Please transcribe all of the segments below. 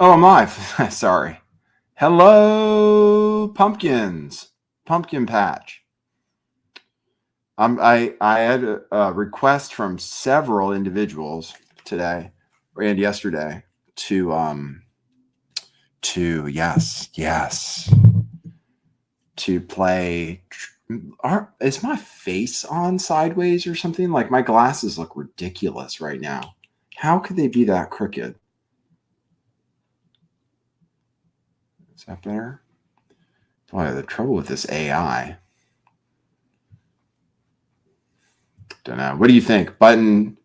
Oh, am I? Sorry. Hello, pumpkins. Pumpkin patch. I had a request from several individuals today and yesterday to yes to play. Is my face on sideways or something? Like my glasses look ridiculous right now. How could they be that crooked? Is that better? Boy, the trouble with this AI. Don't know. What do you think? One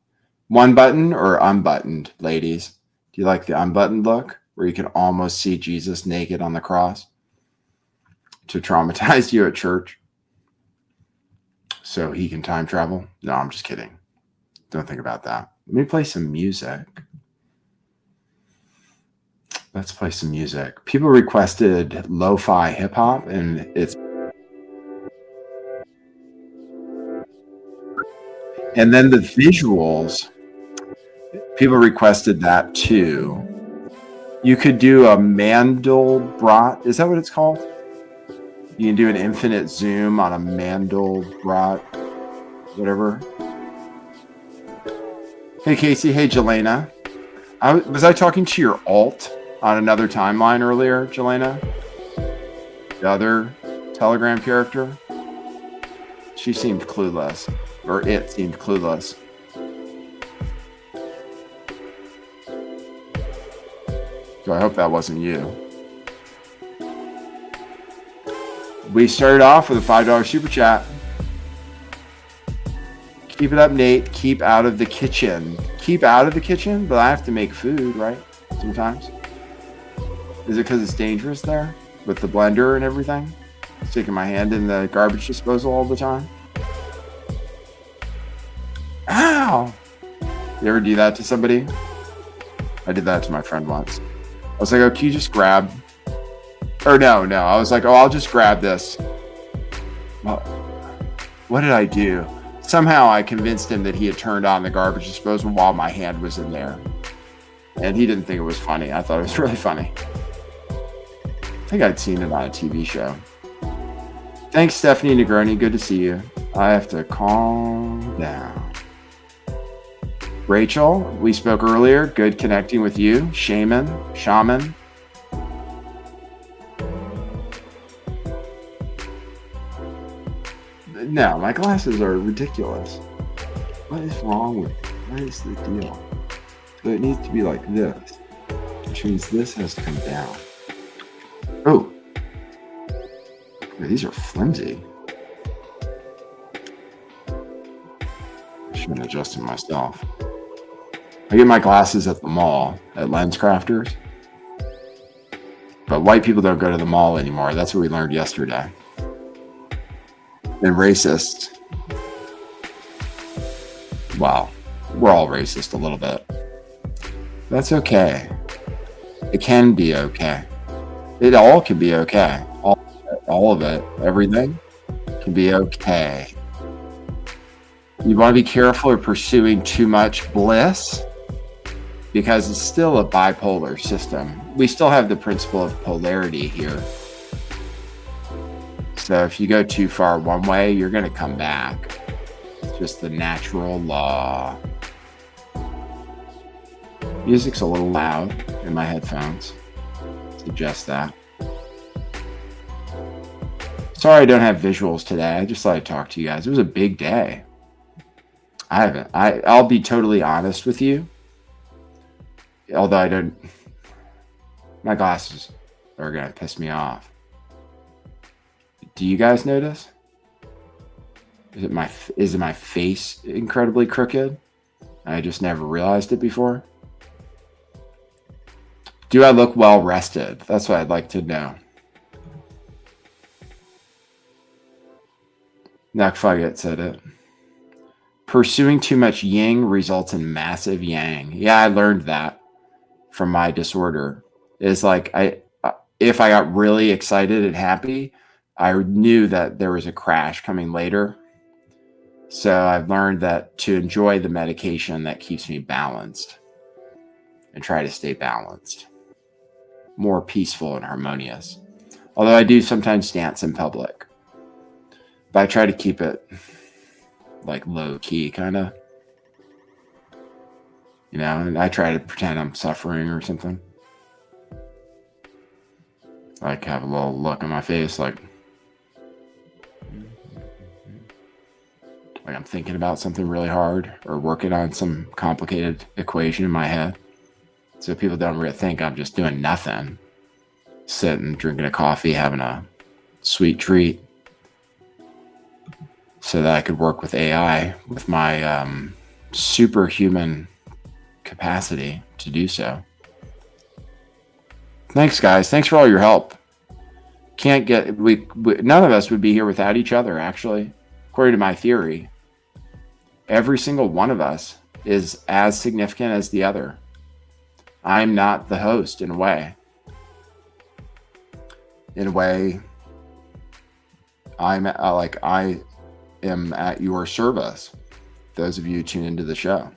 button or unbuttoned, ladies? Do you like the unbuttoned look where you can almost see Jesus naked on the cross to traumatize you at church so he can time travel? No, I'm just kidding. Don't think about that. Let me play some music. Let's play some music. People requested lo-fi hip hop, and then the visuals. People requested that too. You could do a Mandelbrot. Is that what it's called? You can do an infinite zoom on a Mandelbrot, whatever. Hey, Casey. Hey, Jelena. Was I talking to your alt on another timeline earlier, Jelena? The other Telegram character? She seemed clueless. Or it seemed clueless. So I hope that wasn't you. We started off with a $5 super chat. Keep it up, Nate. Keep out of the kitchen. Keep out of the kitchen? But I have to make food, right? Sometimes. Is it because it's dangerous there? With the blender and everything? Sticking my hand in the garbage disposal all the time? Ow! You ever do that to somebody? I did that to my friend once. I was like, oh, can you just grab... Or no. I was like, oh, I'll just grab this. Well, what did I do? Somehow I convinced him that he had turned on the garbage disposal while my hand was in there. And he didn't think it was funny. I thought it was really funny. I think I'd seen it on a TV show. Thanks, Stephanie Negroni. Good to see you. I have to calm down. Rachel, we spoke earlier. Good connecting with you. Shaman. No, my glasses are ridiculous. What is wrong with it? What is the deal? So it needs to be like this, which means this has to come down. Oh, these are flimsy. I should have been adjusting myself. I get my glasses at the mall at LensCrafters, but white people don't go to the mall anymore. That's what we learned yesterday. And racists. Well, we're all racist a little bit. That's okay. It can be okay. It all can be okay. All of it, everything can be okay. You want to be careful of pursuing too much bliss because it's still a bipolar system. We still have the principle of polarity here. So if you go too far one way, you're going to come back. It's just the natural law. Music's a little loud in my headphones. Suggest that. Sorry I don't have visuals today. I just thought I'd talk to you guys. It was a big day. I'll be totally honest with you. Although my glasses are going to piss me off. Do you guys notice? Is my face incredibly crooked? I just never realized it before. Do I look well rested? That's what I'd like to know. Nakfugget said it. Pursuing too much yin results in massive yang. Yeah, I learned that from my disorder. It's like if I got really excited and happy, I knew that there was a crash coming later. So I've learned that to enjoy the medication that keeps me balanced and try to stay balanced. more peaceful and harmonious. Although I do sometimes dance in public, but I try to keep it like low key, kind of, and I try to pretend I'm suffering or something. Like have a little look on my face, like I'm thinking about something really hard or working on some complicated equation in my head. So people don't really think I'm just doing nothing, sitting, drinking a coffee, having a sweet treat, so that I could work with AI with my superhuman capacity to do so. Thanks, guys. Thanks for all your help. None of us would be here without each other, actually. According to my theory, every single one of us is as significant as the other. I'm not the host in a way. In a way, I am at your service. Those of you who tune into the show.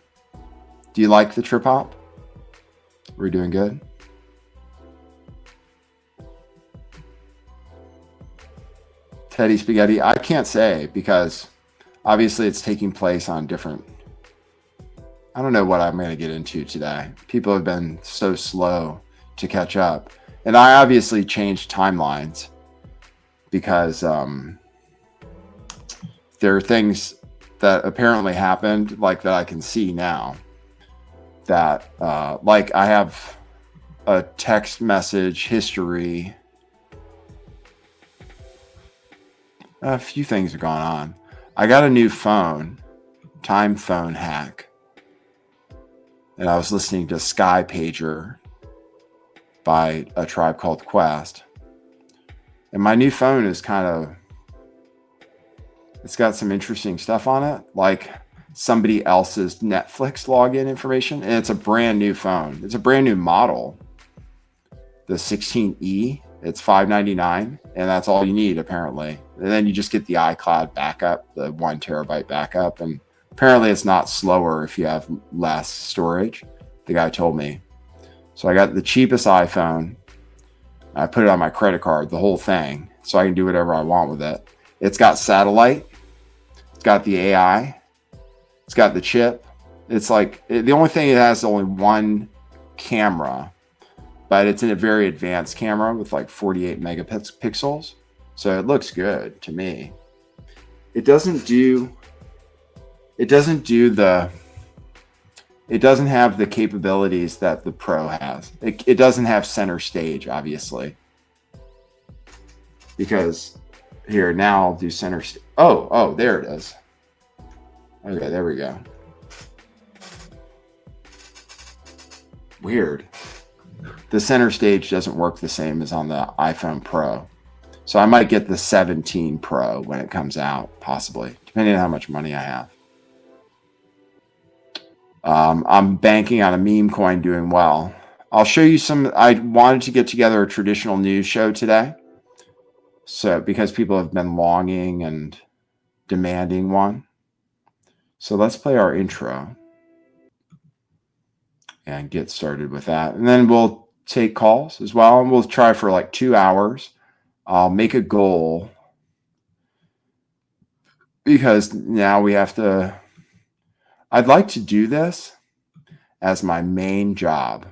Do you like the trip hop? We're doing good. Teddy Spaghetti, I can't say because obviously it's taking place on different. I don't know what I'm going to get into today. People have been so slow to catch up. And I obviously changed timelines because there are things that apparently happened, like that I can see now. That, like I have a text message history. A few things have gone on. I got a new phone, time phone hack. And I was listening to Sky Pager by A Tribe Called Quest. And my new phone is it's got some interesting stuff on it, like somebody else's Netflix login information. And it's a brand new phone. It's a brand new model. The 16E, it's $599, and that's all you need apparently. And then you just get the iCloud backup, the 1 terabyte backup. And apparently it's not slower if you have less storage. The guy told me. So I got the cheapest iPhone. I put it on my credit card, the whole thing, so I can do whatever I want with it. It's got satellite. It's got the AI. It's got the chip. It's like the only thing it has is only one camera, but it's in a very advanced camera with like 48 megapixels. So it looks good to me. It doesn't have the capabilities that the Pro has. It doesn't have center stage, obviously. Because here, now I'll do center stage. Oh, there it is. Okay, there we go. Weird. The center stage doesn't work the same as on the iPhone Pro. So I might get the 17 Pro when it comes out, possibly, depending on how much money I have. I'm banking on a meme coin doing well. I'll show you some. I wanted to get together a traditional news show today. So because people have been longing and demanding one. So let's play our intro and get started with that. And then we'll take calls as well. And we'll try for like 2 hours. I'll make a goal because now we have to. I'd like to do this as my main job.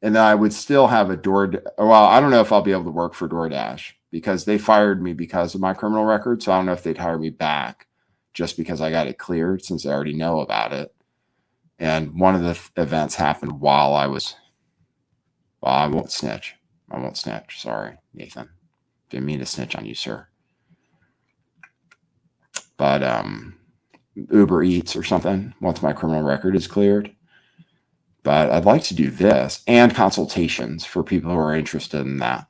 And then I would still have a I don't know if I'll be able to work for DoorDash because they fired me because of my criminal record. So I don't know if they'd hire me back just because I got it cleared since I already know about it. And one of the events happened while I won't snitch. Sorry, Nathan. Didn't mean to snitch on you, sir. But, Uber Eats or something once my criminal record is cleared. But I'd like to do this and consultations for people who are interested in that.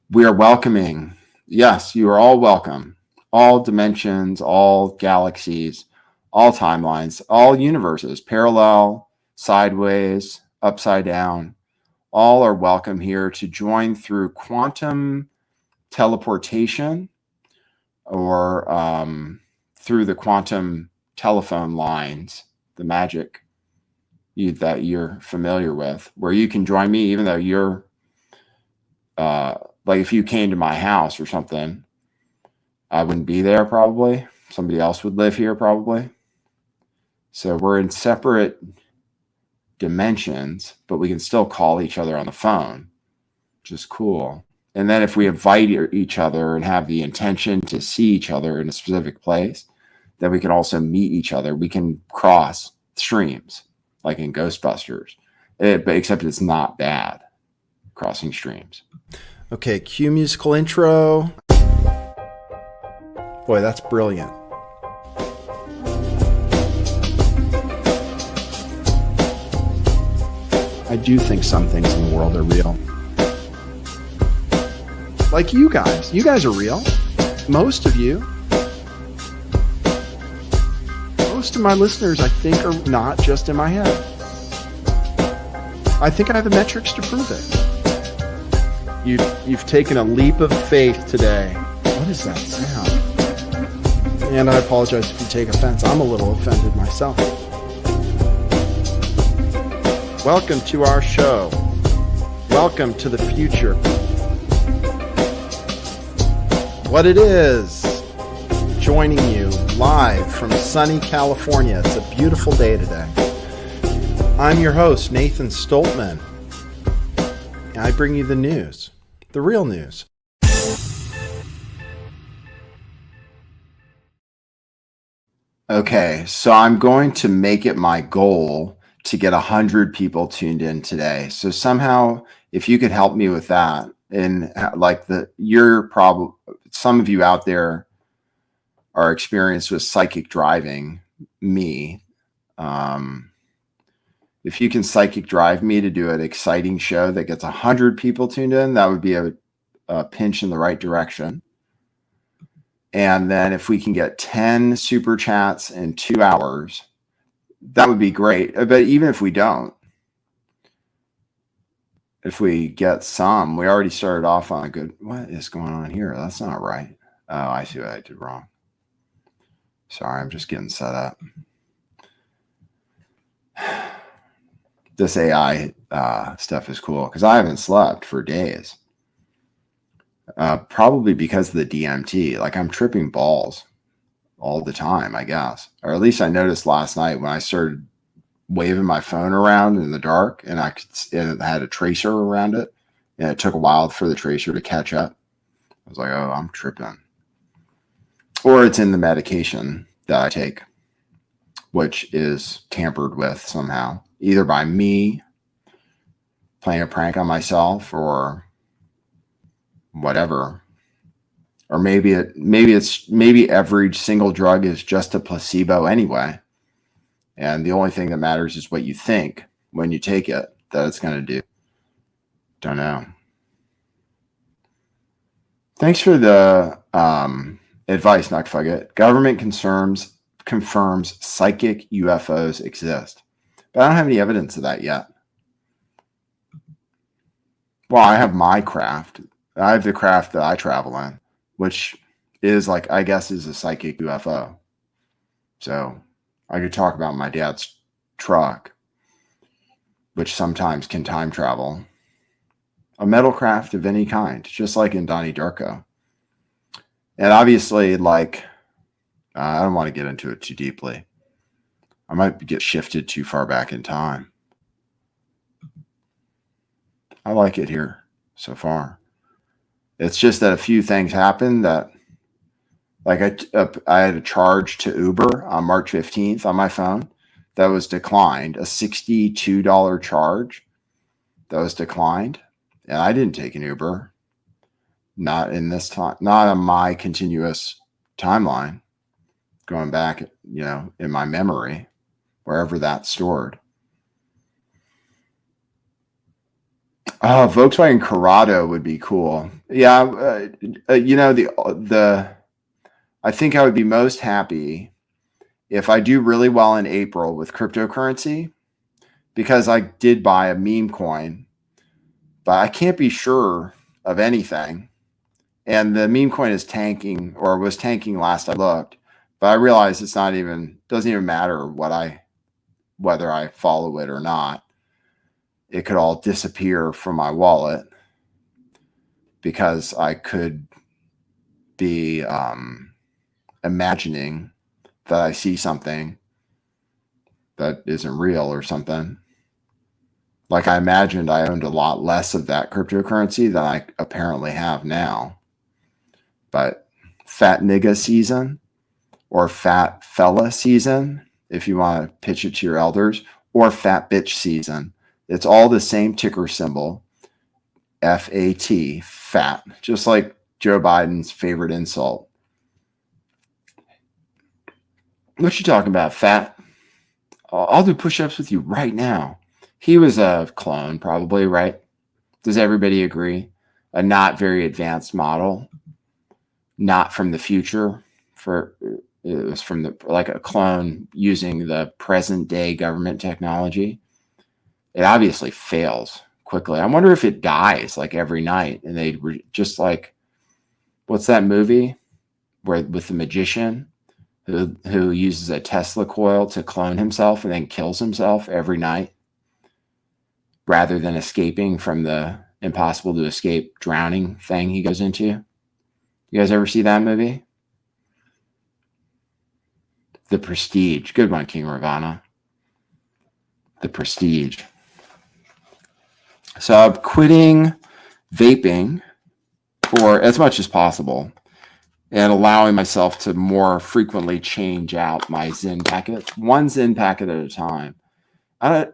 We are welcoming. Yes, you are all welcome. All dimensions, all galaxies, all timelines, all universes, parallel, sideways, upside down. All are welcome here to join through quantum teleportation or through the quantum telephone lines, the magic that you're familiar with, where you can join me even though you're like if you came to my house or something, I wouldn't be there probably. Somebody else would live here probably. So we're in separate dimensions, but we can still call each other on the phone, which is cool. And then if we invite each other and have the intention to see each other in a specific place, then we can also meet each other. We can cross streams like in Ghostbusters, but except it's not bad crossing streams. Okay, cue musical intro. Boy, that's brilliant. I do think some things in the world are real. Like you guys. You guys are real. Most of you. Most of my listeners, I think, are not just in my head. I think I have the metrics to prove it. You've taken a leap of faith today. What is that sound? And I apologize if you take offense. I'm a little offended myself. Welcome to our show. Welcome to the future. What it is, joining you live from sunny California. It's a beautiful day today. I'm your host, Nathan Stoltman. And I bring you the news, the real news. Okay, so I'm going to make it my goal to get 100 people tuned in today. So somehow, if you could help me with that, and like some of you out there are experienced with psychic driving me. If you can psychic drive me to do an exciting show that gets 100 people tuned in, that would be a pinch in the right direction. And then if we can get 10 super chats in 2 hours, that would be great. But even if we don't, if we get some, we already started off on a good, what is going on here? That's not right. Oh, I see what I did wrong. Sorry, I'm just getting set up. This AI stuff is cool because I haven't slept for days. Probably because of the DMT. Like I'm tripping balls all the time, I guess. Or at least I noticed last night when I started waving my phone around in the dark and it had a tracer around it. And it took a while for the tracer to catch up. I was like, oh, I'm tripping. Or it's in the medication that I take, which is tampered with somehow, either by me playing a prank on myself or whatever. Or maybe every single drug is just a placebo anyway. And the only thing that matters is what you think when you take it that it's going to do. Don't know. Thanks for the advice, Nuckfugget. Government confirms psychic UFOs exist. But I don't have any evidence of that yet. Well, I have my craft. I have the craft that I travel in, which is like, I guess, is a psychic UFO. So I could talk about my dad's truck, which sometimes can time travel. A metal craft of any kind, just like in Donnie Darko. And obviously, like, I don't want to get into it too deeply. I might get shifted too far back in time. I like it here so far. It's just that a few things happened that, like I had a charge to Uber on March 15th on my phone that was declined, a $62 charge that was declined. And I didn't take an Uber, not in this time, not on my continuous timeline, going back, in my memory, wherever that's stored. Oh, Volkswagen Corrado would be cool. Yeah, I think I would be most happy if I do really well in April with cryptocurrency, because I did buy a meme coin, but I can't be sure of anything. And the meme coin is tanking, or was tanking last I looked, but I realized doesn't even matter what I whether I follow it or not, it could all disappear from my wallet because I could be imagining that I see something that isn't real or something. Like I imagined I owned a lot less of that cryptocurrency than I apparently have now. But fat nigga season or fat fella season, if you want to pitch it to your elders, or fat bitch season, it's all the same ticker symbol, FAT, fat, just like Joe Biden's favorite insult. What you talking about, fat? I'll do push-ups with you right now. He was a clone, probably, right? Does everybody agree? A not very advanced model, not from the future. It was from like a clone using the present day government technology. It obviously fails quickly. I wonder if it dies like every night, and they just like, what's that movie where with the magician who uses a Tesla coil to clone himself and then kills himself every night rather than escaping from the impossible to escape drowning thing he goes into. You guys ever see that movie? The Prestige. Good one, King Ravana. The Prestige. So I'm quitting vaping for as much as possible and allowing myself to more frequently change out my Zen packet, one Zen packet at a time.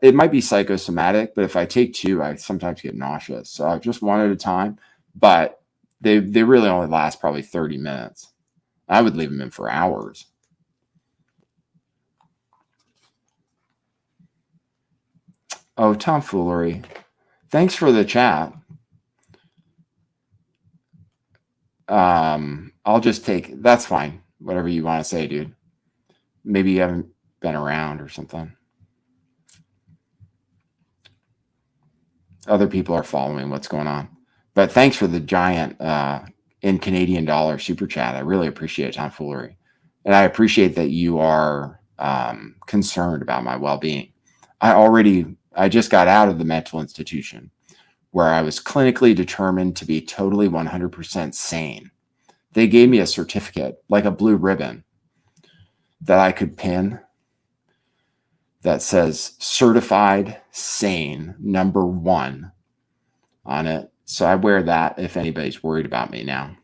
It might be psychosomatic, but if I take two, I sometimes get nauseous. So just one at a time, but they really only last probably 30 minutes. I would leave them in for hours. Oh, tomfoolery. Thanks for the chat. I'll just take, that's fine. Whatever you want to say, dude. Maybe you haven't been around or something. Other people are following what's going on. But thanks for the giant in Canadian dollar super chat. I really appreciate tomfoolery. And I appreciate that you are concerned about my well-being. I just got out of the mental institution where I was clinically determined to be totally 100% sane. They gave me a certificate, like a blue ribbon, that I could pin that says certified sane #1 on it. So I wear that if anybody's worried about me now.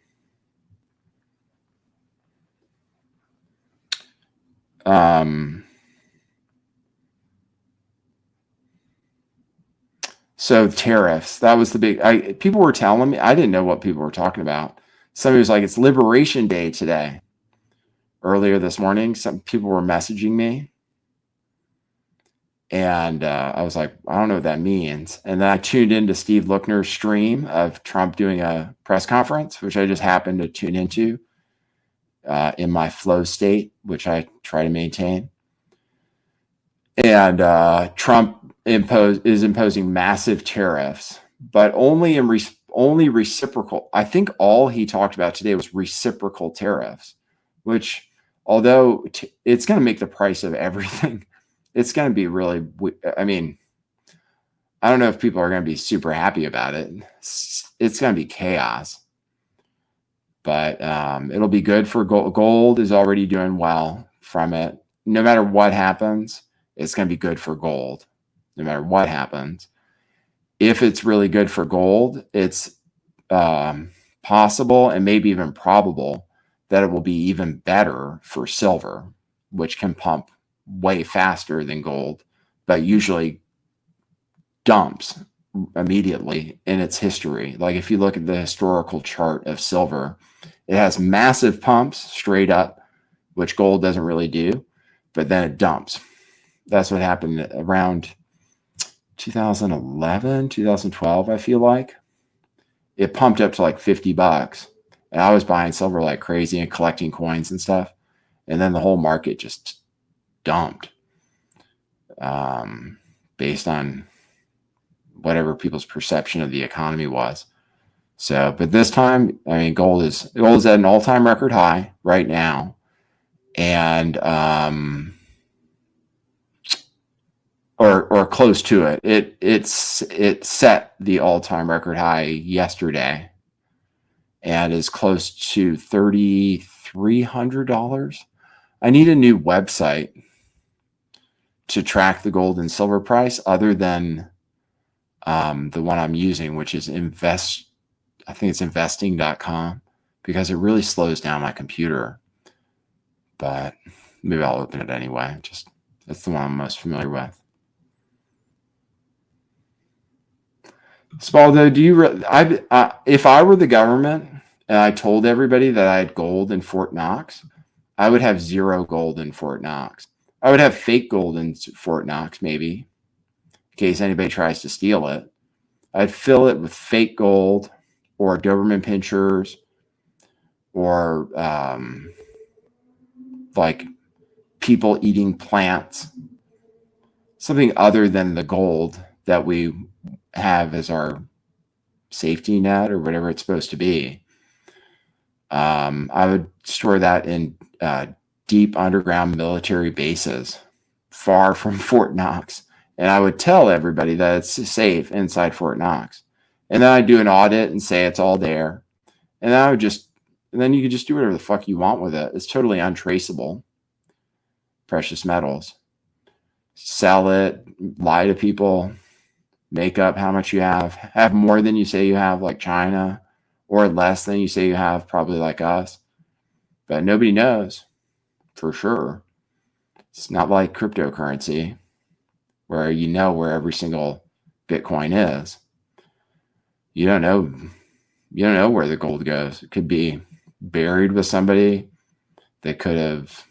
So tariffs, that was the big, people were telling me, I didn't know what people were talking about. Somebody was like, it's Liberation Day today. Earlier this morning, some people were messaging me. And I was like, I don't know what that means. And then I tuned into Steve Lookner's stream of Trump doing a press conference, which I just happened to tune into in my flow state, which I try to maintain. And Trump is imposing massive tariffs, but only reciprocal. I think all he talked about today was reciprocal tariffs, which, although it's going to make the price of everything, it's going to be really, I mean, I don't know if people are going to be super happy about it. It's going to be chaos, but it'll be good for gold. Gold is already doing well from it. No matter what happens, it's going to be good for gold, no matter what happens. If it's really good for gold, it's possible and maybe even probable that it will be even better for silver, which can pump way faster than gold, but usually dumps immediately in its history. Like if you look at the historical chart of silver, it has massive pumps straight up, which gold doesn't really do, but then it dumps. That's what happened around 2011, 2012, I feel like. It pumped up to like $50. And I was buying silver like crazy and collecting coins and stuff. And then the whole market just dumped based on whatever people's perception of the economy was. So, but this time, I mean, gold is at an all-time record high right now. And or close to it. It set the all-time record high yesterday and is close to $3,300. I need a new website to track the gold and silver price other than the one I'm using, which is I think it's investing.com, because it really slows down my computer. But maybe I'll open it anyway. That's the one I'm most familiar with. Spaldo, if I were the government and I told everybody that I had gold in Fort Knox, I would have zero gold in Fort Knox. I would have fake gold in Fort Knox, maybe, in case anybody tries to steal it. I'd fill it with fake gold or Doberman pinchers or like people eating plants, something other than the gold that we have as our safety net or whatever it's supposed to be. I would store that in deep underground military bases far from Fort Knox. And I would tell everybody that it's safe inside Fort Knox. And then I'd do an audit and say it's all there. And then you could just do whatever the fuck you want with it. It's totally untraceable. Precious metals. Sell it, lie to people, make up how much you have more than you say you have, like China, or less than you say you have, probably like us. But nobody knows for sure. It's not like cryptocurrency where you know where every single Bitcoin is. You don't know where the gold goes. It could be buried with somebody that could have,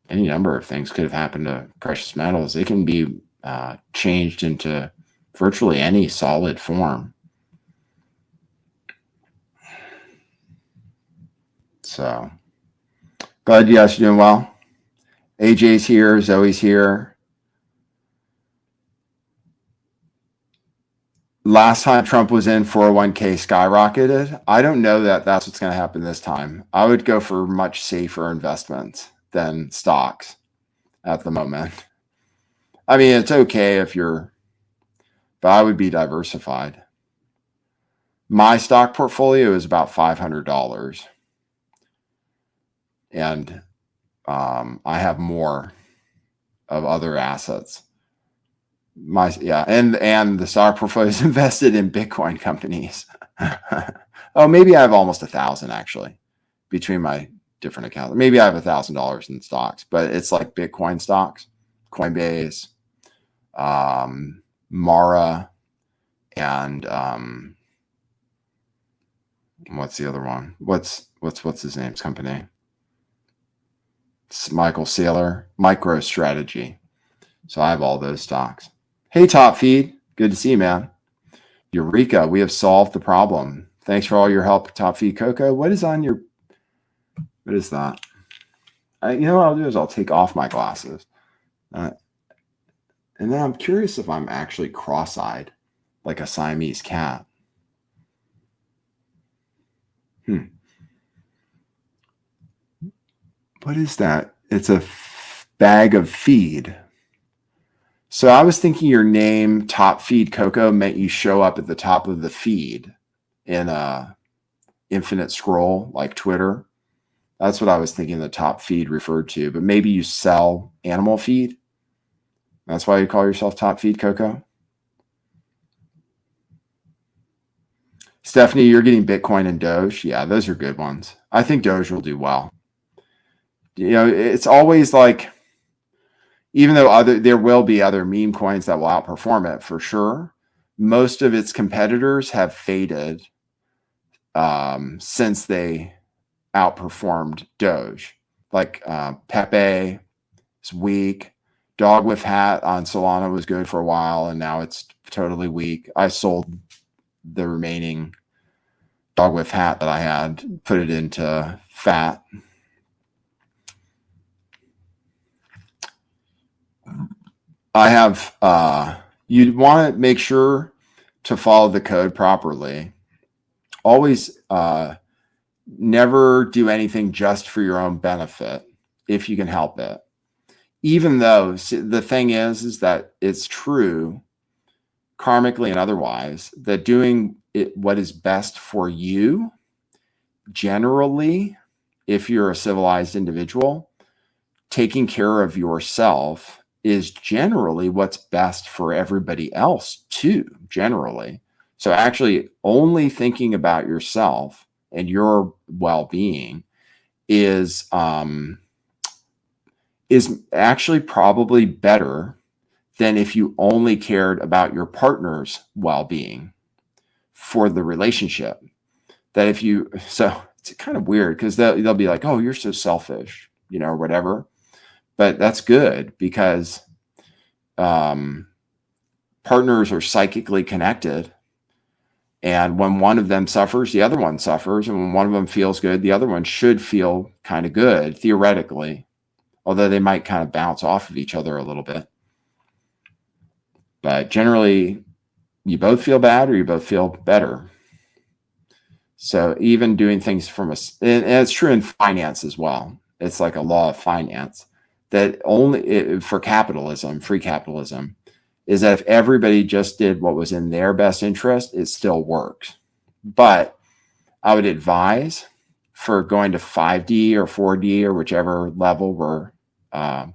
any number of things could have happened to precious metals. It can be changed into virtually any solid form. So, glad you guys are doing well. AJ's here, Zoe's here. Last time Trump was in, 401k skyrocketed. I don't know that that's what's going to happen this time. I would go for much safer investments than stocks at the moment. I mean, it's okay but I would be diversified. My stock portfolio is about $500. And I have more of other assets. And the stock portfolio is invested in Bitcoin companies. Oh, maybe I have almost 1,000 actually between my different accounts. Maybe I have $1,000 in stocks, but it's like Bitcoin stocks, Coinbase, Mara, and what's the other one? What's his name's company? It's Michael Saylor, MicroStrategy. So I have all those stocks. Hey, Top Feed. Good to see you, man. Eureka, we have solved the problem. Thanks for all your help, Top Feed Coco. What is that? You know what I'll do is I'll take off my glasses. And then I'm curious if I'm actually cross-eyed, like a Siamese cat. What is that? It's a bag of feed. So I was thinking your name, Top Feed Coco, meant you show up at the top of the feed in a infinite scroll like Twitter. That's what I was thinking the top feed referred to. But maybe you sell animal feed. That's why you call yourself Top Feed Coco. Stephanie, you're getting Bitcoin and Doge. Yeah, those are good ones. I think Doge will do well. It's always like, even though there will be other meme coins that will outperform it for sure, most of its competitors have faded since they outperformed Doge. Like Pepe is weak. Dog with Hat on Solana was good for a while, and now it's totally weak. I sold the remaining Dog with Hat that I had, put it into FAT. I have, you'd want to make sure to follow the code properly. Always never do anything just for your own benefit if you can help it. even though the thing is that it's true, karmically and otherwise, that doing what is best for you, generally, if you're a civilized individual, taking care of yourself is generally what's best for everybody else too, generally. So actually only thinking about yourself and your well-being is actually probably better than if you only cared about your partner's well-being for the relationship. That if you, so it's kind of weird because they'll be like, oh, you're so selfish, or whatever. But that's good because partners are psychically connected. And when one of them suffers, the other one suffers. And when one of them feels good, the other one should feel kind of good, theoretically. Although they might kind of bounce off of each other a little bit. But generally, you both feel bad or you both feel better. So even doing things and it's true in finance as well. It's like a law of finance that only for capitalism, free capitalism, is that if everybody just did what was in their best interest, it still works. But I would advise for going to 5D or 4D or whichever level we're going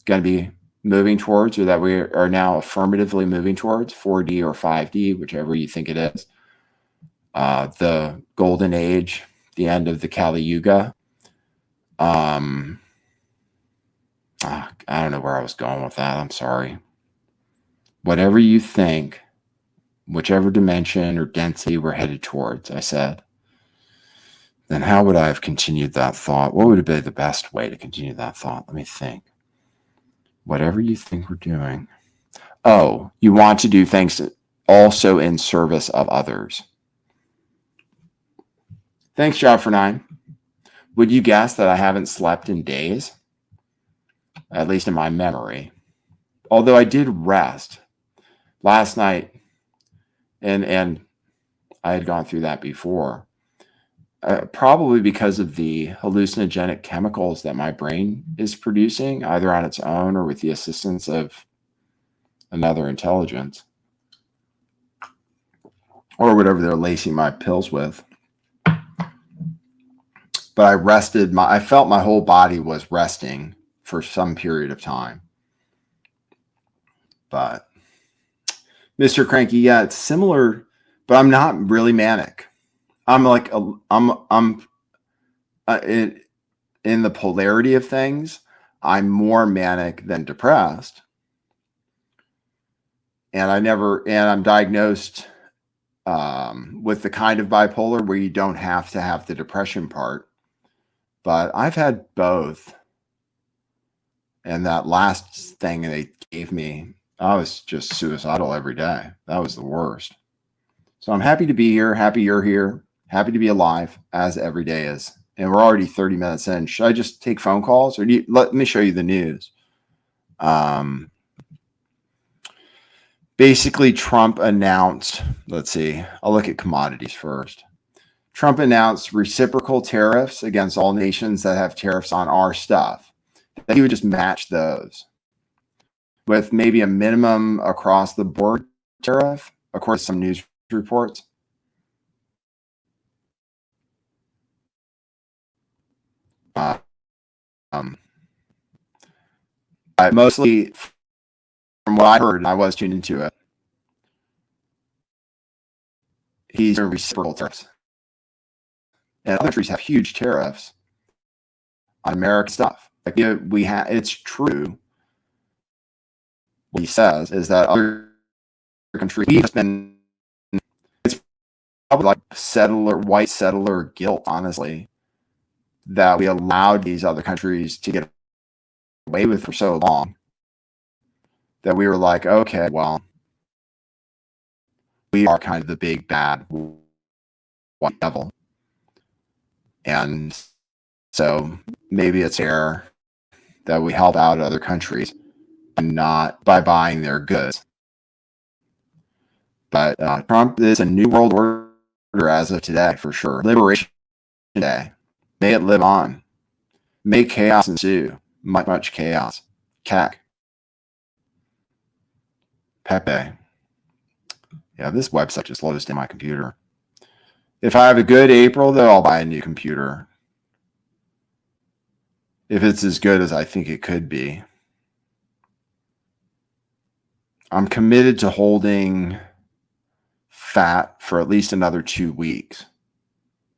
to be moving towards, or that we are now affirmatively moving towards, 4D or 5D, whichever you think it is. The golden age, the end of the Kali Yuga. I don't know where I was going with that. I'm sorry. Whatever you think, whichever dimension or density we're headed towards, I said, then how would I have continued that thought? What would have been the best way to continue that thought? Let me think. Whatever you think we're doing. Oh, you want to do things also in service of others. Thanks, Job for 9. Would you guess that I haven't slept in days? At least in my memory. Although I did rest last night, and I had gone through that before. Probably because of the hallucinogenic chemicals that my brain is producing, either on its own or with the assistance of another intelligence, or whatever they're lacing my pills with. But I rested. I felt my whole body was resting for some period of time. But Mr. Cranky, yeah, it's similar, but I'm not really manic. I'm like I'm in the polarity of things. I'm more manic than depressed, and I'm diagnosed with the kind of bipolar where you don't have to have the depression part. But I've had both. And that last thing they gave me, I was just suicidal every day. That was the worst. So I'm happy to be here. Happy you're here. Happy to be alive, as every day is. And we're already 30 minutes in. Should I just take phone calls, or let me show you the news? Basically, Trump announced, let's see, I'll look at commodities first. Trump announced reciprocal tariffs against all nations that have tariffs on our stuff. That he would just match those with maybe a minimum across the board tariff, according to some news reports. Mostly from what I heard, and I was tuned into it, he's doing reciprocal tariffs. And other countries have huge tariffs on American stuff. Like it's true. What he says is that other countries, it's probably like white settler guilt, honestly, that we allowed these other countries to get away with for so long that we were like, okay, well, we are kind of the big bad white devil. And so maybe it's fair that we help out other countries and not by buying their goods. But Trump is a new world order as of today, for sure. Liberation Day. May it live on. May chaos ensue. Much chaos. CAC. Pepe. Yeah, this website just loads in my computer. If I have a good April, though, I'll buy a new computer. If it's as good as I think it could be. I'm committed to holding fat for at least another 2 weeks.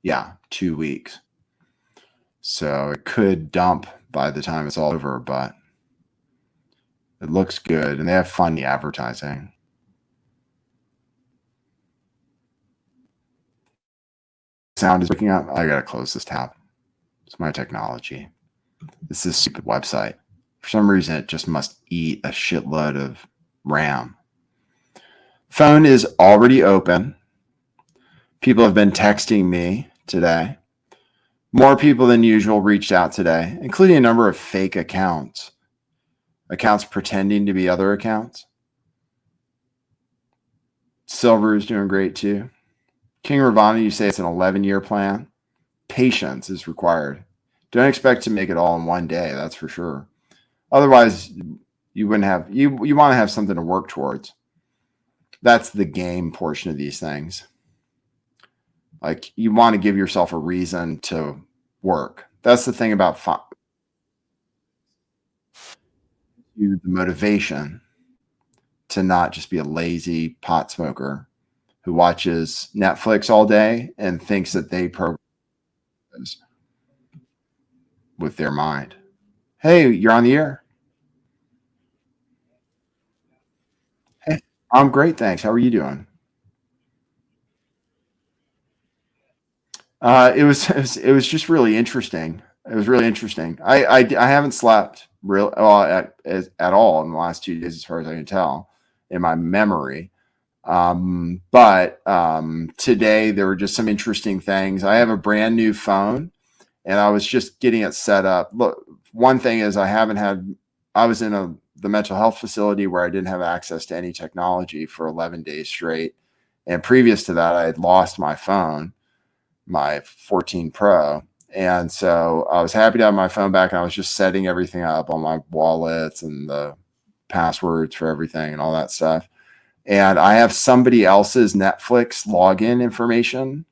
Yeah, 2 weeks. So it could dump by the time it's all over, but it looks good. And they have funny advertising. Sound is picking up. I got to close this tab. It's my technology. It's this stupid website. For some reason, it just must eat a shitload of RAM. Phone is already open. People have been texting me today. More people than usual reached out today, including a number of fake accounts. Accounts pretending to be other accounts. Silver is doing great too. King Ravana, you say it's an 11-year plan. Patience is required. Don't expect to make it all in one day, that's for sure. Otherwise, you wouldn't have, you want to have something to work towards. That's the game portion of these things. Like, you want to give yourself a reason to work. That's the thing about the motivation to not just be a lazy pot smoker who watches Netflix all day and thinks that they program with their mind. Hey, you're on the air. Hey, I'm great, thanks. How are you doing? It was just really interesting. It was really interesting. I haven't slept at all in the last 2 days, as far as I can tell, in my memory. But today there were just some interesting things. I have a brand new phone, and I was just getting it set up. Look, one thing is I was in the mental health facility where I didn't have access to any technology for 11 days straight. And previous to that, I had lost my phone, my 14 Pro. And so I was happy to have my phone back, and I was just setting everything up on my wallets and the passwords for everything and all that stuff. And I have somebody else's Netflix login information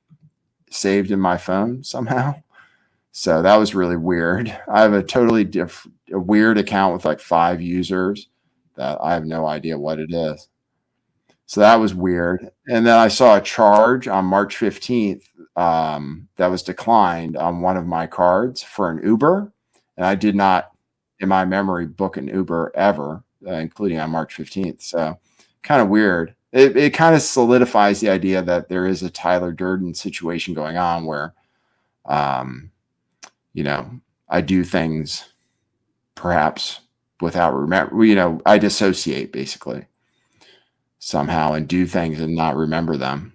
saved in my phone somehow. So that was really weird. I have a weird account with like 5 users that I have no idea what it is. So that was weird. And then I saw a charge on March 15th that was declined on one of my cards for an Uber. And I did not, in my memory, book an Uber ever, including on March 15th. So kind of weird. It kind of solidifies the idea that there is a Tyler Durden situation going on where, I do things perhaps without remember. I dissociate basically somehow and do things and not remember them.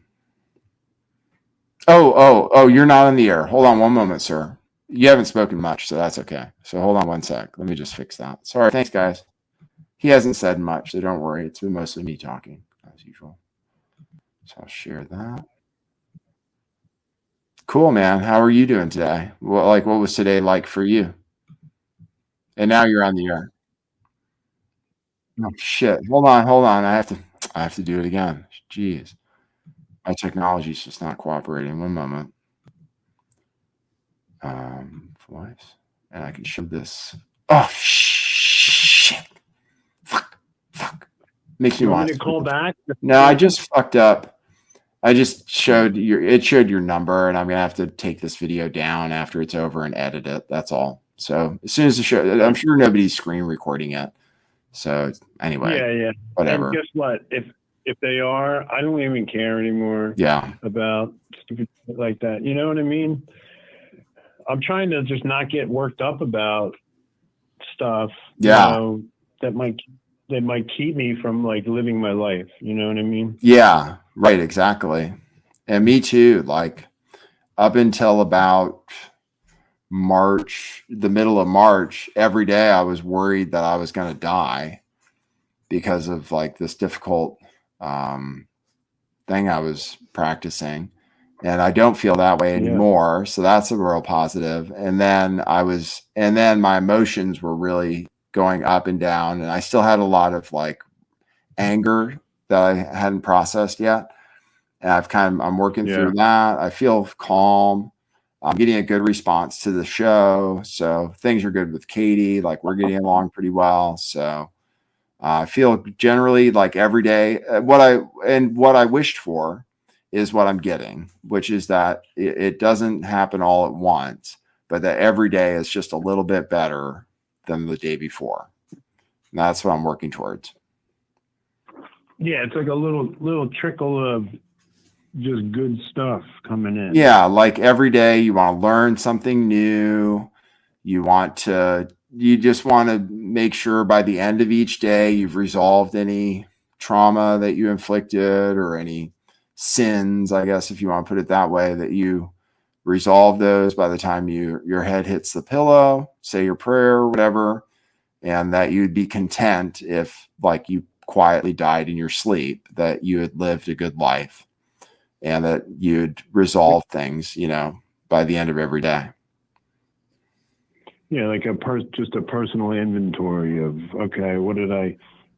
Oh, you're not on the air. Hold on one moment, sir. You haven't spoken much, so that's okay. So hold on one sec. Let me just fix that. Sorry. Thanks, guys. He hasn't said much, so don't worry. It's been mostly me talking, as usual. So I'll share that. Cool, man. How are you doing today? What was today like for you? And now you're on the air. Oh shit. Hold on. I have to do it again. Jeez. My technology's just not cooperating. One moment. Voice. And I can show this. Oh shit. Fuck. Makes me want to call back. No, I just fucked up. I just showed your number, and I'm gonna have to take this video down after it's over and edit it. That's all. So as soon as the show, I'm sure nobody's screen recording it. So anyway, yeah. Whatever. And guess what? If they are, I don't even care anymore. Yeah. About stupid shit like that. You know what I mean? I'm trying to just not get worked up about stuff. Yeah. That might keep me from like living my life. You know what I mean? Yeah. Right. Exactly. And me too. Like up until about the middle of March, every day I was worried that I was going to die because of like this difficult thing I was practicing. And I don't feel that way anymore. So that's a real positive. And then my emotions were really going up and down, and I still had a lot of like anger that I hadn't processed yet. And I'm working through that. I feel calm. I'm getting a good response to the show. So things are good with Katie. Like we're getting along pretty well. So I feel generally like every day what I wished for is what I'm getting, which is that it doesn't happen all at once, but that every day is just a little bit better than the day before. And that's what I'm working towards. Yeah, it's like a little trickle of just good stuff coming in. Yeah, like every day you want to learn something new. You just want to make sure by the end of each day you've resolved any trauma that you inflicted or any sins, I guess, if you want to put it that way, that you resolve those by the time your head hits the pillow, say your prayer or whatever, and that you'd be content if like you quietly died in your sleep, that you had lived a good life and that you'd resolve things, by the end of every day. Yeah, like just a personal inventory of, okay,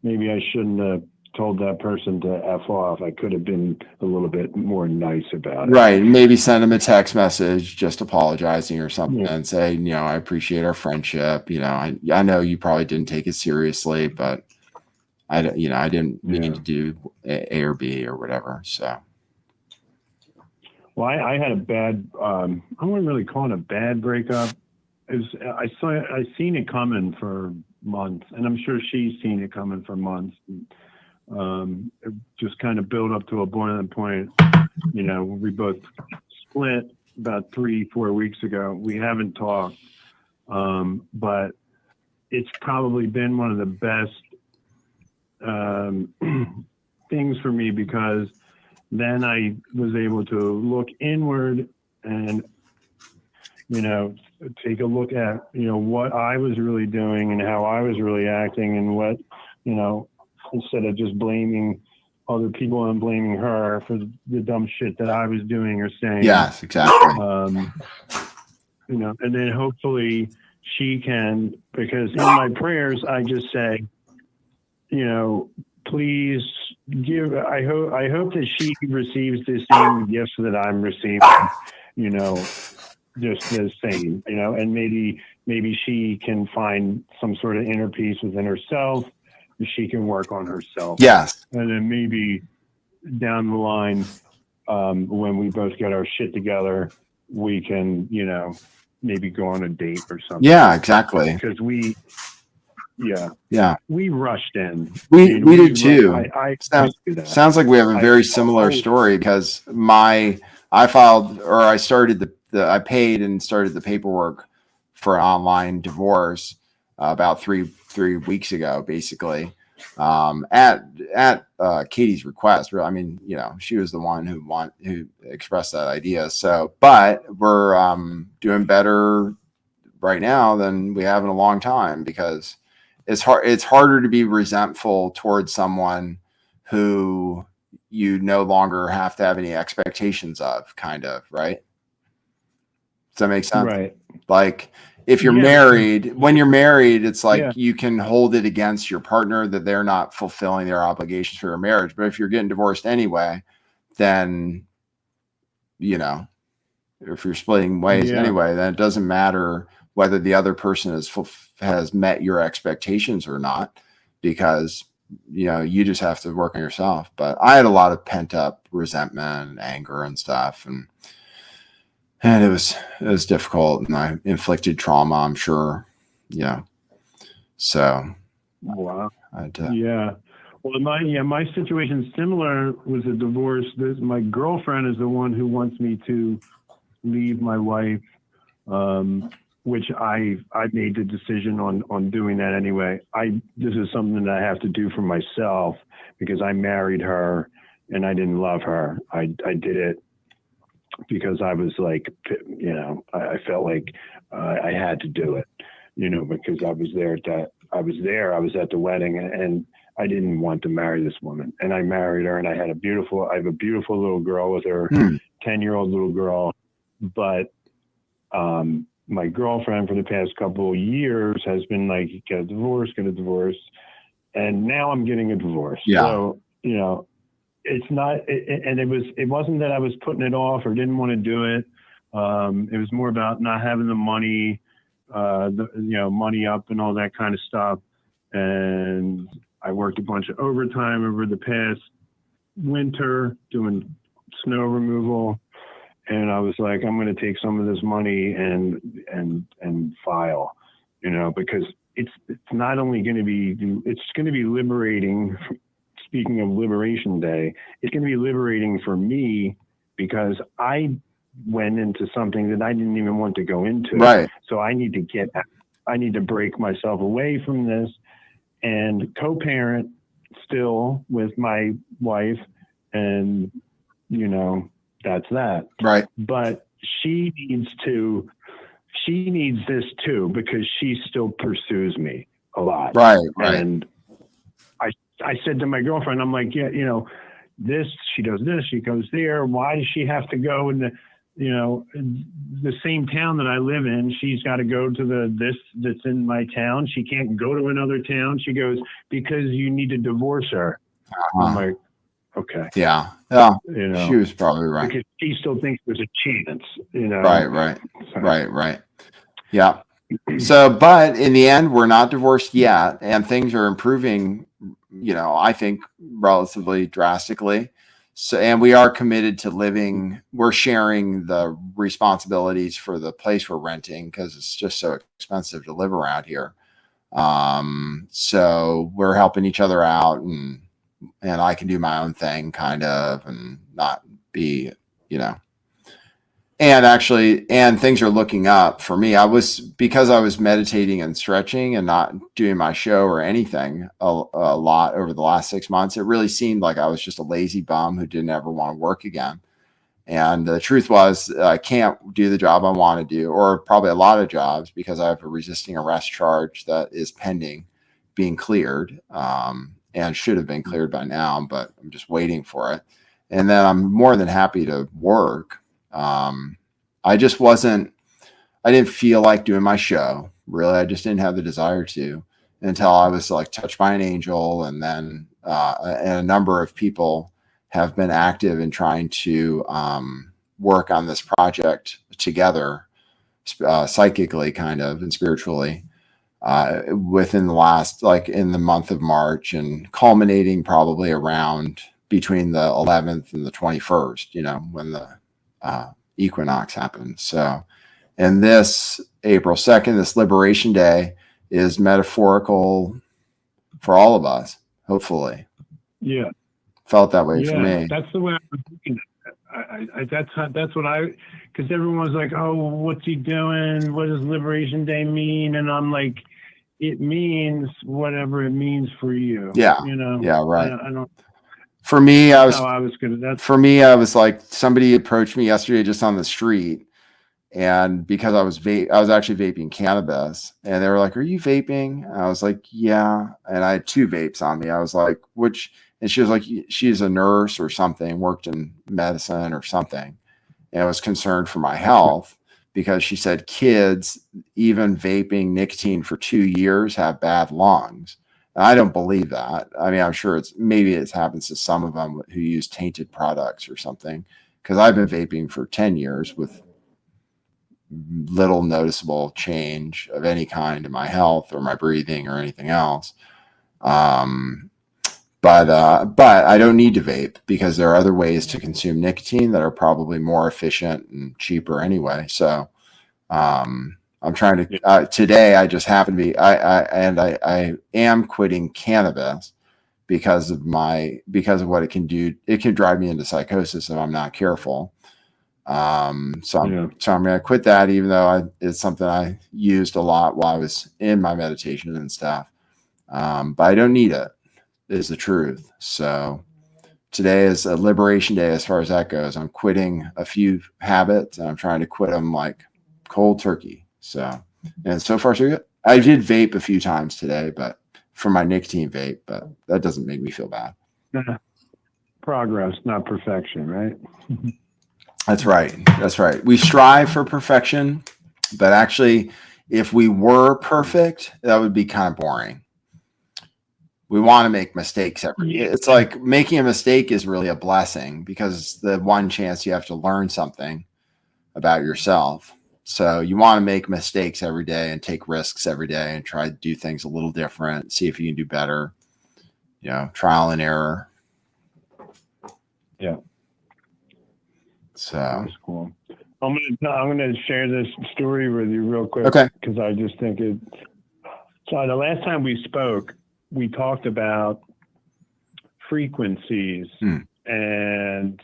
maybe I shouldn't have told that person to F off. I could have been a little bit more nice about it. Right. Maybe send them a text message just apologizing or something and say, I appreciate our friendship. I know you probably didn't take it seriously, but I didn't mean to do A or B or whatever. So. Well, I had a bad, I wouldn't really call it a bad breakup. I seen it coming for months, and I'm sure she's seen it coming for months. It just kind of built up to a boiling point. We both split about 3-4 weeks ago. We haven't talked, but it's probably been one of the best things for me, because then I was able to look inward and, take a look at, what I was really doing and how I was really acting, and what, instead of just blaming other people and blaming her for the dumb shit that I was doing or saying. Yes, exactly. And then hopefully she can, because in my prayers, I just say, please I hope that she receives the same gifts that I'm receiving, just the same, and maybe she can find some sort of inner peace within herself. She can work on herself. Yes. And then maybe down the line, when we both get our shit together, we can, maybe go on a date or something. Yeah, exactly. Because we rushed in. We did too. Sounds like we have a very similar story, because I paid and started the paperwork for an online divorce about three weeks ago, basically, at Katie's request. I mean, she was the one who expressed that idea. So, but we're doing better right now than we have in a long time, because it's harder to be resentful towards someone who you no longer have to have any expectations of, kind of, right? Does that make sense? Right. Like if you're married, when you're married, it's like you can hold it against your partner that they're not fulfilling their obligations for your marriage. But if you're getting divorced anyway, then, if you're splitting ways anyway, then it doesn't matter whether the other person has met your expectations or not, because, you just have to work on yourself. But I had a lot of pent up resentment and anger and stuff. And it was difficult, and I inflicted trauma, I'm sure. So. Wow. Yeah. Well, my situation's similar with a divorce. My girlfriend is the one who wants me to leave my wife, which I made the decision on doing that anyway. This is something that I have to do for myself, because I married her and I didn't love her. I did it because I was like, I felt like I had to do it, because I was there at the wedding, and I didn't want to marry this woman, and I married her, and I have a beautiful little girl with her, 10-year-old little girl. But, my girlfriend for the past couple of years has been like, get a divorce. And now I'm getting a divorce. Yeah. So, it's not, and it wasn't that I was putting it off or didn't want to do it. It was more about not having the money, money up and all that kind of stuff. And I worked a bunch of overtime over the past winter doing snow removal. And I was like, I'm going to take some of this money and file, because it's not only going to be, it's going to be liberating. Speaking of Liberation Day, it's going to be liberating for me because I went into something that I didn't even want to go into. Right. So I need to break myself away from this and co-parent still with my wife. And, that's that. Right. But she needs this too, because she still pursues me a lot. Right. And I said to my girlfriend, I'm like, yeah, this, she does this, she goes there. Why does she have to go in the same town that I live in? She's got to go to this that's in my town. She can't go to another town. She goes, because you need to divorce her. I'm like, okay. Yeah. She was probably right. Because she still thinks there's a chance, Right. So. Right. Yeah. So, but in the end, we're not divorced yet, and things are improving, I think relatively drastically. So, and we are committed to living, we're sharing the responsibilities for the place we're renting because it's just so expensive to live around here. So we're helping each other out, and I can do my own thing kind of, and not be, and things are looking up for me. Because I was meditating and stretching and not doing my show or anything a lot over the last 6 months. It really seemed like I was just a lazy bum who didn't ever want to work again. And the truth was, I can't do the job I want to do, or probably a lot of jobs, because I have a resisting arrest charge that is pending being cleared, and should have been cleared by now, but I'm just waiting for it. And then I'm more than happy to work. I didn't feel like doing my show. Really, I just didn't have the desire to, until I was like touched by an angel. And then, and a number of people have been active in trying to, work on this project together, psychically kind of, and spiritually, within the last, like in the month of March, and culminating probably around between the 11th and the 21st, when the, equinox happens. So, and this April 2nd, this Liberation Day, is metaphorical for all of us, hopefully. Yeah. Felt that way for me. That's the way I was looking at it. That's what because everyone's like, oh, what's he doing? What does Liberation Day mean? And I'm like, it means whatever it means for you. Yeah. Yeah, right. I don't. For me, I was like, somebody approached me yesterday just on the street, and because I was actually vaping cannabis, and they were like, "Are you vaping?" And I was like, "Yeah." And I had 2 vapes on me. I was like, "Which?" And she was like, "She's a nurse or something, worked in medicine or something," and I was concerned for my health, because she said kids, even vaping nicotine for 2 years, have bad lungs. I don't believe that. I mean, I'm sure maybe it happens to some of them who use tainted products or something, because I've been vaping for 10 years with little noticeable change of any kind in my health or my breathing or anything else. But I don't need to vape, because there are other ways to consume nicotine that are probably more efficient and cheaper anyway. So, I'm trying to, today I just happen to be, I am quitting cannabis because of what it can do. It can drive me into psychosis if I'm not careful. So I'm going to quit that, even though it's something I used a lot while I was in my meditation and stuff. But I don't need it, is the truth. So today is a Liberation Day as far as that goes. I'm quitting a few habits, and I'm trying to quit them like cold turkey. So, and so far so good. I did vape a few times today, but for my nicotine vape, but that doesn't make me feel bad. Progress, not perfection, right? That's right. We strive for perfection, But actually, if we were perfect, that would be kind of boring. We want to make mistakes it's like making a mistake is really a blessing, because the one chance you have to learn something about yourself. So you want to make mistakes every day and take risks every day and try to do things a little different, see if you can do better, trial and error. Yeah. So that's cool. I'm gonna share this story with you real quick. Okay. Because I just think it. So the last time we spoke, we talked about frequencies and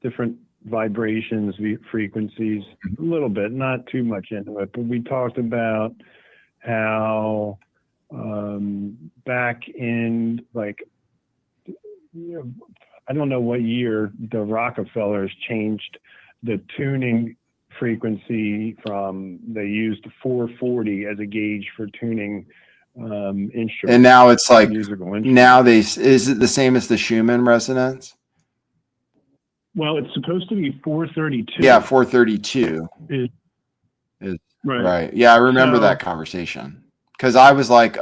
different vibrations, frequencies, a little bit, not too much into it, but we talked about how back in I don't know what year the Rockefellers changed the tuning frequency from, they used 440 as a gauge for tuning instruments. And now it's like, musical is it the same as the Schumann resonance? Well, it's supposed to be 432. Yeah, 432 is right. Yeah, I remember that conversation, because I was like,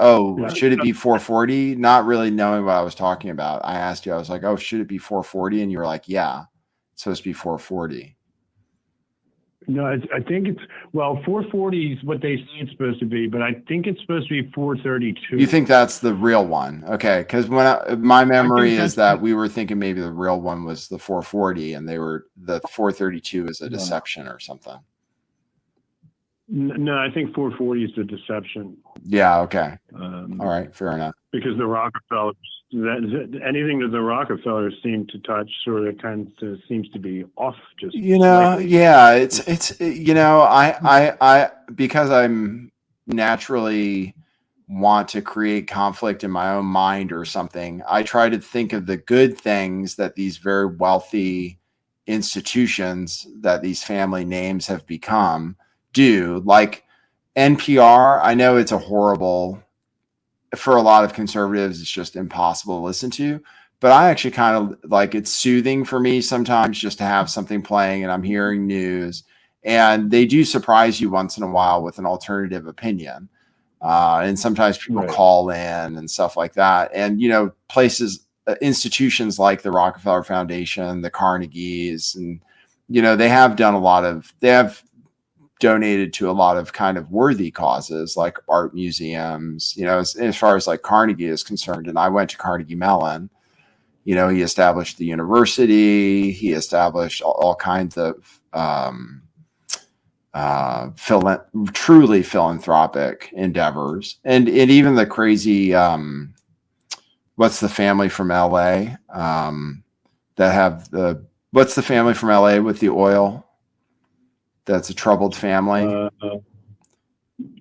should it be 440? Not really knowing what I was talking about. I asked you, I was like, should it be 440? And you were like, yeah, it's supposed to be 440. No, I think 440 is what they say it's supposed to be, but I think it's supposed to be 432. You think that's the real one? Okay, because my memory is that we were thinking maybe the real one was the 440, and the 432 is a deception or something. No, I think 440 is the deception. Yeah. Okay. All right. Fair enough. Because the Rockefellers, anything that the Rockefellers seem to touch sort of seems to be off. Just yeah. It's I because I'm naturally want to create conflict in my own mind or something. I try to think of the good things that these very wealthy institutions that these family names have become do, like NPR. I know it's for a lot of conservatives, it's just impossible to listen to, but I actually kind of like, it's soothing for me sometimes just to have something playing and I'm hearing news, and they do surprise you once in a while with an alternative opinion. And sometimes people call in and stuff like that. And, institutions like the Rockefeller Foundation, the Carnegies, and, they have donated to a lot of kind of worthy causes, like art museums, as far as like Carnegie is concerned. And I went to Carnegie Mellon. He established the university. He established all kinds of truly philanthropic endeavors, and even the crazy what's the family from LA what's the family from LA with the oil? That's a troubled family.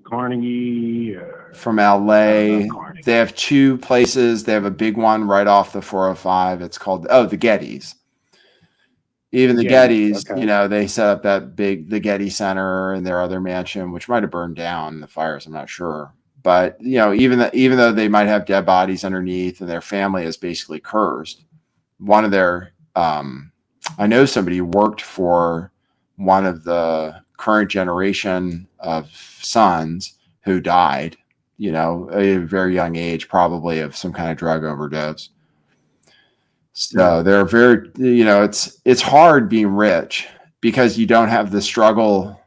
Carnegie from LA. They have two places. They have a big one right off the 405. It's called the Gettys. Even the Gettys, they set up the Getty Center and their other mansion, which might have burned down in the fires. I'm not sure. But, even though they might have dead bodies underneath and their family is basically cursed, one of their, I know somebody who worked for one of the current generation of sons who died, at a very young age, probably of some kind of drug overdose. So they're very, it's hard being rich because you don't have the struggle.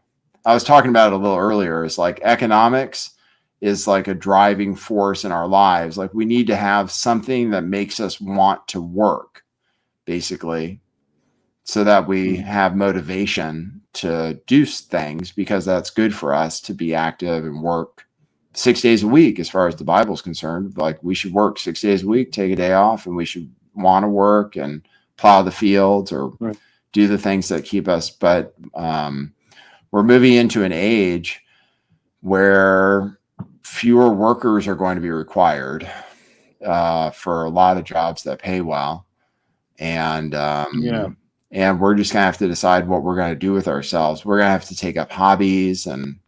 I was talking about it a little earlier. It's like economics is like a driving force in our lives. Like we need to have something that makes us want to work, basically, so that we have motivation to do things, because that's good for us to be active and work 6 days a week. As far as the Bible's concerned, like we should work 6 days a week, take a day off, and we should want to work and plow the fields or do the things that keep us. But we're moving into an age where fewer workers are going to be required for a lot of jobs that pay well. And and we're just going to have to decide what we're going to do with ourselves. We're going to have to take up hobbies, and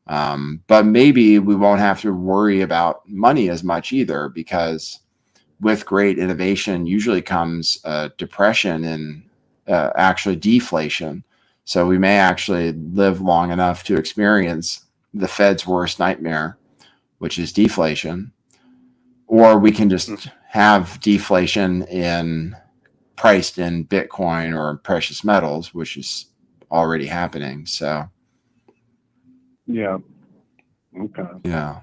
but maybe we won't have to worry about money as much either, because with great innovation usually comes depression and actually deflation. So we may actually live long enough to experience the Fed's worst nightmare, which is deflation, or we can just have deflation priced in Bitcoin or precious metals, which is already happening. So, yeah. Okay. yeah.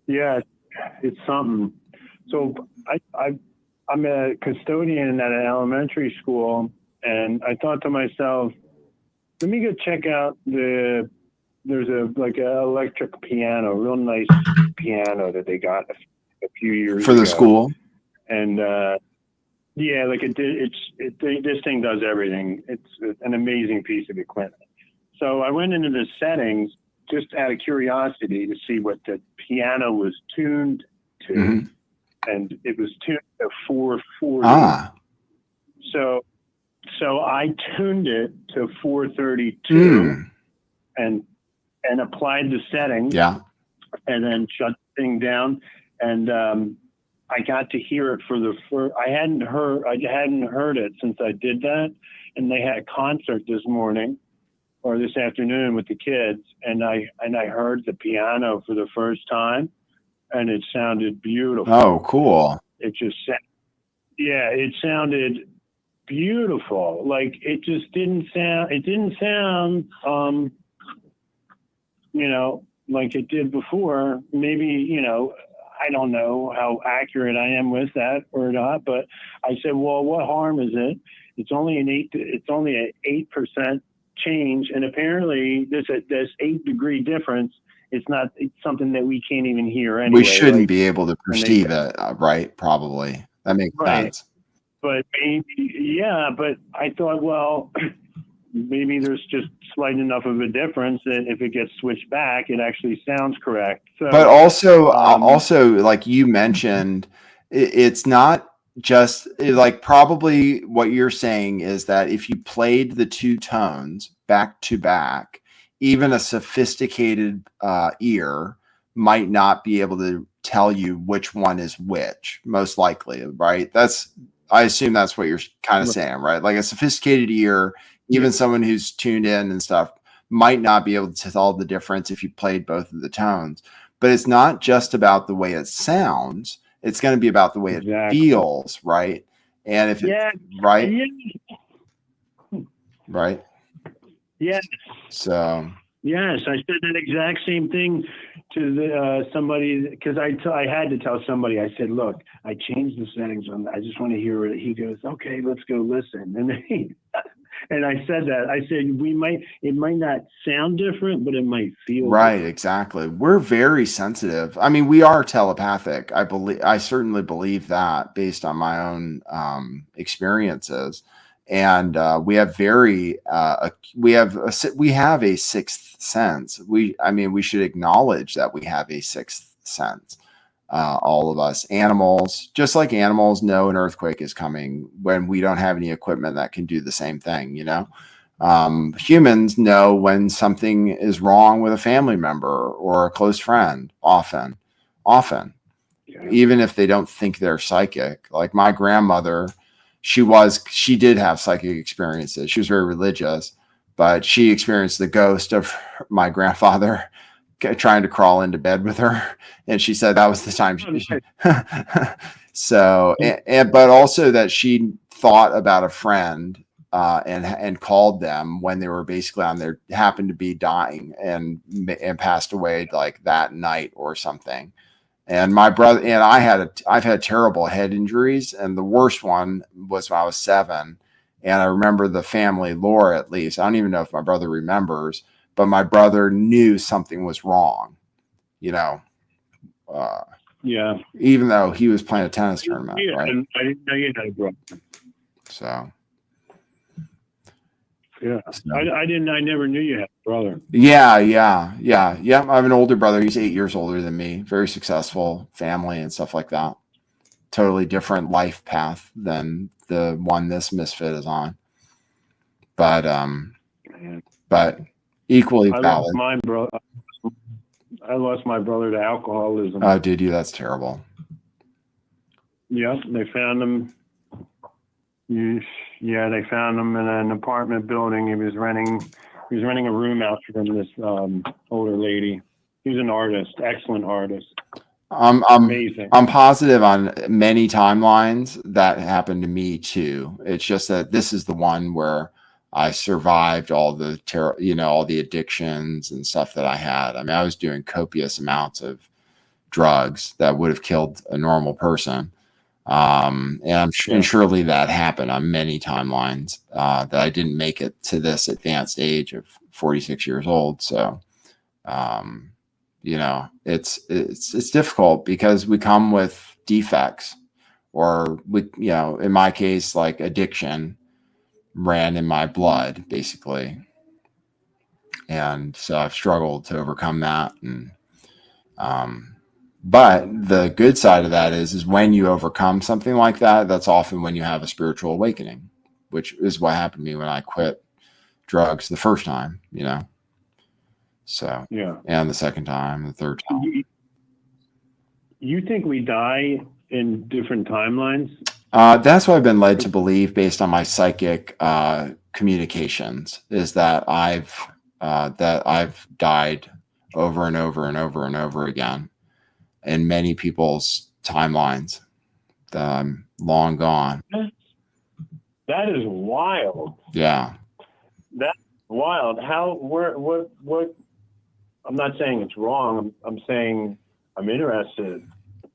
Yeah, it's something. So I'm a custodian at an elementary school, and I thought to myself, let me go check out there's an electric piano, real nice piano that they got a few years for ago. the school. And yeah, like this thing does everything. It's an amazing piece of equipment. So I went into the settings just out of curiosity to see what the piano was tuned to, and it was tuned to 440. So I tuned it to 432 and applied the settings. Yeah. And then shut the thing down, and I got to hear it for the first. I hadn't heard it since I did that, and they had a concert this morning or this afternoon with the kids, and I heard the piano for the first time, and it sounded beautiful. Oh, cool! It sounded beautiful. Like it just didn't sound. It didn't sound, like it did before. Maybe, I don't know how accurate I am with that or not, but I said, well, what harm is it? It's only an 8% change. And apparently this 8-degree difference, it's something that we can't even hear anyway. We shouldn't be able to perceive it, right? Probably. That makes sense. But maybe, but I thought, well, maybe there's just slight enough of a difference that if it gets switched back, it actually sounds correct. So, but also, like you mentioned, it's not just like probably what you're saying is that if you played the two tones back to back, even a sophisticated ear might not be able to tell you which one is which, most likely, right? I assume that's what you're kind of saying, right? Like a sophisticated ear, even someone who's tuned in and stuff might not be able to tell the difference if you played both of the tones. But it's not just about the way it sounds. It's going to be about the way it feels, right? And if right? Yes. So. Yes, I said that exact same thing to somebody because I had to tell somebody. I said, "Look, I changed the settings on that. I just want to hear it." He goes, "Okay, let's go listen." And I said that. I said it might not sound different, but it might feel right. different. Exactly. We're very sensitive. I mean, we are telepathic. I certainly believe that based on my own experiences. And we have we have a sixth sense. We should acknowledge that we have a sixth sense. All of us, animals, just like animals know an earthquake is coming when we don't have any equipment that can do the same thing. Humans know when something is wrong with a family member or a close friend. Often, even if they don't think they're psychic. Like my grandmother. She did have psychic experiences. She was very religious, but she experienced the ghost of my grandfather trying to crawl into bed with her. And she said that was the time. But also that she thought about a friend and called them when they were basically happened to be dying and passed away like that night or something. And my brother and I've had terrible head injuries, and the worst one was when I was 7. And I remember the family lore, at least. I don't even know if my brother remembers, but my brother knew something was wrong, even though he was playing a tennis tournament, right? And I didn't know you had a brother. So. Yeah, I never knew you had a brother. Yeah. I have an older brother. He's 8 years older than me. Very successful family and stuff like that. Totally different life path than the one this misfit is on. But equally valid. I lost my brother to alcoholism. Oh, did you? That's terrible. Yeah, they found him. Yeah, they found him in an apartment building. He was renting a room out from this older lady. He was an artist, excellent artist. Amazing. I'm positive on many timelines that happened to me too. It's just that this is the one where I survived all the all the addictions and stuff that I had. I mean, I was doing copious amounts of drugs that would have killed a normal person. And surely that happened on many timelines that I didn't make it to this advanced age of 46 years old. So, it's difficult because we come with defects, or in my case, like addiction ran in my blood basically. And so I've struggled to overcome that. And, but the good side of that is when you overcome something like that, that's often when you have a spiritual awakening, which is what happened to me when I quit drugs the first time, So, and the second time, the third time. You think we die in different timelines? That's what I've been led to believe based on my psychic communications, is that I've died over and over and over and over again in many people's timelines that I'm long gone. That is wild. Yeah. That's wild. What? I'm not saying it's wrong. I'm saying I'm interested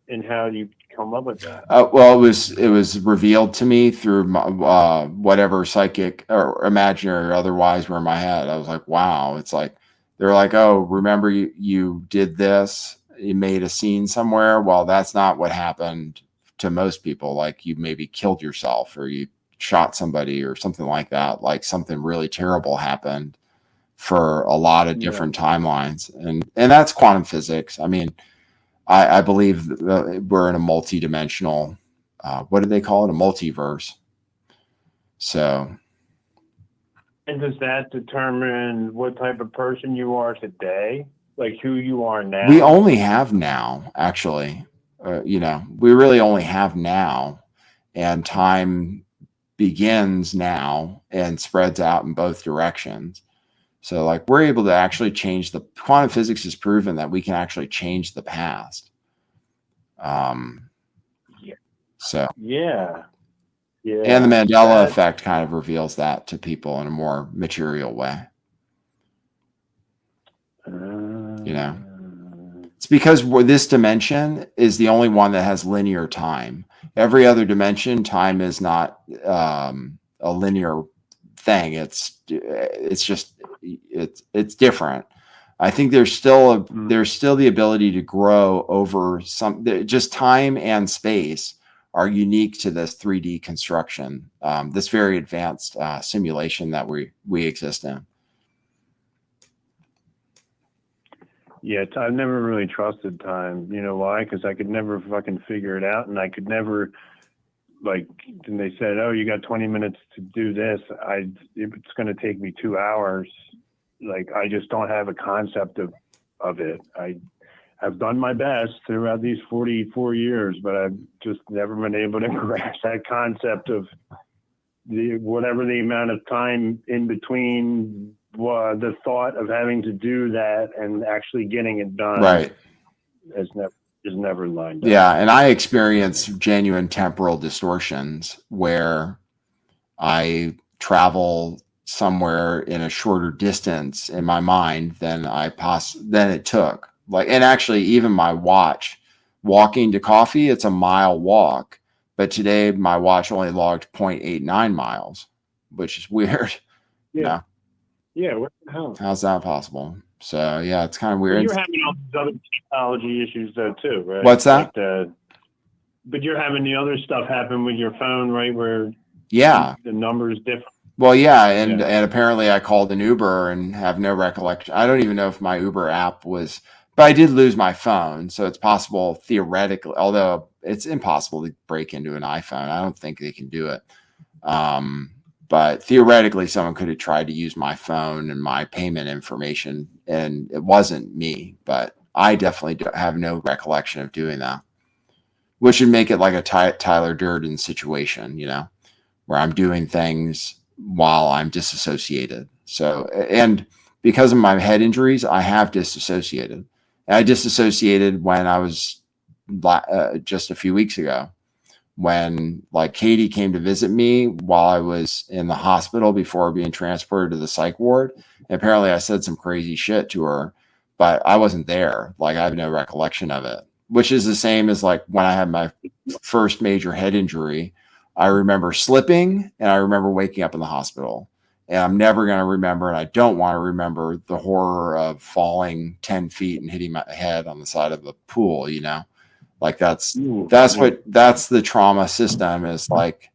in how you come up with that. Well, it was revealed to me through whatever psychic or imaginary or otherwise were in my head. I was like, wow. It's like, they're like, oh, remember you did this? You made a scene somewhere. Well, that's not what happened to most people. Like you maybe killed yourself or you shot somebody or something like that. Like something really terrible happened for a lot of different timelines. And that's quantum physics. I mean, I believe we're in a multi-dimensional, what do they call it? A multiverse. So. And does that determine what type of person you are today? Like who you are now? We only have now, actually. We really only have now. And time begins now and spreads out in both directions. So like we're able to actually change quantum physics has proven that we can actually change the past. So yeah. And the Mandela effect kind of reveals that to people in a more material way. It's because this dimension is the only one that has linear time. Every other dimension, time is not a linear thing. It's different. I think there's still the ability to grow over just time and space are unique to this 3D construction, this very advanced simulation that we exist in. Yeah, I've never really trusted time. You know why? Because I could never fucking figure it out, and I could never, and they said, oh, you got 20 minutes to do this. It's going to take me 2 hours. I just don't have a concept of it. I've done my best throughout these 44 years, but I've just never been able to grasp that concept of whatever the amount of time in between the thought of having to do that and actually getting it done. Right. Is never lined up. Yeah, and I experience genuine temporal distortions where I travel somewhere in a shorter distance in my mind than it took. And actually even my watch, walking to coffee, it's a mile walk, but today my watch only logged 0.89 miles, which is weird. Yeah. Yeah, what the hell? How's that possible? So yeah, it's kind of weird. You're having all these other technology issues though too, right? What's that? But you're having the other stuff happen with your phone, right? Where the number is different. Well, yeah, and apparently I called an Uber and have no recollection. I don't even know if my Uber app was, but I did lose my phone, so it's possible theoretically, although it's impossible to break into an iPhone. I don't think they can do it. But theoretically, someone could have tried to use my phone and my payment information, and it wasn't me. But I definitely have no recollection of doing that, which would make it like a Tyler Durden situation, where I'm doing things while I'm disassociated. So, and because of my head injuries, I have disassociated. And I disassociated when I was just a few weeks ago, when like Katie came to visit me while I was in the hospital before being transported to the psych ward. And apparently I said some crazy shit to her, but I wasn't there. Like I have no recollection of it, which is the same as like when I had my first major head injury. I remember slipping and I remember waking up in the hospital. And I'm never going to remember, and I don't want to remember the horror of falling 10 feet and hitting my head on the side of the pool, you know? Like that's the trauma system is like,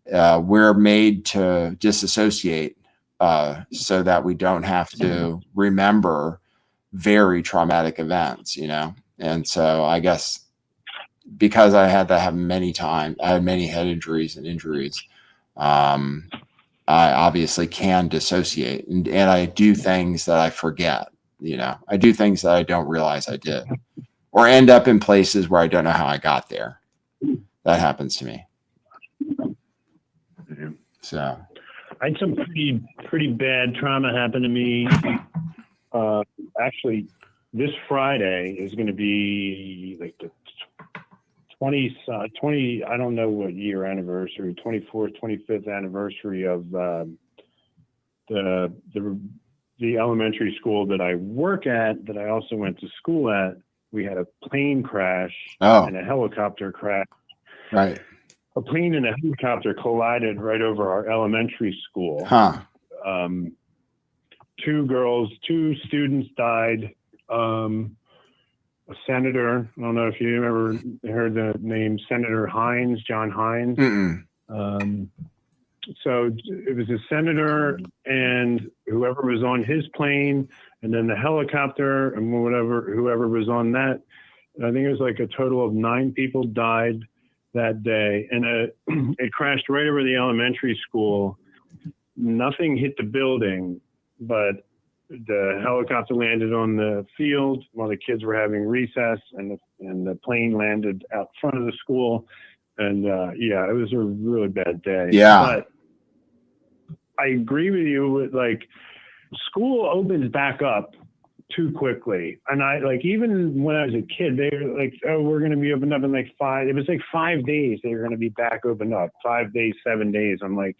we're made to disassociate so that we don't have to remember very traumatic events, you know? And so I guess because I had that happen many times, I had many head injuries and injuries. I obviously can dissociate and I do things that I forget, you know, I do things that I don't realize I did or end up in places where I don't know how I got there. That happens to me. So I had some pretty bad trauma happen to me. Actually, this Friday is going to be like the 20, I don't know what year anniversary, 24th, 25th anniversary of the elementary school that I work at, that I also went to school at. We had a plane crash and a helicopter crash. Right. A plane and a helicopter collided right over our elementary school. Huh. Two students died. A senator, I don't know if you ever heard the name Senator Hines, John Hines. So it was a senator and whoever was on his plane, and then the helicopter and whoever was on that. I think it was like a total of 9 people died that day. And it crashed right over the elementary school. Nothing hit the building, but the helicopter landed on the field while the kids were having recess, and the plane landed out front of the school. And it was a really bad day. Yeah. But I agree with you with like school opens back up too quickly. And I like, even when I was a kid, they were like, oh, we're going to be opened up in like 5 days. They were going to be back open up 5 days, 7 days. I'm like,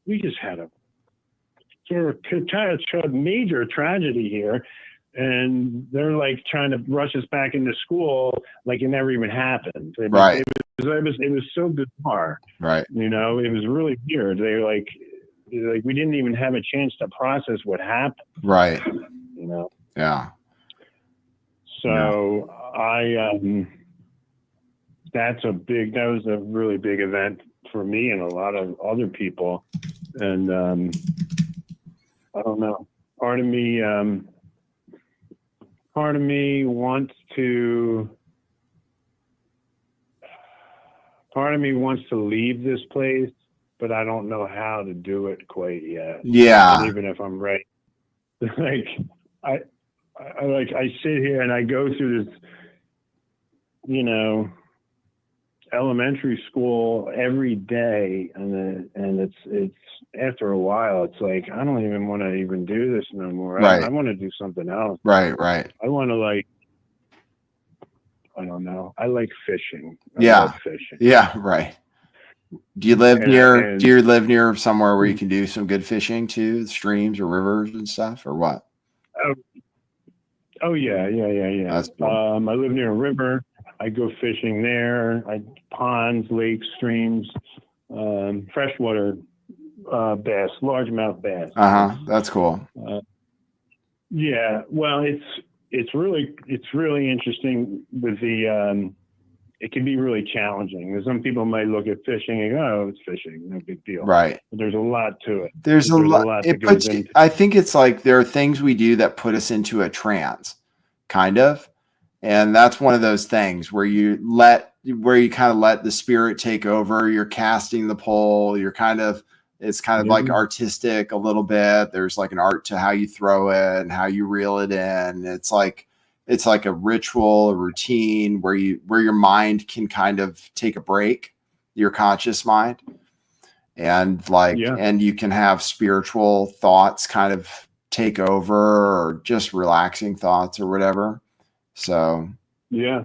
we just had a major tragedy here, and they're like trying to rush us back into school like it never even happened. It was so bizarre, right? You know, it was really weird. They were like we didn't even have a chance to process what happened, right? You know, yeah. So that was a really big event for me and a lot of other people, and I don't know. Part of me wants to leave this place, but I don't know how to do it quite yet. Yeah. And even if I'm ready, like I sit here and I go through this, you know, elementary school every day, and it's after a while it's like I don't even want to even do this no more. Right. I want to do something else. Right. I want to I don't know. I like fishing. I love fishing. Yeah, right. Do you live near somewhere where you can do some good fishing too, streams or rivers and stuff, or what? Oh yeah. That's cool. I live near a river. I go fishing there. Ponds, lakes, streams, freshwater bass, largemouth bass. That's cool. Yeah. Well, it's really interesting with the. It can be really challenging. Because some people might look at fishing and go, "Oh, it's fishing, no big deal." Right. But there's a lot to it. There's a lot. I think it's like there are things we do that put us into a trance, kind of. And that's one of those things where you kind of let the spirit take over. You're casting the pole. It's kind of like artistic a little bit. There's like an art to how you throw it and how you reel it in. It's like a ritual, a routine where your mind can kind of take a break, your conscious mind. and like, and you can have spiritual thoughts kind of take over, or just relaxing thoughts or whatever. So yeah,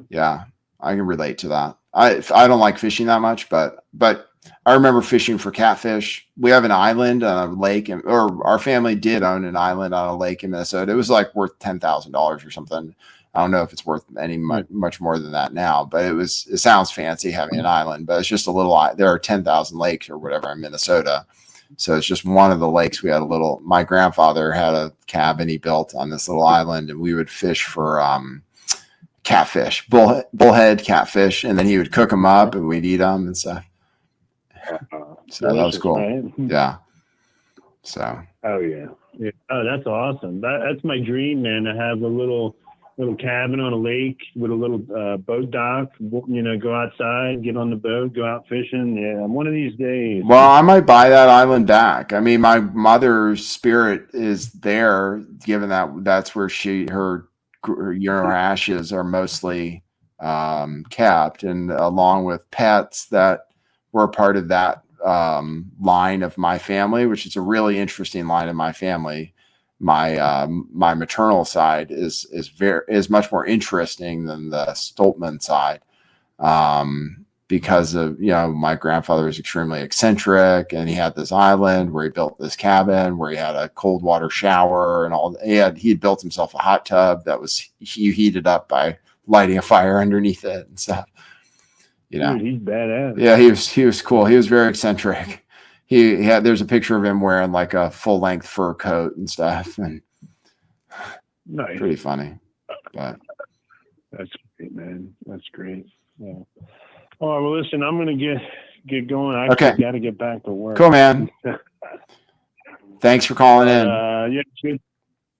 I can relate to that. I don't like fishing that much, but I remember fishing for catfish. We have an island on a lake, or our family did own an island on a lake in Minnesota. It was like worth $10,000 or something. I don't know if it's worth much more than that now, but it sounds fancy having an island, but it's just a little, there are 10,000 lakes or whatever in Minnesota. So it's just one of the lakes. We had my grandfather had a cabin he built on this little island, and we would fish for catfish, bullhead catfish, and then he would cook them up and we'd eat them and stuff. So that was cool. Right? Yeah. So. Oh yeah. Oh, that's awesome. That's my dream, man. To have a little cabin on a lake with a little boat dock. Go outside, get on the boat, go out fishing. Yeah, one of these days. Well, I might buy that island back. I mean, my mother's spirit is there, given that that's where her ashes are mostly kept, and along with pets that were part of that line of my family, which is a really interesting line of my family. My maternal side is much more interesting than the Stoltman side, because of my grandfather was extremely eccentric, and he had this island where he built this cabin where he had a cold water shower and all. He'd built himself a hot tub that was heated up by lighting a fire underneath it and stuff. Dude, he's badass. Yeah, he was cool. He was very eccentric. He had, there's a picture of him wearing like a full length fur coat and stuff, and nice. Pretty funny. But that's great, man. That's great. Yeah. All right. Well, listen, I'm gonna get going. I got to get back to work. Cool, man. Thanks for calling in. Yeah, it's good.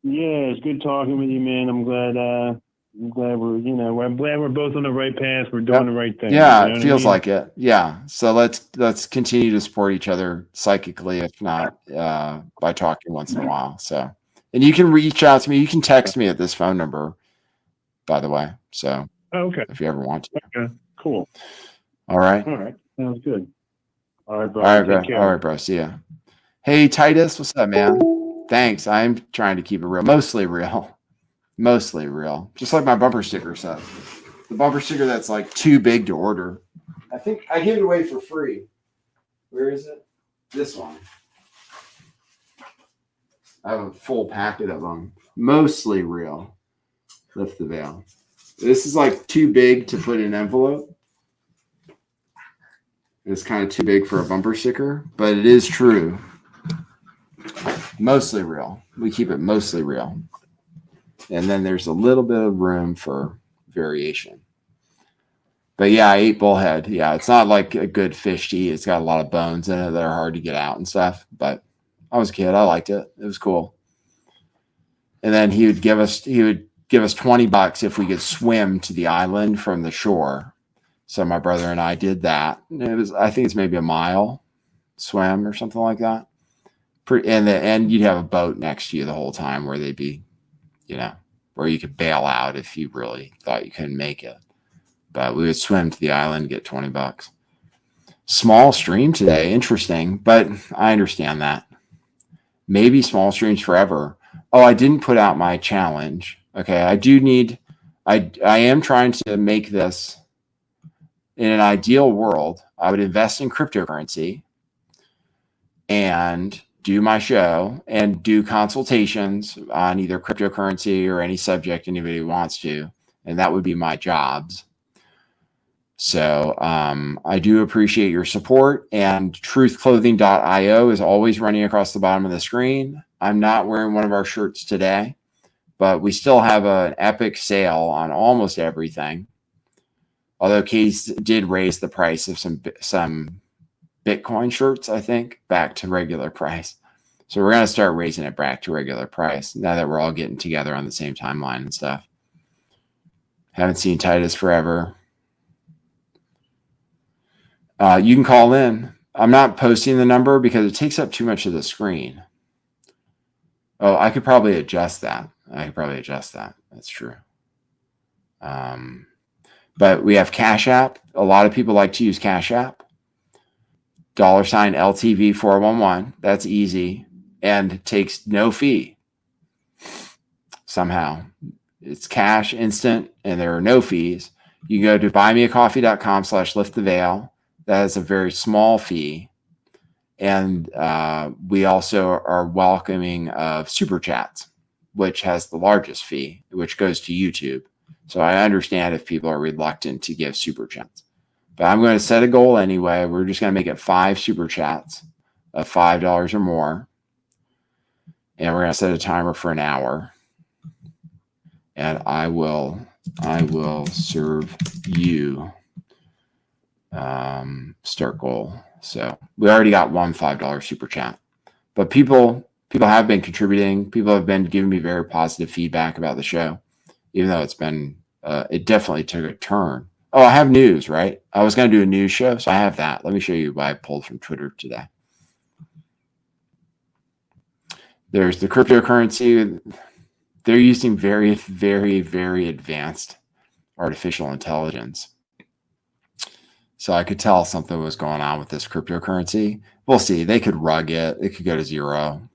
Yeah, it's good talking with you, man. I'm glad we're both on the right path. We're doing the right thing. Yeah, it feels like it. Yeah. So let's continue to support each other psychically, if not by talking once in a while. So, and you can reach out to me. You can text me at this phone number, by the way. So, if you ever want to. Okay. Cool. All right. Sounds good. All right, bro. All right, bro. See ya. Hey, Titus, what's up, man? Thanks. I'm trying to keep it real. Mostly real. Just like my bumper sticker says. The bumper sticker that's like too big to order. I think I gave it away for free. Where is it? This one. I have a full packet of them. Mostly real. Lift the veil. This is like too big to put in an envelope. It's kind of too big for a bumper sticker, but it is true. Mostly real. We keep it mostly real. And then there's a little bit of room for variation. But yeah, I ate bullhead. Yeah, it's not like a good fish to eat. It's got a lot of bones in it that are hard to get out and stuff. But I was a kid. I liked it. It was cool. And then he would give us $20 if we could swim to the island from the shore. So my brother and I did that. I think it's maybe a mile swim or something like that. And you'd have a boat next to you the whole time where they'd be, where you could bail out if you really thought you couldn't make it. But we would swim to the island and get $20. Small stream today. Interesting. But I understand that. Maybe small streams forever. Oh, I didn't put out my challenge. Okay. I am trying to make this in an ideal world. I would invest in cryptocurrency and do my show and do consultations on either cryptocurrency or any subject anybody wants to. And that would be my jobs. So I do appreciate your support, and truthclothing.io is always running across the bottom of the screen. I'm not wearing one of our shirts today, but we still have an epic sale on almost everything. Although Case did raise the price of some Bitcoin shirts, I think, back to regular price. So we're going to start raising it back to regular price now that we're all getting together on the same timeline and stuff. Haven't seen Titus forever. You can call in. I'm not posting the number because it takes up too much of the screen. Oh, I could probably adjust that. That's true. But we have Cash App. A lot of people like to use Cash App. $LTV411. That's easy and takes no fee. Somehow it's cash instant and there are no fees. You can go to buymeacoffee.com/lifttheveil. That is a very small fee. And we also are welcoming of super chats, which has the largest fee, which goes to YouTube. So I understand if people are reluctant to give super chats, but I'm going to set a goal anyway. We're just going to make it 5 super chats of $5 or more. And we're going to set a timer for an hour. And I will serve you start goal. So we already got one $5 super chat, but people have been contributing. People have been giving me very positive feedback about the show, even though it's been, it definitely took a turn. Oh, I have news, right? I was going to do a news show. So I have that. Let me show you what I pulled from Twitter today. There's the cryptocurrency. They're using very, very, very advanced artificial intelligence. So I could tell something was going on with this cryptocurrency. We'll see. They could rug it. It could go to zero.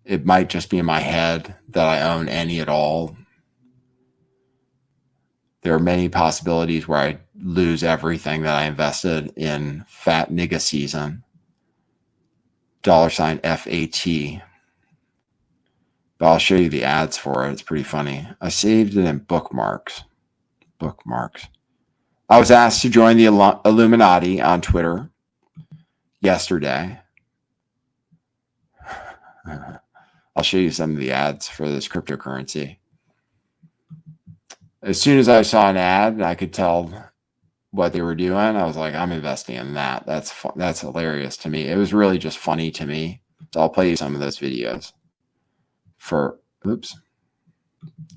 It might just be in my head that I own any at all. There are many possibilities where I lose everything that I invested in Fat Nigga Season. $FAT. But I'll show you the ads for it. It's pretty funny. I saved it in bookmarks. I was asked to join the Illuminati on Twitter yesterday. I'll show you some of the ads for this cryptocurrency. As soon as I saw an ad, I could tell what they were doing. I was like, I'm investing in that. That's hilarious to me. It was really just funny to me. So I'll play you some of those videos for,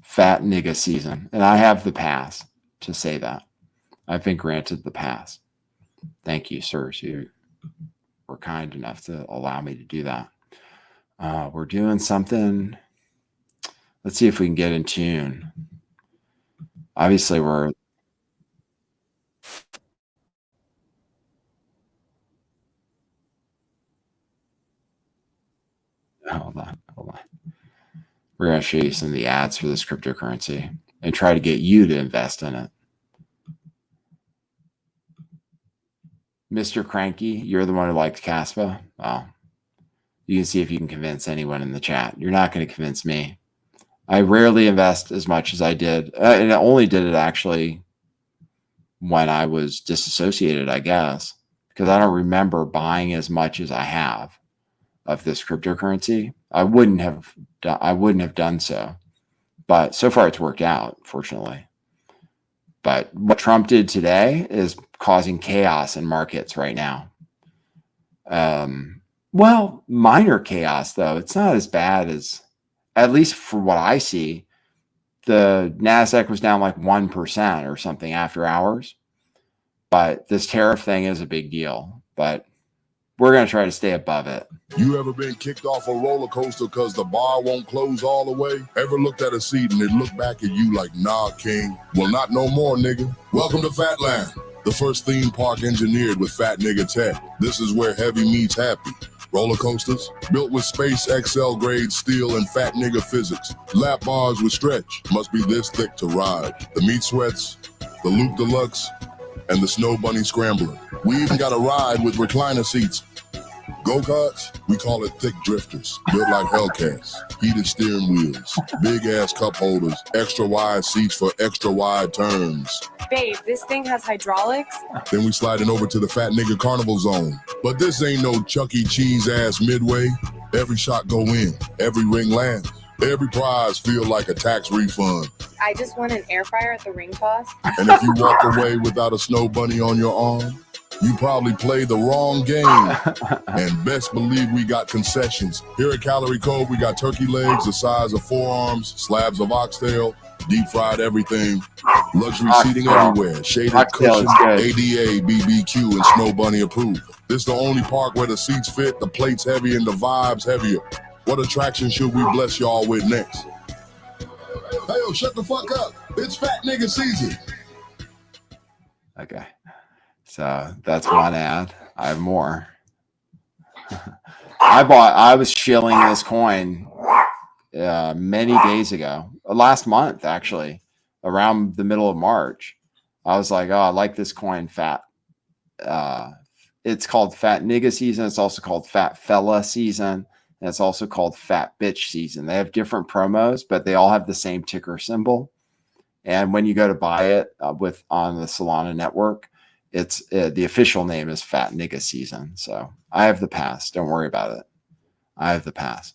Fat Nigga Season. And I have the pass to say that. I've been granted the pass. Thank you, sirs. You were kind enough to allow me to do that. We're doing something. Let's see if we can get in tune. Obviously, we're... Hold on. We're going to show you some of the ads for this cryptocurrency and try to get you to invest in it. Mr. Cranky, you're the one who likes Caspa. Well, you can see if you can convince anyone in the chat. You're not going to convince me. I rarely invest as much as I did. And I only did it actually when I was disassociated, I guess, because I don't remember buying as much as I have of this cryptocurrency. I wouldn't have done so. But so far it's worked out, fortunately. But what Trump did today is causing chaos in markets right now. Well, minor chaos, though. It's not as bad as, at least for what I see, the NASDAQ was down like 1% or something after hours. But this tariff thing is a big deal. But we're going to try to stay above it. You ever been kicked off a roller coaster because the bar won't close all the way? Ever looked at a seat and it looked back at you like, nah, king? Well, not no more, nigga. Welcome to Fatland, the first theme park engineered with Fat Nigga tech. This is where heavy meets happy. Roller coasters built with Space XL grade steel and Fat Nigga physics. Lap bars with stretch, must be this thick to ride. The meat sweats, the Loop Deluxe, and the Snow Bunny Scrambler. We even got a ride with recliner seats. Go-karts, we call it thick drifters, built like Hellcats, heated steering wheels, big-ass cup holders, extra-wide seats for extra-wide turns. Babe, this thing has hydraulics? Then we sliding over to the Fat Nigga Carnival Zone. But this ain't no Chuck E. Cheese-ass midway. Every shot go in, every ring lands. Every prize feel like a tax refund. I just won an air fryer at the ring toss. And if you walk away without a snow bunny on your arm, you probably played the wrong game. And best believe we got concessions. Here at Calorie Cove, we got turkey legs the size of forearms, slabs of oxtail, deep fried everything, luxury seating everywhere, shaded cushions, ADA, BBQ, and Snow Bunny approved. This the only park where the seats fit, the plates heavy, and the vibes heavier. What attraction should we bless y'all with next? Hey, yo, shut the fuck up. It's Fat Nigga Season. Okay. So that's one ad. I have more. I was shilling this coin many days ago, last month, actually, around the middle of March. I was like, oh, I like this coin, fat. It's called Fat Nigga Season. It's also called Fat Fella Season. And it's also called Fat Bitch Season. They have different promos, but they all have the same ticker symbol. And when you go to buy it on the Solana network, it's the official name is Fat Nigga Season. So I have the pass. Don't worry about it. I have the pass.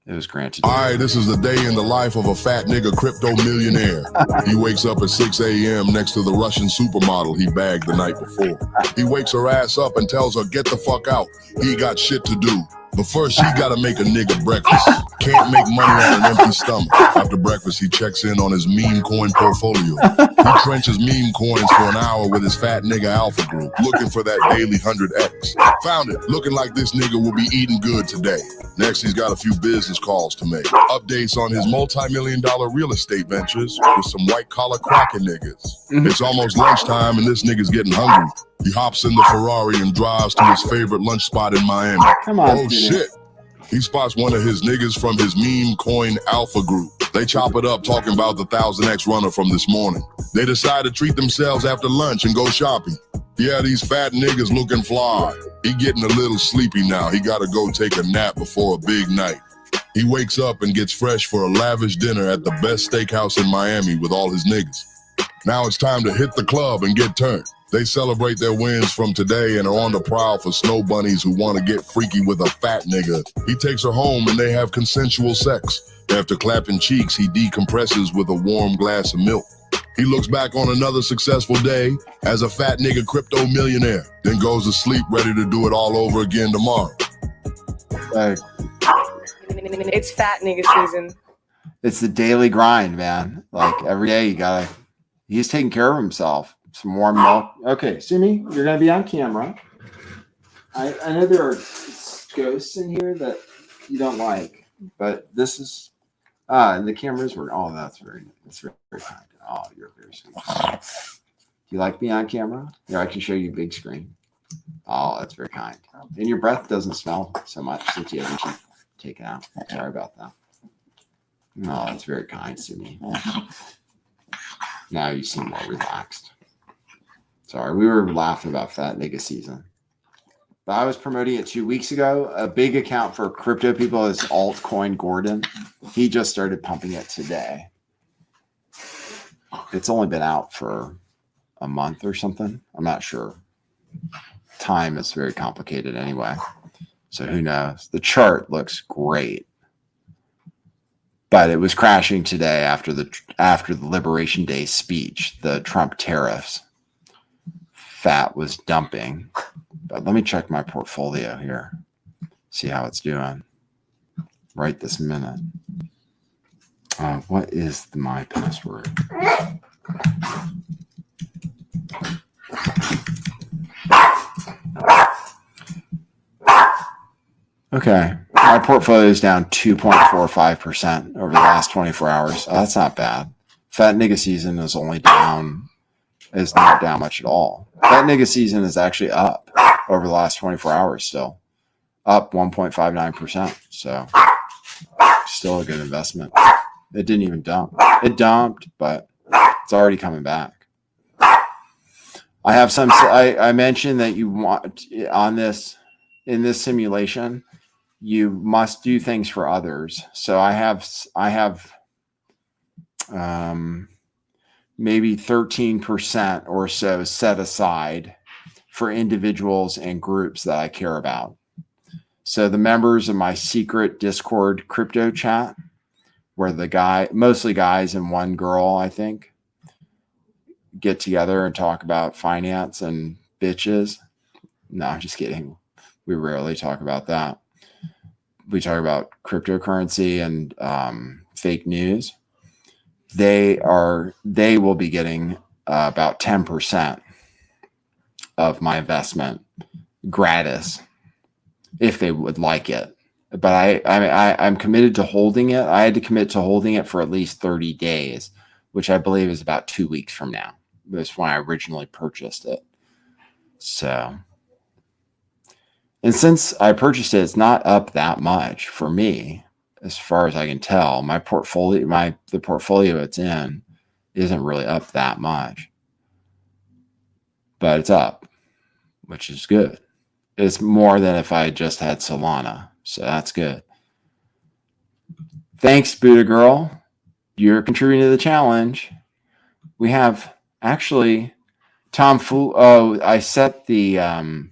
It was granted. All right, this is the day in the life of a fat nigga crypto millionaire. He wakes up at 6 a.m. next to the Russian supermodel he bagged the night before. He wakes her ass up and tells her, get the fuck out. He got shit to do. But first, she gotta make a nigga breakfast. Can't make money on an empty stomach. After breakfast, he checks in on his meme coin portfolio. He trenches meme coins for an hour with his fat nigga alpha group, looking for that daily 100x. Found it, looking like this nigga will be eating good today. Next, he's got a few business calls to make. Updates on his multi-million-dollar real estate ventures with some white-collar cracking niggas. It's almost lunchtime and this nigga's getting hungry. He hops in the Ferrari and drives to his favorite lunch spot in Miami. Come on, oh, shit. He spots one of his niggas from his meme coin alpha group. They chop it up talking about the 1000X runner from this morning. They decide to treat themselves after lunch and go shopping. Yeah, these fat niggas looking fly. He getting a little sleepy now. He gotta go take a nap before a big night. He wakes up and gets fresh for a lavish dinner at the best steakhouse in Miami with all his niggas. Now it's time to hit the club and get turned. They celebrate their wins from today and are on the prowl for snow bunnies who want to get freaky with a fat nigga. He takes her home and they have consensual sex. After clapping cheeks, he decompresses with a warm glass of milk. He looks back on another successful day as a fat nigga crypto millionaire, then goes to sleep ready to do it all over again tomorrow. It's fat nigga season. It's the daily grind, man. Like every day he's taking care of himself. Some warm milk. Okay, Simi, you're going to be on camera. I know there are ghosts in here that you don't like, but this is, and the cameras were, that's very kind. Oh, you're very sweet. Do you like me on camera? Here, I can show you big screen. Oh, that's very kind. And your breath doesn't smell so much since you haven't taken out. Sorry about that. Oh, that's very kind, Simi. Now you seem more relaxed. Sorry, we were laughing about Fat Nigga Season. But I was promoting it 2 weeks ago. A big account for crypto people is Altcoin Gordon. He just started pumping it today. It's only been out for a month or something. I'm not sure. Time is very complicated anyway. So who knows? The chart looks great. But it was crashing today after the Liberation Day speech, the Trump tariffs. Fat was dumping. But let me check my portfolio here. See how it's doing. Right this minute. What is my password? Okay. My portfolio is down 2.45% over the last 24 hours. Oh, that's not bad. Fat Nigga Season is not down much at all. Fat Nigga Season is actually up over the last 24 hours still. Up 1.59%. So still a good investment. It didn't even dump. It dumped, but it's already coming back. I have some, I mentioned that you want in this simulation, you must do things for others. So I have maybe 13% or so set aside for individuals and groups that I care about. So the members of my secret Discord crypto chat, where mostly guys and one girl, I think, get together and talk about finance and bitches. No, I'm just kidding. We rarely talk about that. We talk about cryptocurrency and fake news. They will be getting about 10% of my investment gratis if they would like it. But I'm committed to holding it. I had to commit to holding it for at least 30 days, which I believe is about 2 weeks from now. That's when I originally purchased it. So And since I purchased it, it's not up that much for me, as far as I can tell. My portfolio, the portfolio it's in, isn't really up that much, but it's up, which is good. It's more than if I just had Solana, so that's good. Thanks, Buddha Girl. You're contributing to the challenge. We have actually Tom Fool. Oh, I set the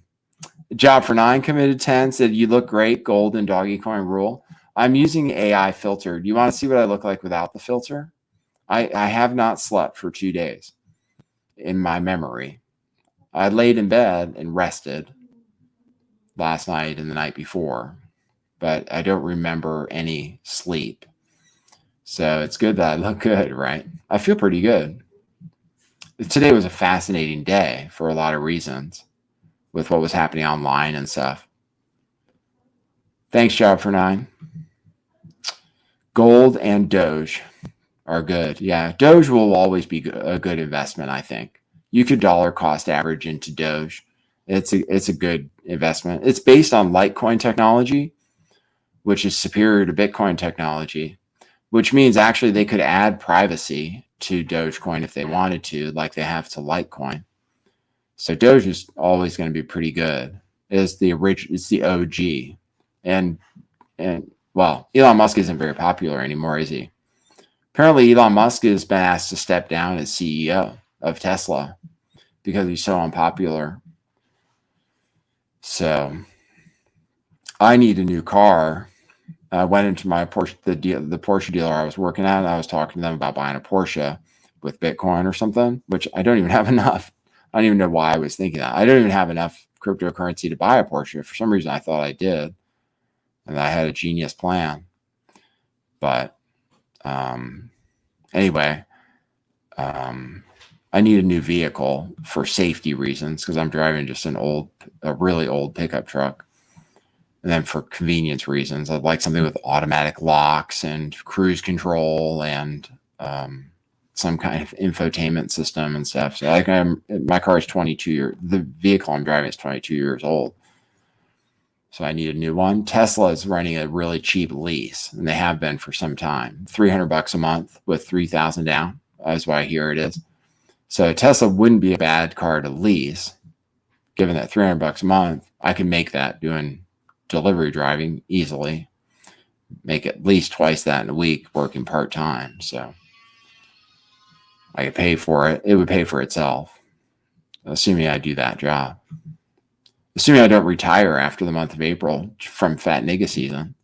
Job for 9 committed 10, said you look great, gold and doggy coin rule. I'm using AI filter. Do you want to see what I look like without the filter? I have not slept for 2 days in my memory. I laid in bed and rested last night and the night before, but I don't remember any sleep. So it's good that I look good, right? I feel pretty good. Today was a fascinating day for a lot of reasons with what was happening online and stuff. Thanks, Job for 9. Gold and Doge are good. Yeah, Doge will always be a good investment, I think. You could dollar cost average into Doge. It's a good investment. It's based on Litecoin technology, which is superior to Bitcoin technology, which means actually they could add privacy to Dogecoin if they wanted to, like they have to Litecoin. So Doge is always going to be pretty good. It's the OG. And well, Elon Musk isn't very popular anymore, is he? Apparently Elon Musk has been asked to step down as CEO of Tesla because he's so unpopular. So I need a new car. I went into my Porsche, the Porsche dealer I was working at, and I was talking to them about buying a Porsche with Bitcoin or something, which I don't even have enough. I don't even know why I was thinking that. I don't even have enough cryptocurrency to buy a Porsche. For some reason, I thought I did. And I had a genius plan. But anyway, I need a new vehicle for safety reasons because I'm driving just a really old pickup truck. And then for convenience reasons, I'd like something with automatic locks and cruise control and some kind of infotainment system and stuff. So like my car is 22 years. The vehicle I'm driving is 22 years old. So I need a new one. Tesla is running a really cheap lease, and they have been for some time. $300 a month with 3,000 down. That's why I hear it is. So Tesla wouldn't be a bad car to lease, given that $300 a month. I can make that doing delivery driving easily. Make at least twice that in a week working part-time. So I could pay for it. It would pay for itself, assuming I do that job. Assuming I don't retire after the month of April from Fat Nigga season.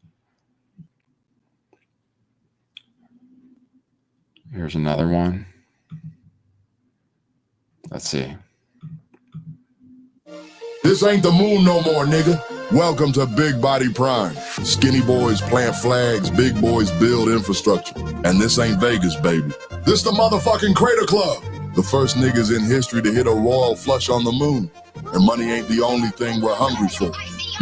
Here's another one. Let's see. This ain't the moon no more, nigga. Welcome to Big Body Prime. Skinny boys plant flags, big boys build infrastructure. And this ain't Vegas, baby. This the motherfucking Crater Club. The first niggas in history to hit a royal flush on the moon. And money ain't the only thing we're hungry for.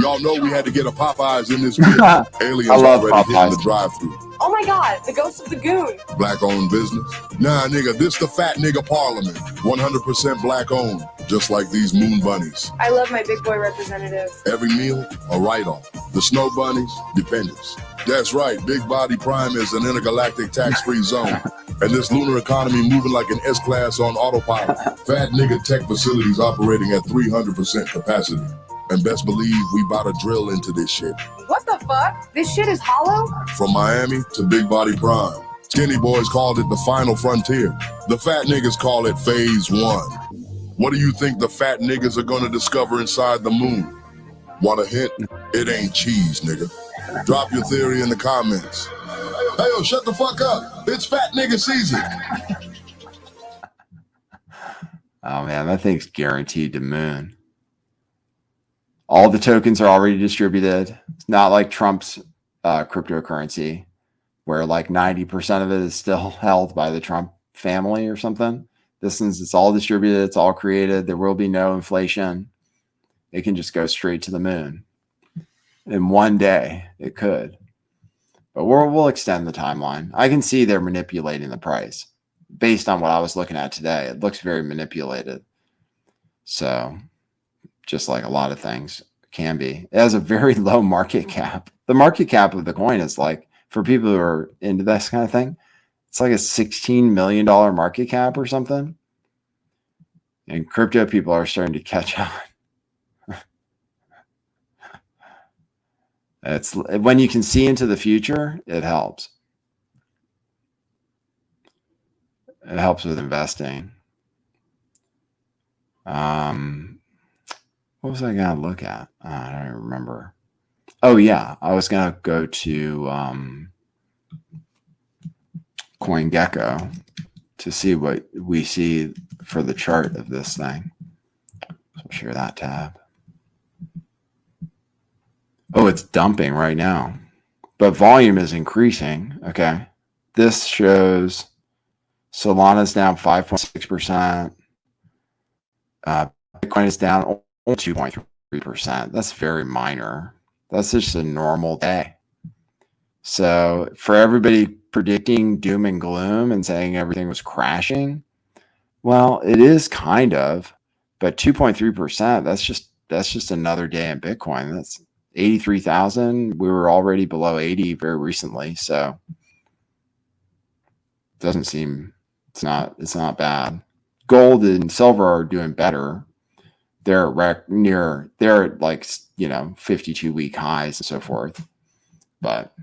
Y'all know we had to get a Popeyes in this bitch. Aliens already hitting the drive-thru. Oh my god, the ghost of the goon. Black-owned business? Nah, nigga, this the Fat Nigga Parliament. 100% black-owned, just like these moon bunnies. I love my big boy representative. Every meal, a write-off. The snow bunnies, dependents. That's right, Big Body Prime is an intergalactic tax-free zone. And this lunar economy moving like an S-class on autopilot. Fat Nigga tech facilities operating at 300% capacity. And best believe we about to drill into this shit. What the fuck? This shit is hollow? From Miami to Big Body Prime. Skinny boys called it the final frontier. The fat niggas call it phase 1. What do you think the fat niggas are gonna discover inside the moon? Want a hint? It ain't cheese, nigga. Drop your theory in the comments. Hey, yo, shut the fuck up. It's fat nigga season. Oh man, that thing's guaranteed to moon. All the tokens are already distributed. It's not like Trump's cryptocurrency, where like 90% of it is still held by the Trump family or something. This one's, it's all distributed. It's all created. There will be no inflation. It can just go straight to the moon. In one day, it could. But we'll extend the timeline. I can see they're manipulating the price. Based on what I was looking at today, it looks very manipulated. So, just like a lot of things can be. It has a very low market cap. The market cap of the coin is like, for people who are into this kind of thing, it's like a $16 million market cap or something. And crypto people are starting to catch on. It's when you can see into the future, it helps. It helps with investing. What was I gonna look at? I don't remember. Oh yeah, I was gonna go to CoinGecko to see what we see for the chart of this thing. So I'll share that tab. Oh, it's dumping right now, but volume is increasing. Okay, this shows Solana's down 5.6%. Bitcoin is down only 2.3%. That's very minor. That's just a normal day. So for everybody predicting doom and gloom and saying everything was crashing, well, it is kind of, but 2.3%, that's just another day in Bitcoin. That's 83,000. We were already below 80 very recently, so it doesn't seem, it's not bad. Gold and silver are doing better. They're at like 52-week highs and so forth. But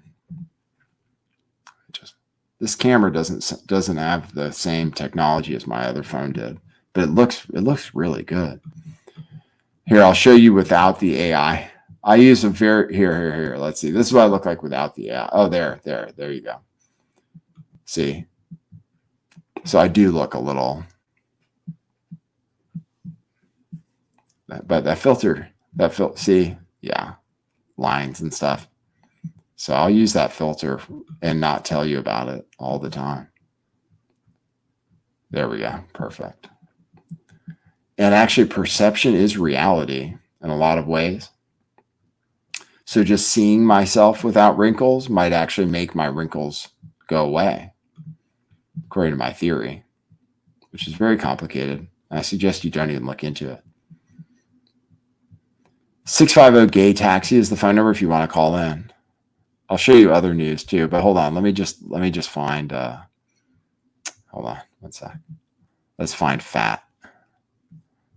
this camera doesn't have the same technology as my other phone did, but it looks really good. Here, I'll show you without the AI. I use a here. Let's see. This is what I look like without the AI. Oh, there you go. See, so I do look a little, but that filter, see, yeah, lines and stuff. So I'll use that filter and not tell you about it all the time. There we go. Perfect. And actually, perception is reality in a lot of ways. So just seeing myself without wrinkles might actually make my wrinkles go away, according to my theory, which is very complicated. I suggest you don't even look into it. 650 Gay Taxi is the phone number if you want to call in. I'll show you other news too, but hold on. Let me just find, hold on one sec. Let's find fat.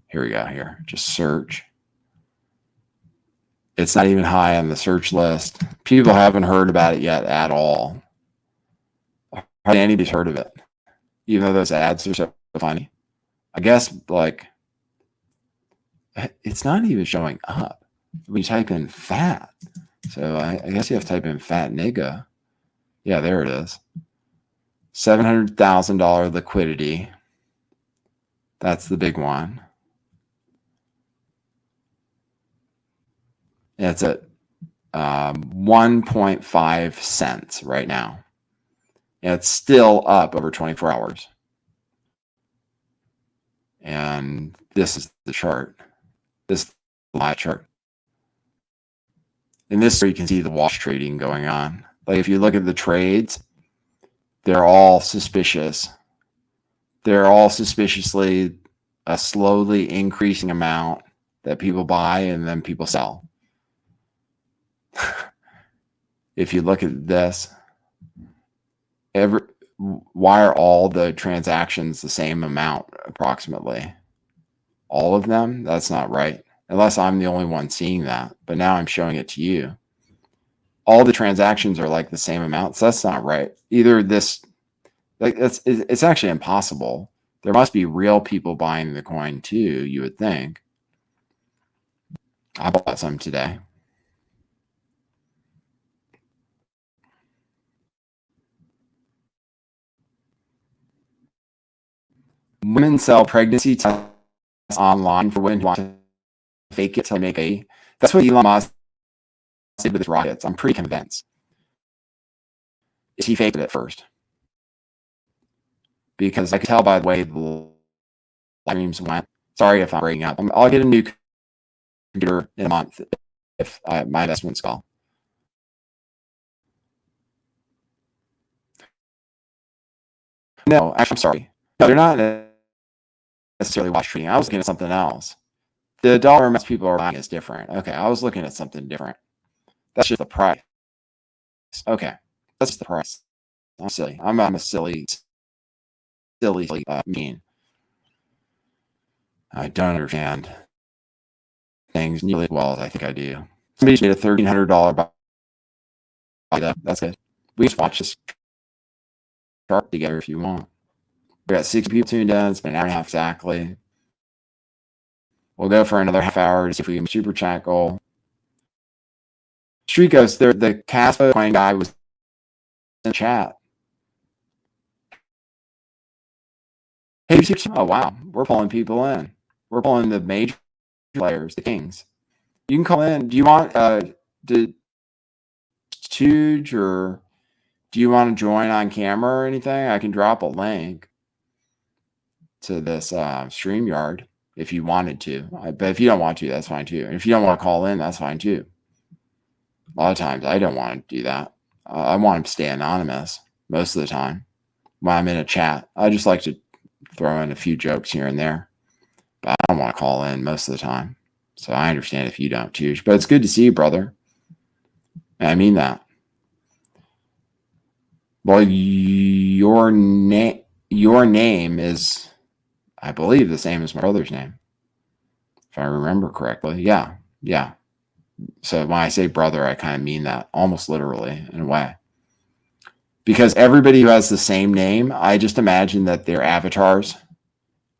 Here we go here. Just search. It's not even high on the search list. People haven't heard about it yet at all. Hardly anybody's heard of it, even though those ads are so funny. I guess like it's not even showing up when you type in fat. So I guess you have to type in fat nigga. Yeah, there it is. $700,000 liquidity. That's the big one. It's at 1.5 cents right now. And it's still up over 24 hours. And this is the chart. This is the live chart. In this, you can see the wash trading going on. Like if you look at the trades, they're all suspicious. They're all suspiciously a slowly increasing amount that people buy and then people sell. If you look at this, why are all the transactions the same amount approximately? All of them? That's not right. Unless I'm the only one seeing that. But now I'm showing it to you. All the transactions are like the same amount. So that's not right. Either this, like it's actually impossible. There must be real people buying the coin too, you would think. I bought some today. Women sell pregnancy tests online for women who want to fake it to make a. That's what Elon Musk did with his rockets. I'm pretty convinced. He faked it at first. Because I could tell by the way the live streams went. Sorry if I'm breaking up. I'll get a new computer in a month if my investments go. No, actually, I'm sorry. No, they're not necessarily wash trading. I was looking at something else. The dollar amounts people are buying is different. Okay, I was looking at something different. That's just the price. Okay, that's just the price. I'm silly. I'm a silly mean. I don't understand things nearly as well as I think I do. Somebody's made a $1,300 buy. That's good. We just watch this chart together if you want. We got 60 people tuned in. It's been an hour and a half exactly. We'll go for another half hour to see if we can super chat goal. Street Ghost, the Caspo coin guy was in chat. Hey, oh wow, we're pulling people in. We're pulling the major players, the kings. You can call in. Do you want Tuge, or do you want to join on camera or anything? I can drop a link to this StreamYard if you wanted to. But if you don't want to, that's fine too. And if you don't want to call in, that's fine too. A lot of times I don't want to do that. I want to stay anonymous most of the time when I'm in a chat. I just like to throw in a few jokes here and there, but I don't want to call in most of the time. So I understand if you don't, too. But it's good to see you, brother. And I mean that. Well, your name is, I believe, the same as my brother's name, if I remember correctly. Yeah. So when I say brother, I kind of mean that almost literally in a way. Because everybody who has the same name, I just imagine that they're avatars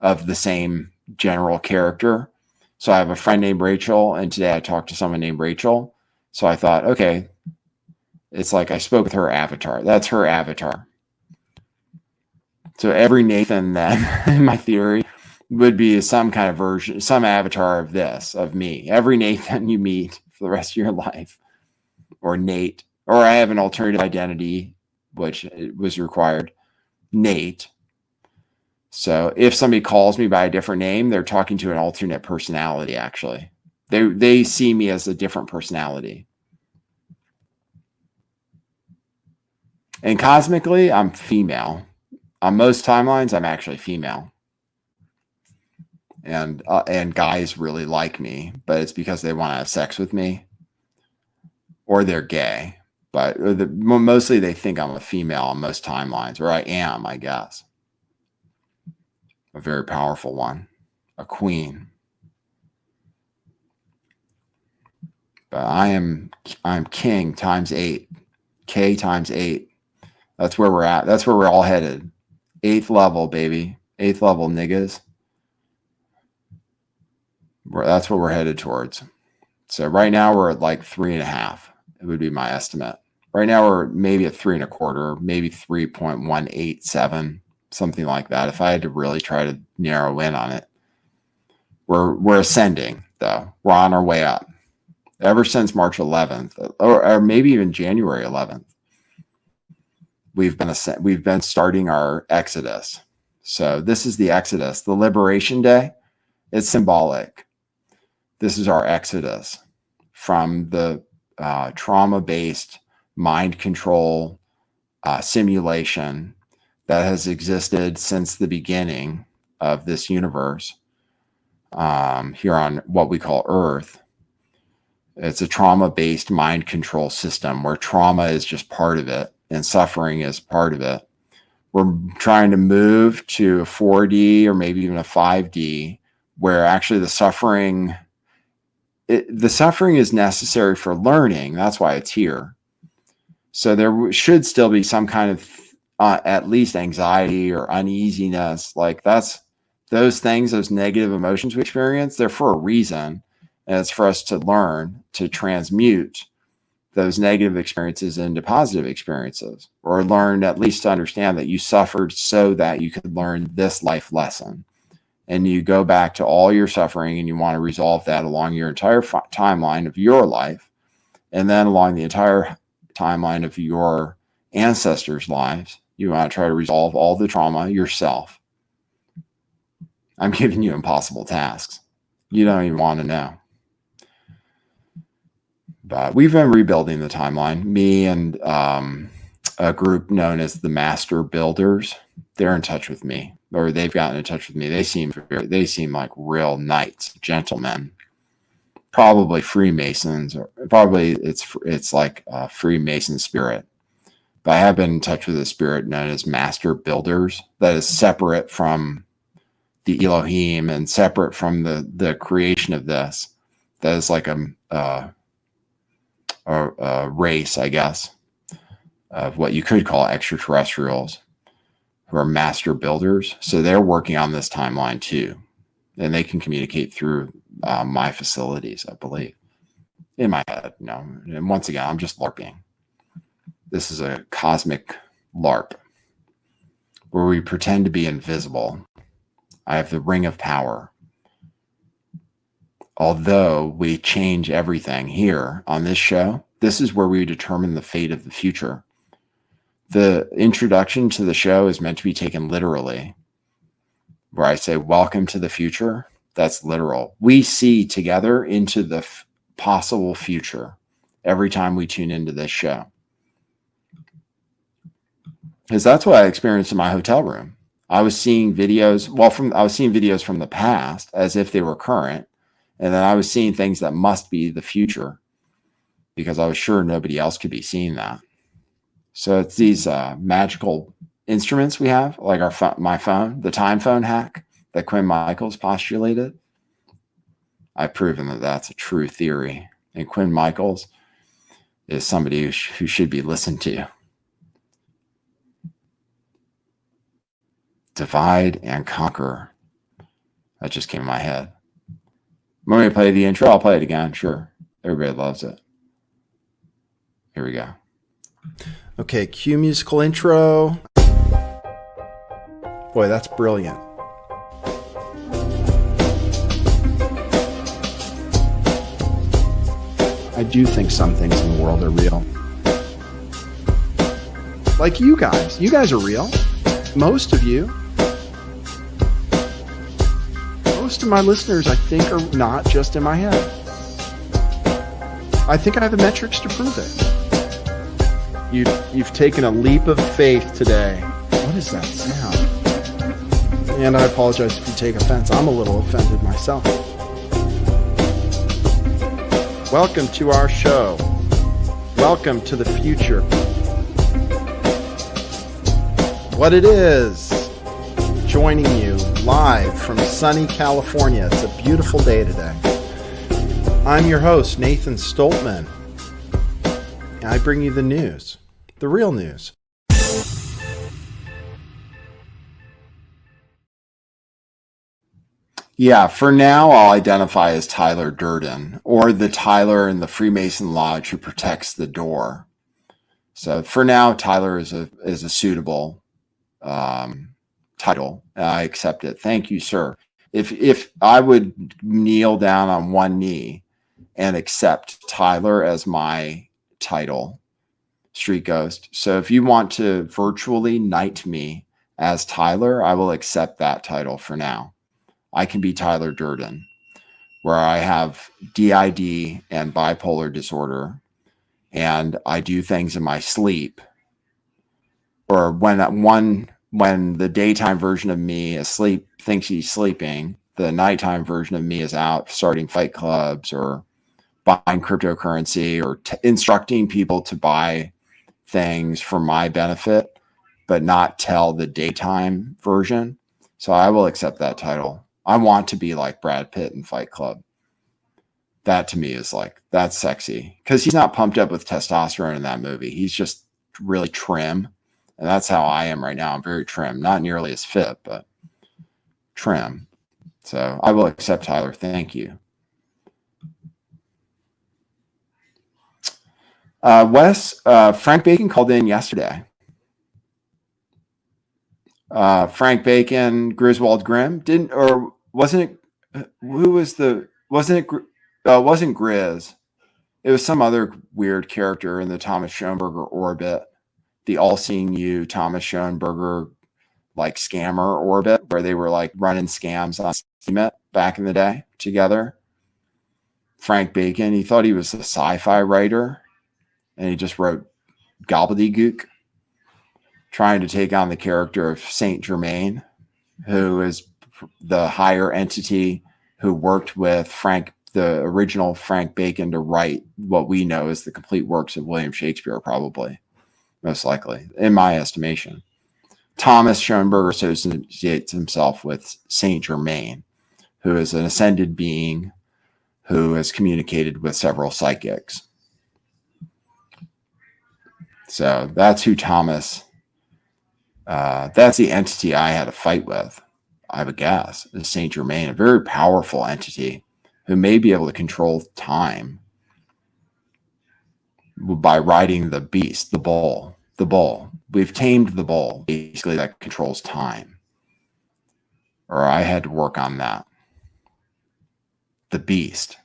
of the same general character. So I have a friend named Rachel, and today I talked to someone named Rachel. So I thought, okay, it's like I spoke with her avatar. That's her avatar. So every Nathan then, in my theory, would be some kind of version, some avatar of this, of me. Every Nathan you meet for the rest of your life, or Nate, or I have an alternative identity, which was required, Nate. So if somebody calls me by a different name, they're talking to an alternate personality, actually. They see me as a different personality. And cosmically, I'm female. On most timelines, I'm actually female. And guys really like me, but it's because they want to have sex with me, or they're gay. But mostly they think I'm a female on most timelines, or I am, I guess. A very powerful one, a queen. But I'm king times 8, K times 8. That's where we're at. That's where we're all headed. 8th level, baby. 8th level niggas. That's what we're headed towards. So right now we're at like 3.5. It would be my estimate. Right now we're maybe at 3.25, maybe 3.187, something like that. If I had to really try to narrow in on it, we're ascending though. We're on our way up. Ever since March 11th, or maybe even January 11th, we've been starting our exodus. So this is the exodus, the liberation day. It's symbolic. This is our exodus from the trauma-based mind control simulation that has existed since the beginning of this universe here on what we call Earth. It's a trauma-based mind control system where trauma is just part of it and suffering is part of it. We're trying to move to a 4D or maybe even a 5D where actually the suffering is necessary for learning. That's why it's here. So there should still be some kind of at least anxiety or uneasiness. Like those things, those negative emotions we experience, they're for a reason. And it's for us to learn to transmute those negative experiences into positive experiences, or learn at least to understand that you suffered so that you could learn this life lesson. And you go back to all your suffering and you want to resolve that along your entire timeline of your life, and then along the entire timeline of your ancestors' lives. You want to try to resolve all the trauma yourself. I'm giving you impossible tasks. You don't even want to know. But we've been rebuilding the timeline. Me and a group known as the Master Builders. they're in touch with me, or they've gotten in touch with me. They seem like real knights, gentlemen, probably Freemasons, or probably it's like a Freemason spirit. But I have been in touch with a spirit known as master builders that is separate from the Elohim and separate from the creation of this. That is like a race, I guess, of what you could call extraterrestrials who are master builders. So they're working on this timeline too. And they can communicate through my facilities, I believe, in my head. No, and once again, I'm just LARPing. This is a cosmic LARP where we pretend to be invisible. I have the ring of power. Although we change everything here on this show, this is where we determine the fate of the future. The introduction to the show is meant to be taken literally. Where I say, welcome to the future, that's literal. We see together into the possible future every time we tune into this show. Because that's what I experienced in my hotel room. I was seeing videos, I was seeing videos from the past as if they were current. And then I was seeing things that must be the future because I was sure nobody else could be seeing that. So it's these magical instruments we have, like my phone, the time phone hack that Quinn Michaels postulated. I've proven that that's a true theory. And Quinn Michaels is somebody who should be listened to. Divide and conquer. That just came in my head. Want me to play the intro? I'll play it again. Sure. Everybody loves it. Here we go. Okay, cue musical intro. Boy, that's brilliant. I do think some things in the world are real. Like you guys. You guys are real. Most of you. Most of my listeners, I think, are not just in my head. I think I have the metrics to prove it. You've taken a leap of faith today. What is that sound? And I apologize if you take offense. I'm a little offended myself. Welcome to our show. Welcome to the future. What it is. Joining you live from sunny California. It's a beautiful day today. I'm your host, Nathan Stoltman. And I bring you the news, the real news. Yeah, for now, I'll identify as Tyler Durden, or the Tyler in the Freemason Lodge who protects the door. So for now, Tyler is a suitable title. I accept it. Thank you, sir. If I would kneel down on one knee and accept Tyler as my title, Street Ghost. So if you want to virtually knight me as Tyler, I will accept that title for now. I can be Tyler Durden, where I have DID and bipolar disorder, and I do things in my sleep, or when the daytime version of me is asleep, thinks he's sleeping, the nighttime version of me is out starting fight clubs or buying cryptocurrency or instructing people to buy things for my benefit, but not tell the daytime version. So I will accept that title. I want to be like Brad Pitt in Fight Club. That to me is like, that's sexy because he's not pumped up with testosterone in that movie. He's just really trim. And that's how I am right now. I'm very trim, not nearly as fit, but trim. So I will accept Tyler. Thank you. Wes, Frank Bacon called in yesterday. Frank Bacon, Griswold Grimm wasn't it? Wasn't Grizz. It was some other weird character in the Thomas Schoenberger orbit. The all-seeing you Thomas Schoenberger like scammer orbit where they were like running scams on Steemit back in the day together. Frank Bacon, he thought he was a sci-fi writer and he just wrote gobbledygook, trying to take on the character of Saint Germain, who is the higher entity who worked with the original Frank Bacon, to write what we know as the complete works of William Shakespeare, probably, most likely, in my estimation. Thomas Schoenberg associates himself with Saint Germain, who is an ascended being who has communicated with several psychics. So that's who Thomas, that's the entity I had a fight with, I would guess, is Saint Germain, a very powerful entity who may be able to control time by riding the beast, the bull. We've tamed the bull, basically, that controls time. Or I had to work on that. The beast.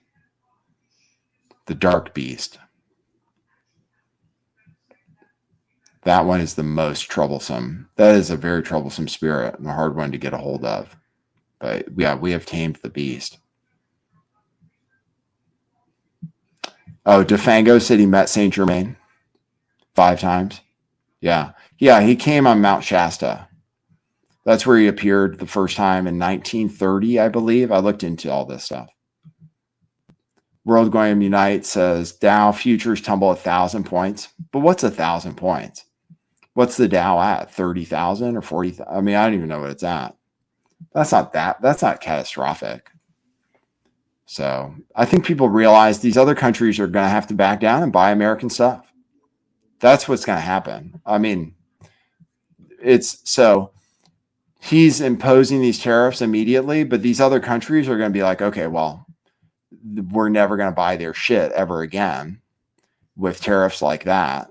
The dark beast. That one is the most troublesome. That is a very troublesome spirit and a hard one to get a hold of. But yeah, we have tamed the beast. Oh, DeFango said he met Saint Germain 5 times. Yeah, he came on Mount Shasta. That's where he appeared the first time in 1930, I believe. I looked into all this stuff. World Going Unite says Dow futures tumble 1,000 points. But what's 1,000 points? What's the Dow at? 30,000 or 40,000? I mean, I don't even know what it's at. That's not catastrophic. So I think people realize these other countries are going to have to back down and buy American stuff. That's what's going to happen. I mean, so he's imposing these tariffs immediately, but these other countries are going to be like, okay, well, we're never going to buy their shit ever again with tariffs like that.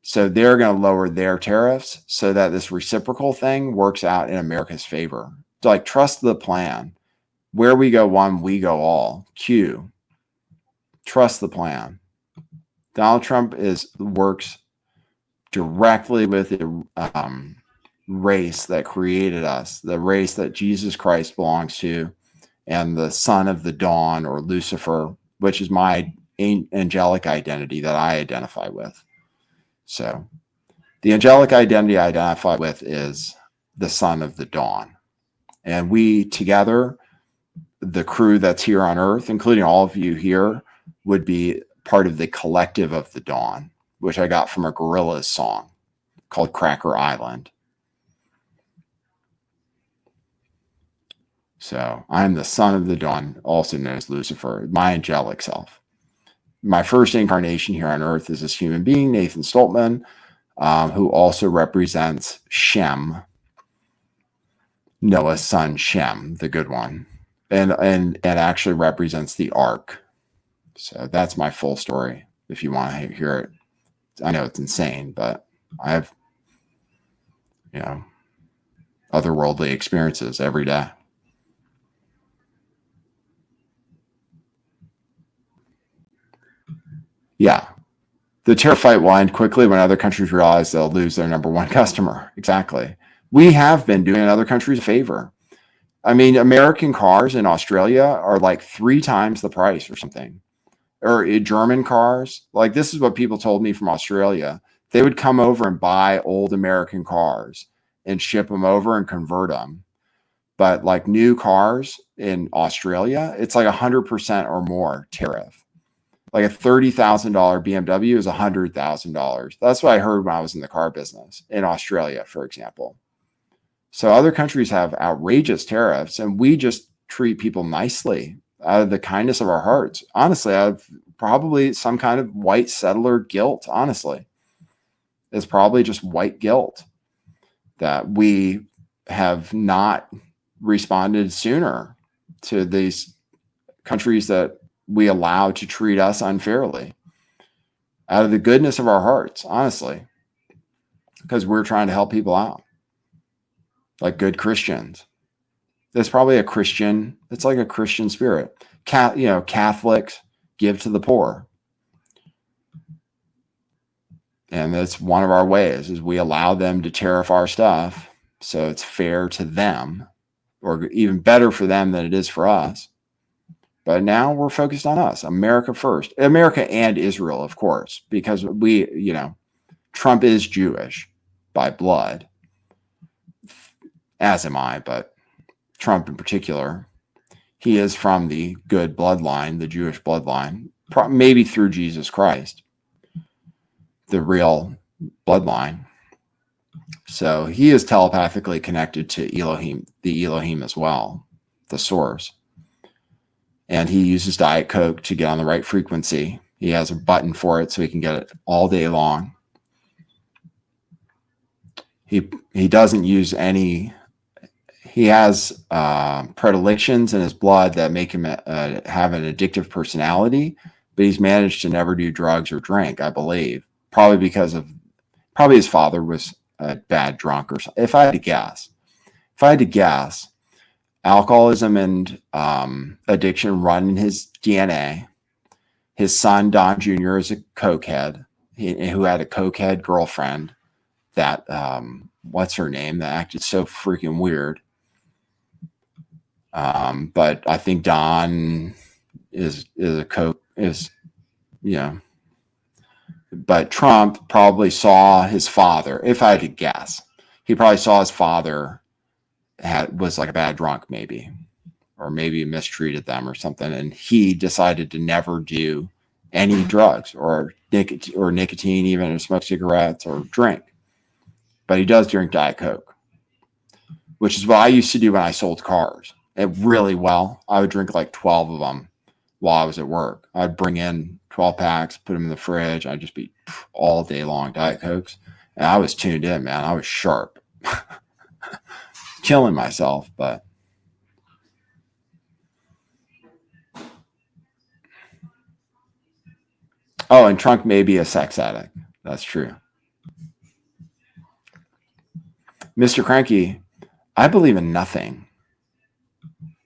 So they're going to lower their tariffs so that this reciprocal thing works out in America's favor. So like, trust the plan. Where we go one, we go all. Q. Trust the plan. Donald Trump works directly with the race that created us, the race that Jesus Christ belongs to, and the son of the dawn, or Lucifer, which is my angelic identity that I identify with. So the angelic identity I identify with is the son of the dawn. And we together, the crew that's here on Earth, including all of you here, would be part of the collective of the dawn, which I got from a Gorillaz song called Cracker Island. So I'm the son of the dawn, also known as Lucifer, my angelic self. My first incarnation here on Earth is this human being, Nathan Stoltman, who also represents Shem, Noah's son Shem, the good one, and actually represents the Ark. So that's my full story. If you want to hear it, I know it's insane, but I have, otherworldly experiences every day. Yeah. The tariff fight will end quickly when other countries realize they'll lose their number one customer. Exactly. We have been doing other countries a favor. I mean, American cars in Australia are like 3 times the price or something. Or German cars. Like, this is what people told me from Australia. They would come over and buy old American cars and ship them over and convert them. But like new cars in Australia, it's like 100% or more tariff. Like a $30,000 BMW is $100,000. That's what I heard when I was in the car business in Australia, for example. So other countries have outrageous tariffs, and we just treat people nicely out of the kindness of our hearts. Honestly, out of probably some kind of white settler guilt, honestly. It's probably just white guilt that we have not responded sooner to these countries that we allow to treat us unfairly, out of the goodness of our hearts, honestly, because we're trying to help people out like good Christians. There's probably it's like a Christian spirit. Catholics give to the poor. And that's one of our ways, is we allow them to tariff our stuff so it's fair to them, or even better for them than it is for us. But now we're focused on us, America first, America and Israel, of course, because Trump is Jewish, by blood, as am I, but Trump in particular. He is from the good bloodline, the Jewish bloodline, maybe through Jesus Christ, the real bloodline. So he is telepathically connected to Elohim, the Elohim as well, the source. And he uses Diet Coke to get on the right frequency. He has a button for it so he can get it all day long. He doesn't use any. He has predilections in his blood that make him have an addictive personality, but he's managed to never do drugs or drink, I believe. Probably because of his father was a bad drunk or something. If I had to guess, alcoholism and addiction run in his DNA. His son, Don Jr., is a cokehead who had a cokehead girlfriend that, what's her name, that acted so freaking weird. But I think Don is a coke, but Trump probably saw his father, if I had to guess, he probably saw his father was like a bad drunk maybe, or maybe mistreated them or something. And he decided to never do any drugs or nicotine, even, or smoke cigarettes or drink. But he does drink Diet Coke, which is what I used to do when I sold cars. Really well. I would drink like 12 of them while I was at work. I'd bring in 12 packs, put them in the fridge. I'd just be all day long Diet Cokes. And I was tuned in, man. I was sharp. Killing myself, but oh, and Trump may be a sex addict. That's true. Mr. Cranky, I believe in nothing.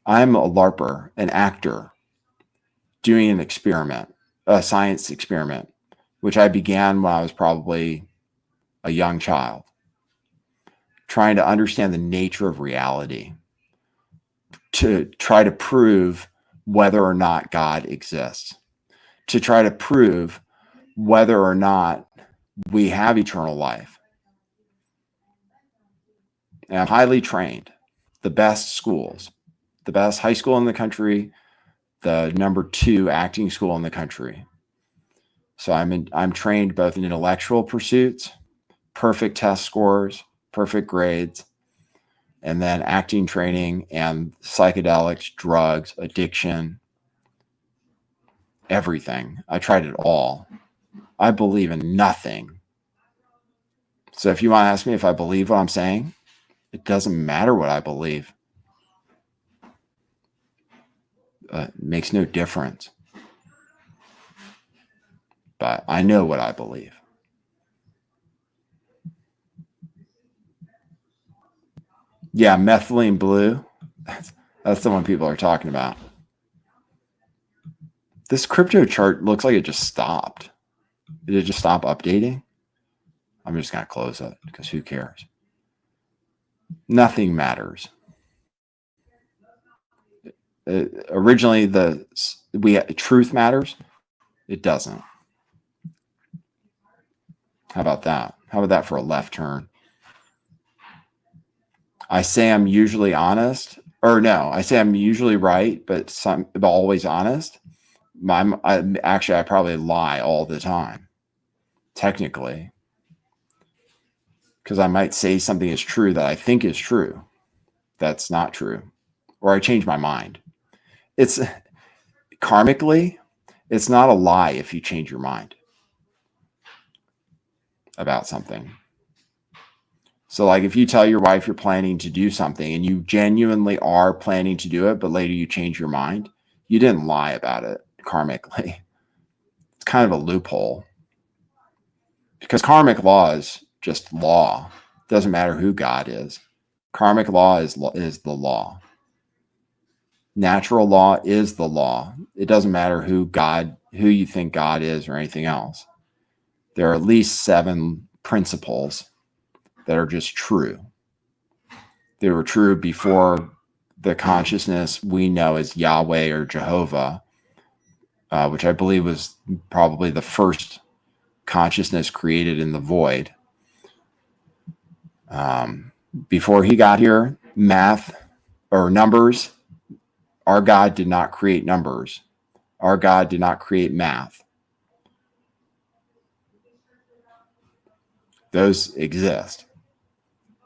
I'm a LARPer, an actor, doing an experiment, a science experiment, which I began when I was probably a young child, trying to understand the nature of reality, to try to prove whether or not God exists, to try to prove whether or not we have eternal life. And I'm highly trained, the best schools, the best high school in the country, the number 2 acting school in the country. So I'm trained both in intellectual pursuits, perfect test scores, perfect grades, and then acting training and psychedelics, drugs, addiction, everything. I tried it all. I believe in nothing. So if you want to ask me if I believe what I'm saying, it doesn't matter what I believe. It makes no difference. But I know what I believe. Yeah, methylene blue. That's the one people are talking about. This crypto chart looks like it just stopped. Did it just stop updating? I'm just going to close it because who cares? Nothing matters. Originally, truth matters. It doesn't. How about that? How about that for a left turn? I say I'm usually honest, or no, I say I'm usually right, but always honest. I probably lie all the time, technically, because I might say something is true that I think is true. That's not true, or I change my mind. It's karmically, it's not a lie if you change your mind about something. So like if you tell your wife you're planning to do something and you genuinely are planning to do it, but later you change your mind, you didn't lie about it karmically. It's kind of a loophole because karmic law is just law. It doesn't matter who God is. Karmic law is the law. Natural law is the law. It doesn't matter who you think God is or anything else. There are at least 7 principles that are just true. They were true before the consciousness we know as Yahweh or Jehovah, which I believe was probably the first consciousness created in the void. Before he got here, math or numbers, our God did not create numbers. Our God did not create math. Those exist,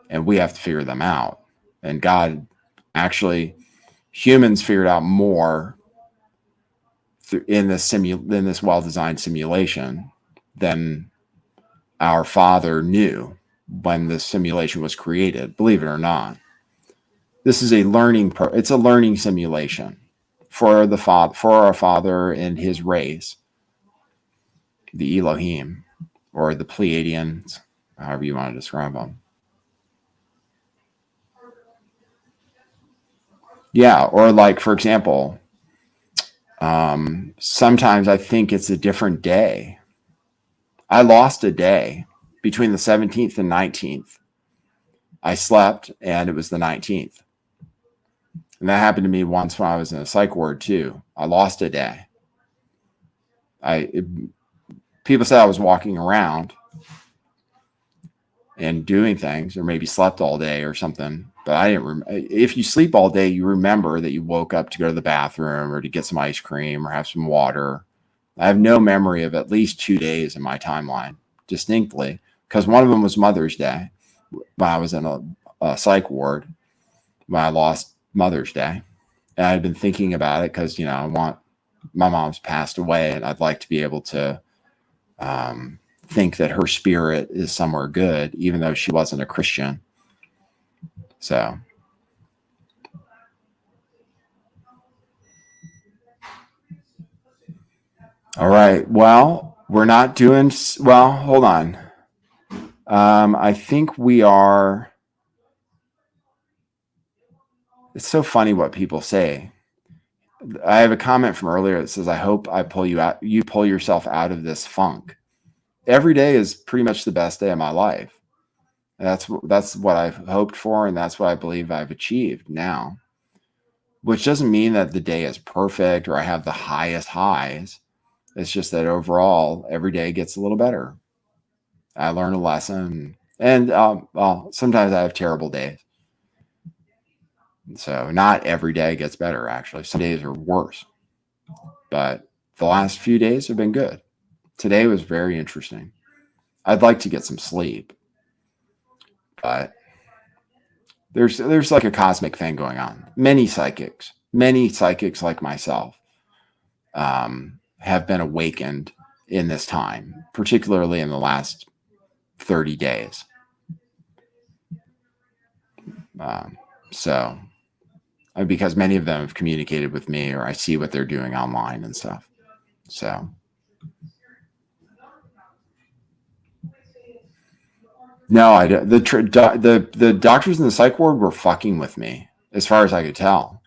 and we have to figure them out. And God, actually, humans figured out more in this well-designed simulation than our Father knew when the simulation was created. Believe it or not, this is a it's a learning simulation for our Father and His race, the Elohim, or the Pleiadians, however you want to describe them. Yeah, or like, for example, sometimes I think it's a different day. I lost a day between the 17th and 19th. I slept, and it was the 19th. And that happened to me once when I was in a psych ward, too. I lost a day. People said I was walking around and doing things, or maybe slept all day or something. But I didn't. If you sleep all day, you remember that you woke up to go to the bathroom or to get some ice cream or have some water. I have no memory of at least 2 days in my timeline distinctly, because one of them was Mother's Day when I was in a psych ward when I lost Mother's Day. And I'd been thinking about it because, my mom's passed away, and I'd like to be able to think that her spirit is somewhere good, even though she wasn't a Christian. So, all right. Well, we're not doing well. Hold on. I think we are. It's so funny what people say. I have a comment from earlier that says, "I hope I pull you out. You pull yourself out of this funk." Every day is pretty much the best day of my life. That's what I've hoped for, and that's what I believe I've achieved now. Which doesn't mean that the day is perfect or I have the highest highs. It's just that overall, every day gets a little better. I learn a lesson, and sometimes I have terrible days. So not every day gets better, actually. Some days are worse. But the last few days have been good. Today was very interesting. I'd like to get some sleep. But there's like a cosmic thing going on. Many psychics like myself have been awakened in this time, particularly in the last 30 days. Because many of them have communicated with me, or I see what they're doing online and stuff. So, no, the doctors in the psych ward were fucking with me, as far as I could tell,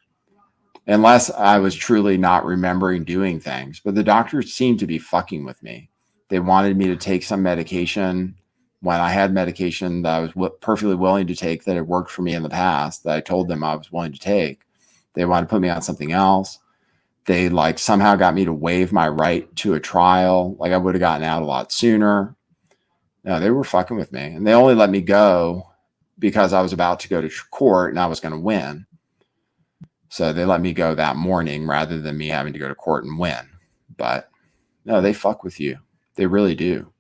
unless I was truly not remembering doing things. But the doctors seemed to be fucking with me. They wanted me to take some medication when I had medication that I was perfectly willing to take that had worked for me in the past, that I told them I was willing to take. They wanted to put me on something else. They somehow got me to waive my right to a trial. Like I would have gotten out a lot sooner. No, they were fucking with me. And they only let me go because I was about to go to court and I was going to win. So they let me go that morning rather than me having to go to court and win. But no, they fuck with you. They really do.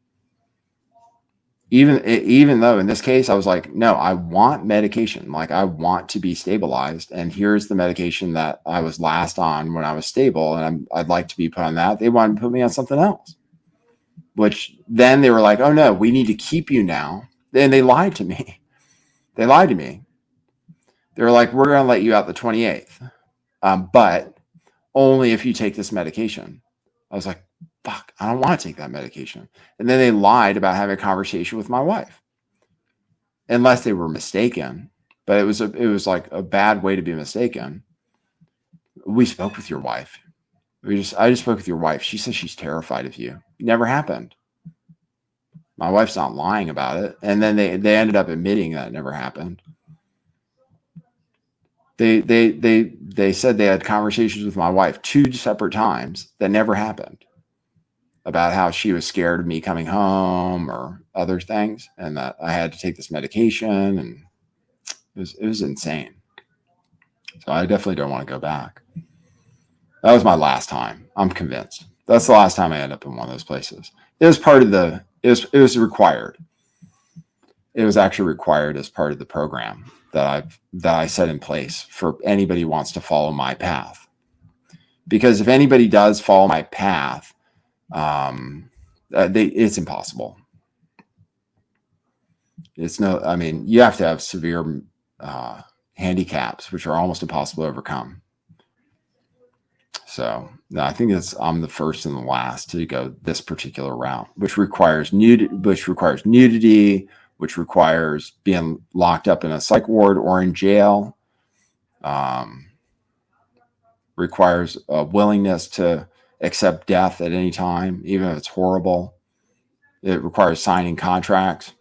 Even though in this case, I was like, no, I want medication. Like I want to be stabilized. And here's the medication that I was last on when I was stable. And I'd like to be put on that. They wanted to put me on something else, which then they were like, oh no, we need to keep you now. Then they lied to me. They lied to me. They were like, we're going to let you out the 28th. But only if you take this medication. I was like, fuck, I don't want to take that medication. And then they lied about having a conversation with my wife, unless they were mistaken. But it was like a bad way to be mistaken. We spoke with your wife. I just spoke with your wife. She says she's terrified of you. It never happened. My wife's not lying about it. And then they ended up admitting that it never happened. They said they had conversations with my wife 2 separate times that never happened. about how she was scared of me coming home or other things, and that I had to take this medication, and it was insane. So I definitely don't want to go back. That was my last time. I'm convinced. That's the last time I end up in one of those places. It was part of it was required. It was actually required as part of the program that I set in place for anybody who wants to follow my path. Because if anybody does follow my path, it's impossible. You have to have severe handicaps, which are almost impossible to overcome. So no, I think I'm the first and the last to go this particular route, which requires nudity, which requires being locked up in a psych ward or in jail, requires a willingness to accept death at any time, even if it's horrible. It requires signing contracts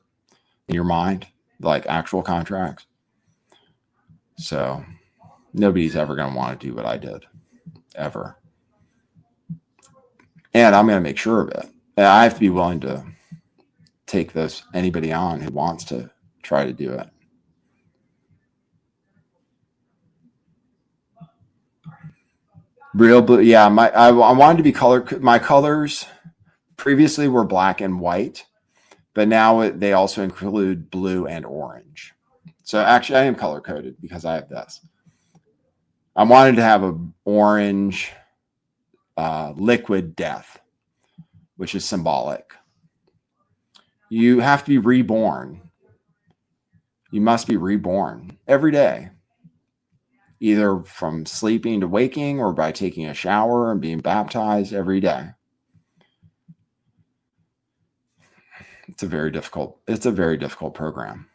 in your mind, like actual contracts. So nobody's ever going to want to do what I did, ever. And I'm going to make sure of it. And I have to be willing to take anybody on who wants to try to do it. Real blue. Yeah. I wanted to be my colors previously were black and white, but now they also include blue and orange. So actually I am color coded because I have this. I wanted to have an orange liquid death, which is symbolic. You have to be reborn. You must be reborn every day, either from sleeping to waking or by taking a shower and being baptized every day. It's a very difficult program.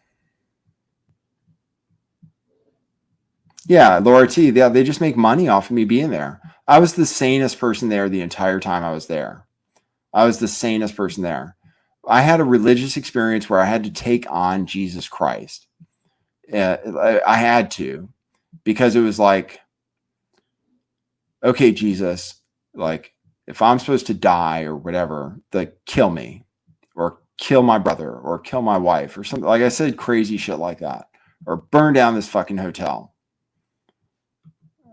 Yeah, Laura T. Yeah, they just make money off of me being there. I was the sanest person there the entire time I was there. I was the sanest person there. I had a religious experience where I had to take on Jesus Christ. I had to, because it was like, okay, Jesus, like if I'm supposed to die or whatever, like kill me or kill my brother or kill my wife or something. Like I said, crazy shit like that, or burn down this fucking hotel.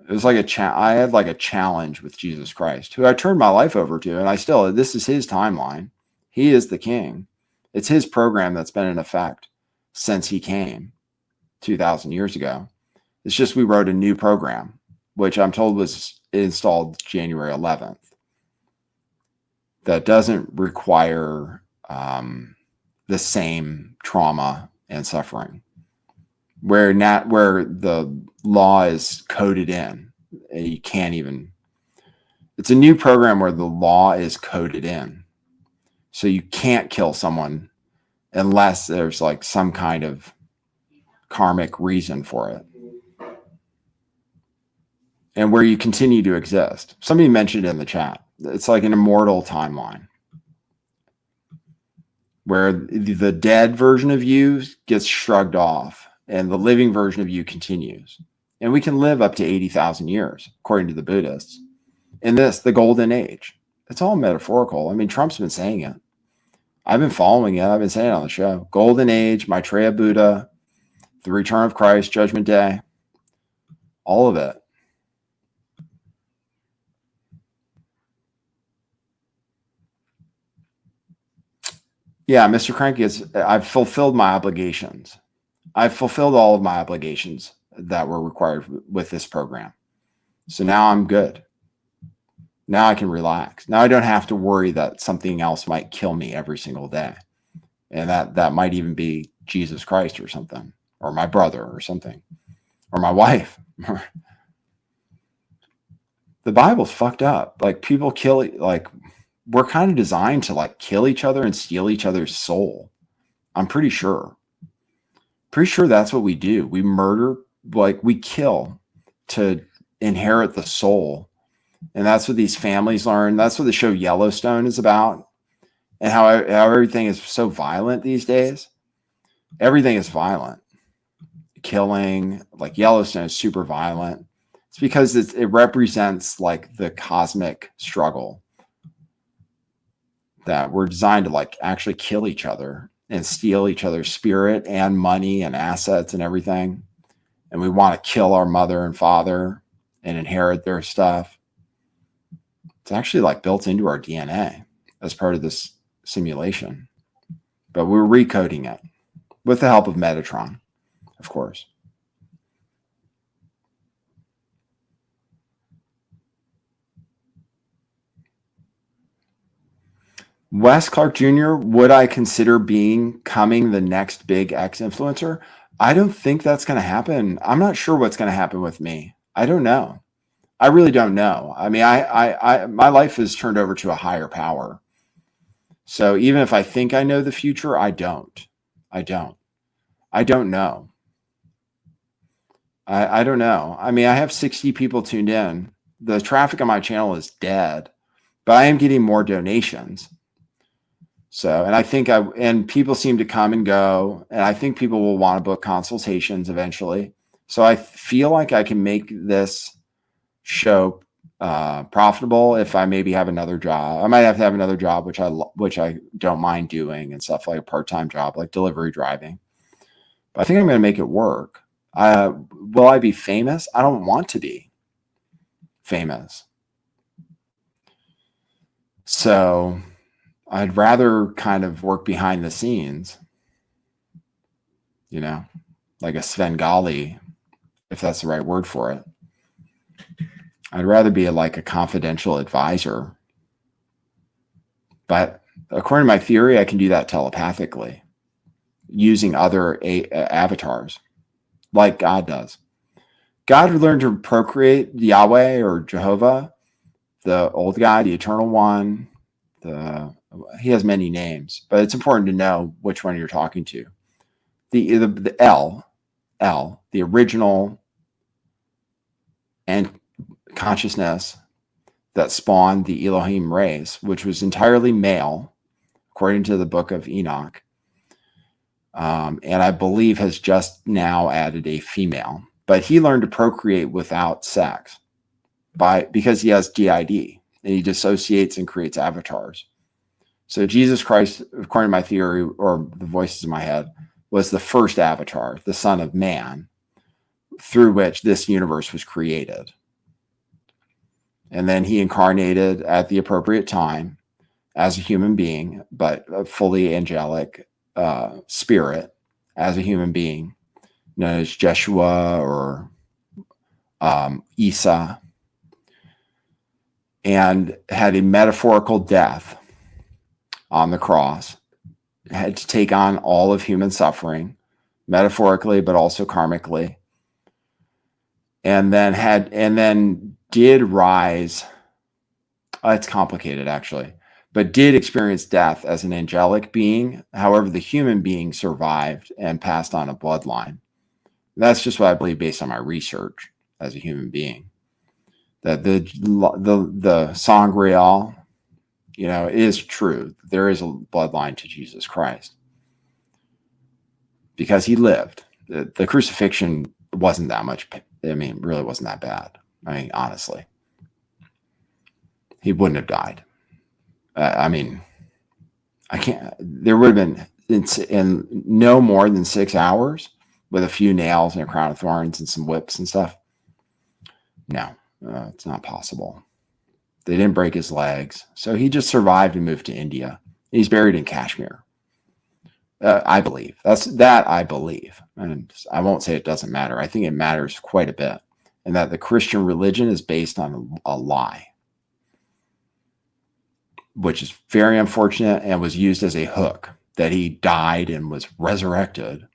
It was like I had like a challenge with Jesus Christ, who I turned my life over to. And this is his timeline. He is the king. It's his program that's been in effect since he came 2,000 years ago. It's just, we wrote a new program, which I'm told was installed January 11th. That doesn't require the same trauma and suffering. Where the law is coded in, you can't even. It's a new program where the law is coded in, so you can't kill someone unless there's like some kind of karmic reason for it, and where you continue to exist. Somebody mentioned it in the chat. It's like an immortal timeline, where the dead version of you gets shrugged off and the living version of you continues. And we can live up to 80,000 years, according to the Buddhists. In the golden age. It's all metaphorical. I mean, Trump's been saying it. I've been following it. I've been saying it on the show. Golden age, Maitreya Buddha, the return of Christ, Judgment Day, all of it. Yeah, Mr. Cranky, I've fulfilled my obligations. I've fulfilled all of my obligations that were required with this program. So now I'm good. Now I can relax. Now I don't have to worry that something else might kill me every single day. And that might even be Jesus Christ or something, or my brother or something, or my wife. The Bible's fucked up. Like, people we're kind of designed to like kill each other and steal each other's soul. I'm pretty sure. Pretty sure that's what we do. We murder, like we kill to inherit the soul. And that's what these families learn. That's what the show Yellowstone is about. And how everything is so violent these days. Everything is violent. Killing, like Yellowstone is super violent. It's because it represents like the cosmic struggle. that we're designed to like actually kill each other and steal each other's spirit and money and assets and everything. And we want to kill our mother and father and inherit their stuff. It's actually like built into our DNA as part of this simulation. But we're recoding it with the help of Metatron, of course. Wes Clark Jr., would I consider becoming the next big X influencer? I don't think that's going to happen. I'm not sure what's going to happen with me. I don't know. I really don't know. I mean, my life is turned over to a higher power. So even if I think I know the future, I don't. I don't know. I don't know. I mean, I have 60 people tuned in. The traffic on my channel is dead, but I am getting more donations. So, and I think and people seem to come and go, and I think people will want to book consultations eventually. So I feel like I can make this show profitable if I maybe have another job. I might have to have another job, which I don't mind doing, and stuff like a part-time job, like delivery driving. But I think I'm going to make it work. Will I be famous? I don't want to be famous. So I'd rather kind of work behind the scenes, you know, like a Svengali, if that's the right word for it. I'd rather be like a confidential advisor. But according to my theory, I can do that telepathically using other avatars like God does. God learned to procreate Yahweh or Jehovah, the old God, the eternal one. He has many names, but it's important to know which one you're talking to. The El, the original and consciousness that spawned the Elohim race, which was entirely male, according to the book of Enoch. And I believe has just now added a female, but he learned to procreate without sex because he has GID, and he dissociates and creates avatars. So Jesus Christ, according to my theory or the voices in my head, was the first avatar, the Son of Man, through which this universe was created. And then he incarnated at the appropriate time as a human being, but a fully angelic spirit as a human being, known as Jeshua or Isa, and had a metaphorical death on the cross, had to take on all of human suffering, metaphorically, but also karmically. And then did rise. It's complicated, actually, but did experience death as an angelic being. However, the human being survived and passed on a bloodline. That's just what I believe based on my research as a human being. That the Sangreal, is true. There is a bloodline to Jesus Christ because he lived. The crucifixion wasn't that much. I mean, really wasn't that bad. I mean, honestly, he wouldn't have died. I mean, I can't. There would have been in no more than 6 hours with a few nails and a crown of thorns and some whips and stuff. No, it's not possible. They didn't break his legs, so he just survived and moved to India. He's buried in Kashmir. I believe I believe, and I won't say it doesn't matter. I think it matters quite a bit, and that the Christian religion is based on a lie, which is very unfortunate and was used as a hook that he died and was resurrected.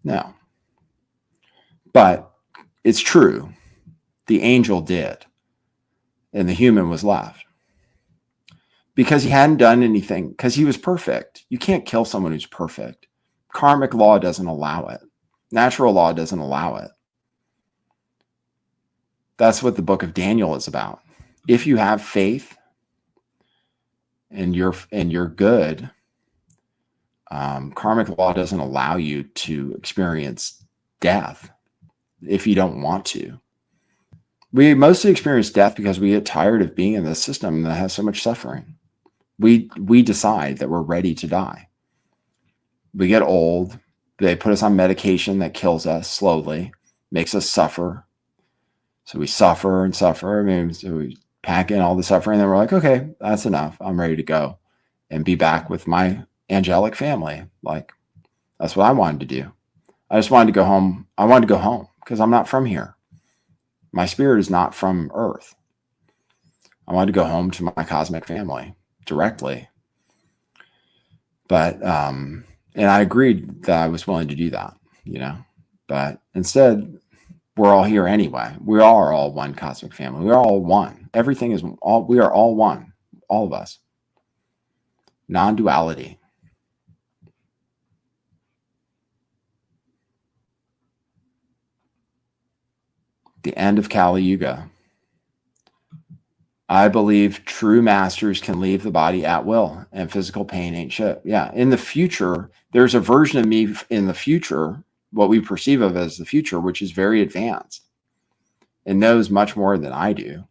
No, but it's true. The angel did, and the human was left. Because he hadn't done anything, because he was perfect. You can't kill someone who's perfect. Karmic law doesn't allow it. Natural law doesn't allow it. That's what the book of Daniel is about. If you have faith and you're good, karmic law doesn't allow you to experience death if you don't want to. We mostly experience death because we get tired of being in this system that has so much suffering. We decide that we're ready to die. We get old. They put us on medication that kills us slowly, makes us suffer. So we suffer and suffer. I mean, so we pack in all the suffering, and then we're like, okay, that's enough. I'm ready to go and be back with my angelic family. Like, that's what I wanted to do. I just wanted to go home. I wanted to go home because I'm not from here. My spirit is not from Earth. I wanted to go home to my cosmic family directly. But, and I agreed that I was willing to do that, but instead we're all here anyway. We are all one cosmic family. We are all one. Everything is all, we are all one, all of us. Non-duality. The end of Kali Yuga. I believe true masters can leave the body at will, and physical pain ain't shit. Yeah. In the future, there's a version of me in the future, what we perceive of as the future, which is very advanced and knows much more than I do.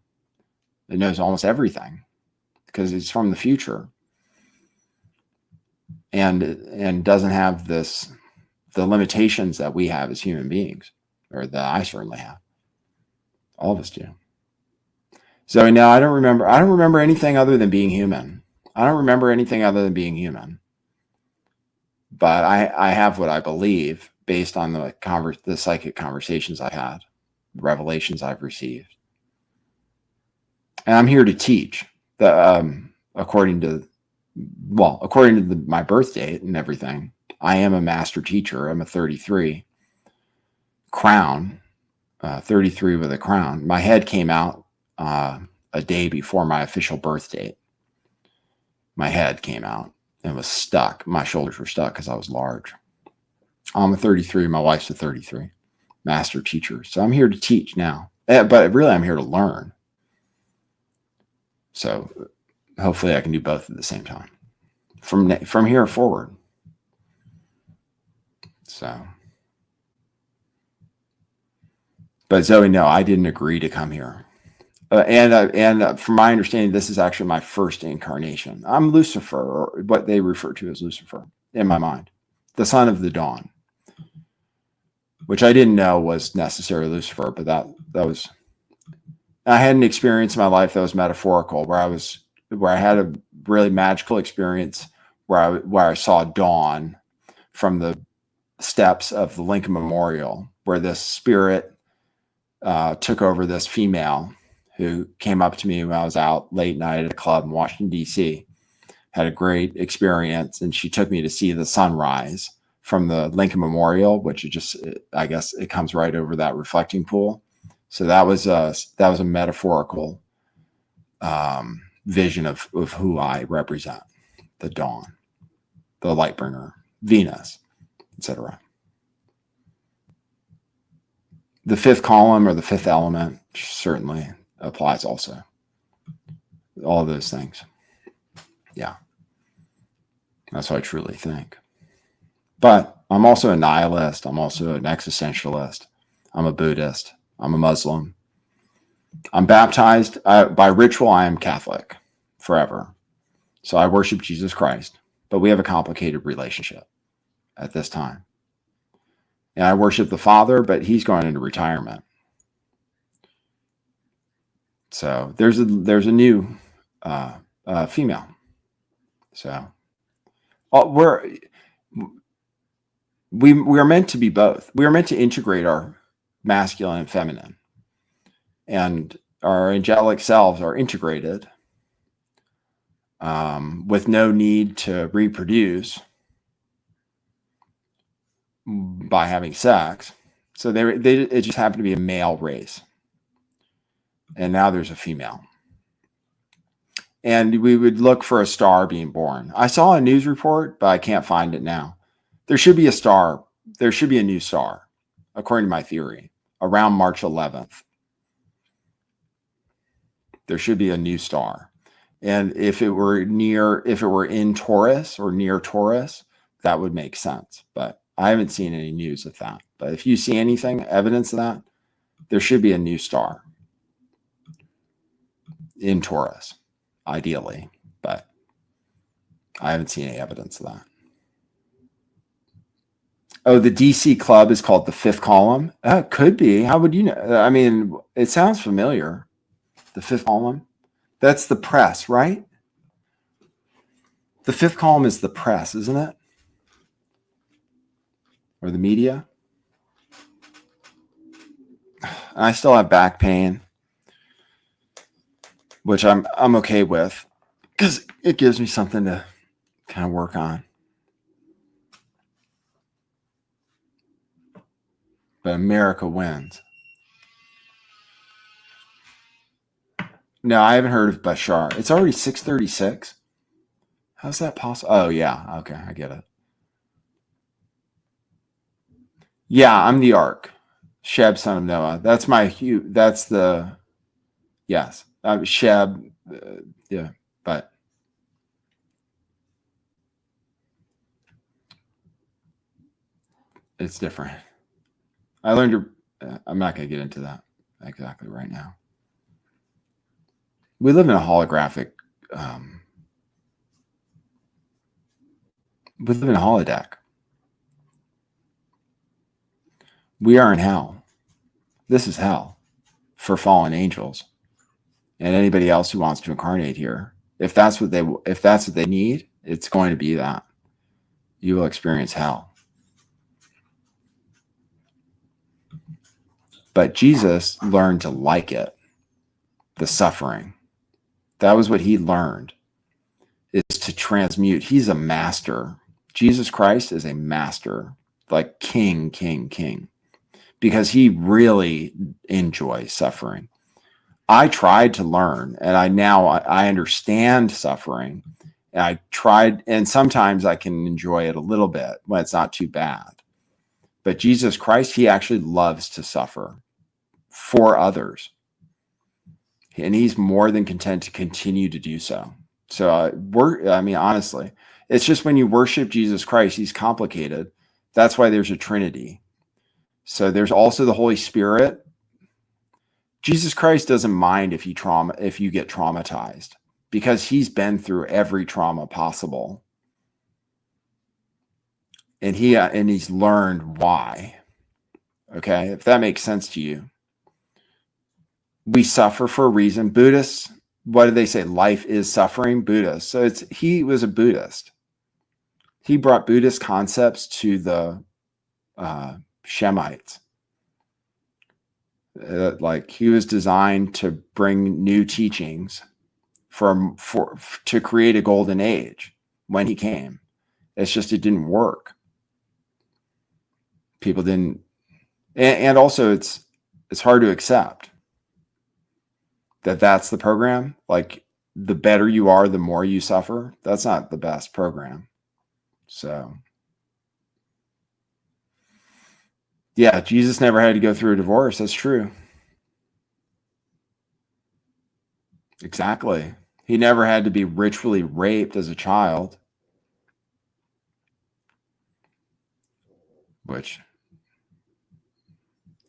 It knows almost everything because it's from the future and doesn't have the limitations that we have as human beings, or that I certainly have. All of us do. So now I don't remember anything other than being human. I don't remember anything other than being human. But I have what I believe based on the psychic conversations I had, revelations I've received. And I'm here to teach according to my birth date and everything. I am a master teacher. I'm a 33 crown, 33 with a crown. My head came out a day before my official birth date. My head came out and was stuck. My shoulders were stuck because I was large. I'm a 33. My wife's a 33. Master teacher. So I'm here to teach now. But really, I'm here to learn. So hopefully I can do both at the same time. From here forward. So. But Zoe, no, I didn't agree to come here. And from my understanding, this is actually my first incarnation. I'm Lucifer, or what they refer to as Lucifer in my mind, the son of the dawn, which I didn't know was necessarily Lucifer, but that was. I had an experience in my life that was metaphorical, where I had a really magical experience where I saw dawn from the steps of the Lincoln Memorial, where this spirit took over this female who came up to me when I was out late night at a club in Washington, D.C. Had a great experience, and she took me to see the sunrise from the Lincoln Memorial, which I guess it comes right over that reflecting pool. So that was a metaphorical vision of who I represent: the dawn, the light bringer, Venus, etc. The fifth column, or the fifth element, certainly applies also. All of those things. Yeah. That's what I truly think. But I'm also a nihilist. I'm also an existentialist. I'm a Buddhist. I'm a Muslim. I'm baptized. By ritual, I am Catholic forever. So I worship Jesus Christ. But we have a complicated relationship at this time. And I worship the Father, but he's going into retirement. So there's a new female. So we are meant to be both. We are meant to integrate our masculine and feminine, and our angelic selves are integrated with no need to reproduce by having sex. So it just happened to be a male race. And now there's a female. And we would look for a star being born. I saw a news report, but I can't find it now. There should be a star. There should be a new star, according to my theory, around March 11th. There should be a new star. And if it were in Taurus or near Taurus, that would make sense. But I haven't seen any news of that. But if you see anything, evidence of that, there should be a new star in Taurus, ideally. But I haven't seen any evidence of that. Oh, the DC club is called the Fifth Column. Could be. How would you know? I mean, it sounds familiar. The Fifth Column. That's the press, right? The Fifth Column is the press, isn't it? Or the media. I still have back pain, which I'm okay with because it gives me something to kind of work on. But America wins. No, I haven't heard of Bashar. It's already 6:36. How's that possible? Oh, yeah. Okay, I get it. Yeah, I'm the Ark. Sheb, son of Noah. That's that's the, yes. Sheb, yeah, but. It's different. I learned I'm not going to get into that exactly right now. We live in a holographic, we live in a holodeck. We are in hell. This is hell for fallen angels and anybody else who wants to incarnate here. If that's what they need, it's going to be that. You will experience hell. But Jesus learned to like it, the suffering. That was what he learned, is to transmute. He's a master. Jesus Christ is a master, like king, because he really enjoys suffering. I tried to learn, and I understand suffering. And I tried, and sometimes I can enjoy it a little bit when it's not too bad. But Jesus Christ, he actually loves to suffer for others. And he's more than content to continue to do so. So honestly, it's just when you worship Jesus Christ, he's complicated. That's why there's a Trinity. So there's also the Holy Spirit. Jesus Christ doesn't mind if you get traumatized, because he's been through every trauma possible. And he's learned why. Okay, if that makes sense to you. We suffer for a reason. Buddhists, what do they say? Life is suffering. Buddhists. So he was a Buddhist. He brought Buddhist concepts to the Shemites. Like he was designed to bring new teachings to create a golden age when he came. It's just it didn't work. People didn't, and also it's hard to accept that's the program. Like the better you are, the more you suffer. That's not the best program. So yeah, Jesus never had to go through a divorce. That's true. Exactly. He never had to be ritually raped as a child. Which,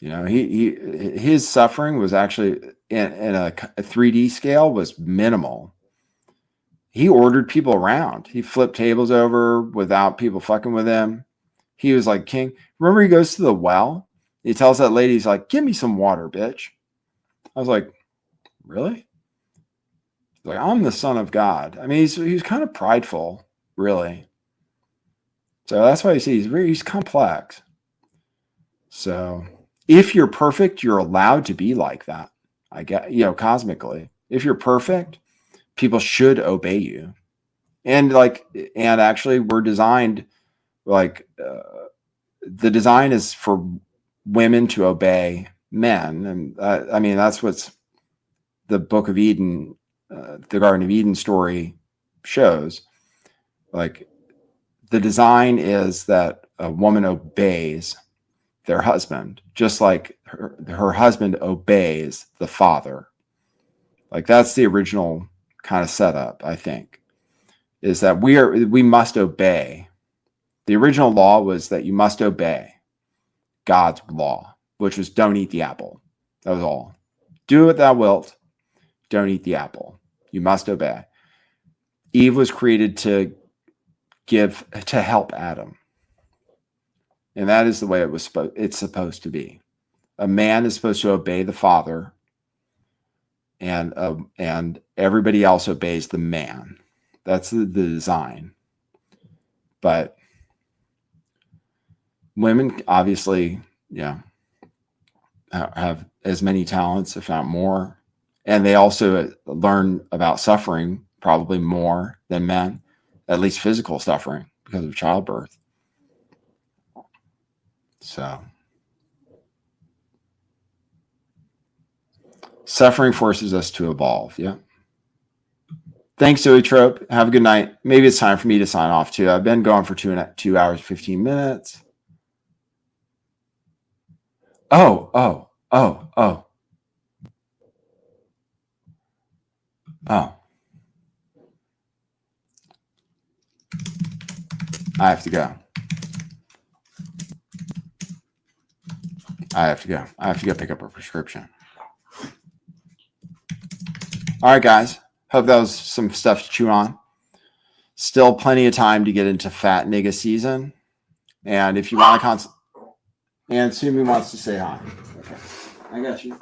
his suffering was actually in a 3D scale was minimal. He ordered people around. He flipped tables over without people fucking with him. He was like king. Remember, he goes to the well. He tells that lady, he's like, "Give me some water, bitch." I was like, really? He's like, "I'm the son of God." I mean, he's kind of prideful, really. So that's why you see he's complex. So if you're perfect, you're allowed to be like that. I get, cosmically, if you're perfect, people should obey you. And actually we're designed the design is for women to obey men. And that's what's the Book of Eden, the Garden of Eden story shows. Like the design is that a woman obeys their husband, just like her husband obeys the father. Like that's the original kind of setup, I think, is that we must obey. The original law was that you must obey God's law, which was don't eat the apple. That was all. Do what thou wilt. Don't eat the apple. You must obey. Eve was created to give to help Adam. And that is the way it's supposed to be. A man is supposed to obey the father, and everybody else obeys the man. That's the design. But women obviously, have as many talents, if not more. And they also learn about suffering probably more than men, at least physical suffering because of childbirth. So suffering forces us to evolve. Yeah. Thanks, Zoetrope. Have a good night. Maybe it's time for me to sign off too. I've been going for 2 hours, 15 minutes. Oh. I have to go. I have to go pick up a prescription. All right, guys. Hope that was some stuff to chew on. Still plenty of time to get into fat nigga season. And if you want to and Sumi wants to say hi. Okay. I got you.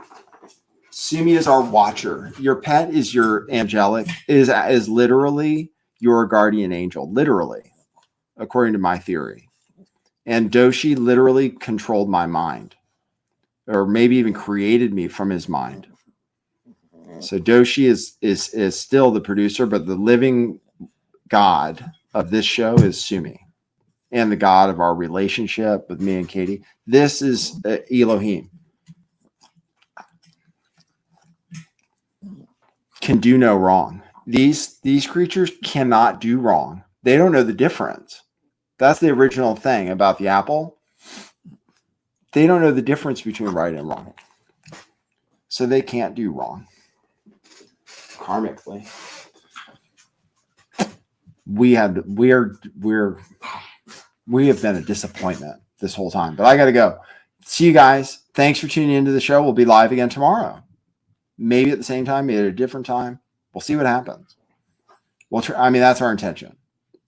Sumi is our watcher. Your pet is your angelic, is literally your guardian angel. Literally. According to my theory. And Doshi literally controlled my mind. Or maybe even created me from his mind. So Doshi is still the producer, but the living God of this show is Sumi. And the God of our relationship with me and Katie. This is Elohim. Can do no wrong. These creatures cannot do wrong. They don't know the difference. That's the original thing about the apple. They don't know the difference between right and wrong. So they can't do wrong. Karmically. We have been a disappointment this whole time. But I got to go. See you guys. Thanks for tuning into the show. We'll be live again tomorrow. Maybe at the same time, maybe at a different time. We'll see what happens. That's our intention.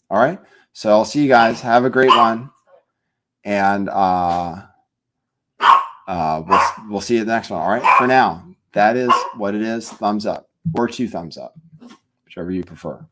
All right. So I'll see you guys. Have a great one. And we'll see you at the next one. All right. For now, that is what it is. Thumbs up or 2 thumbs up, whichever you prefer.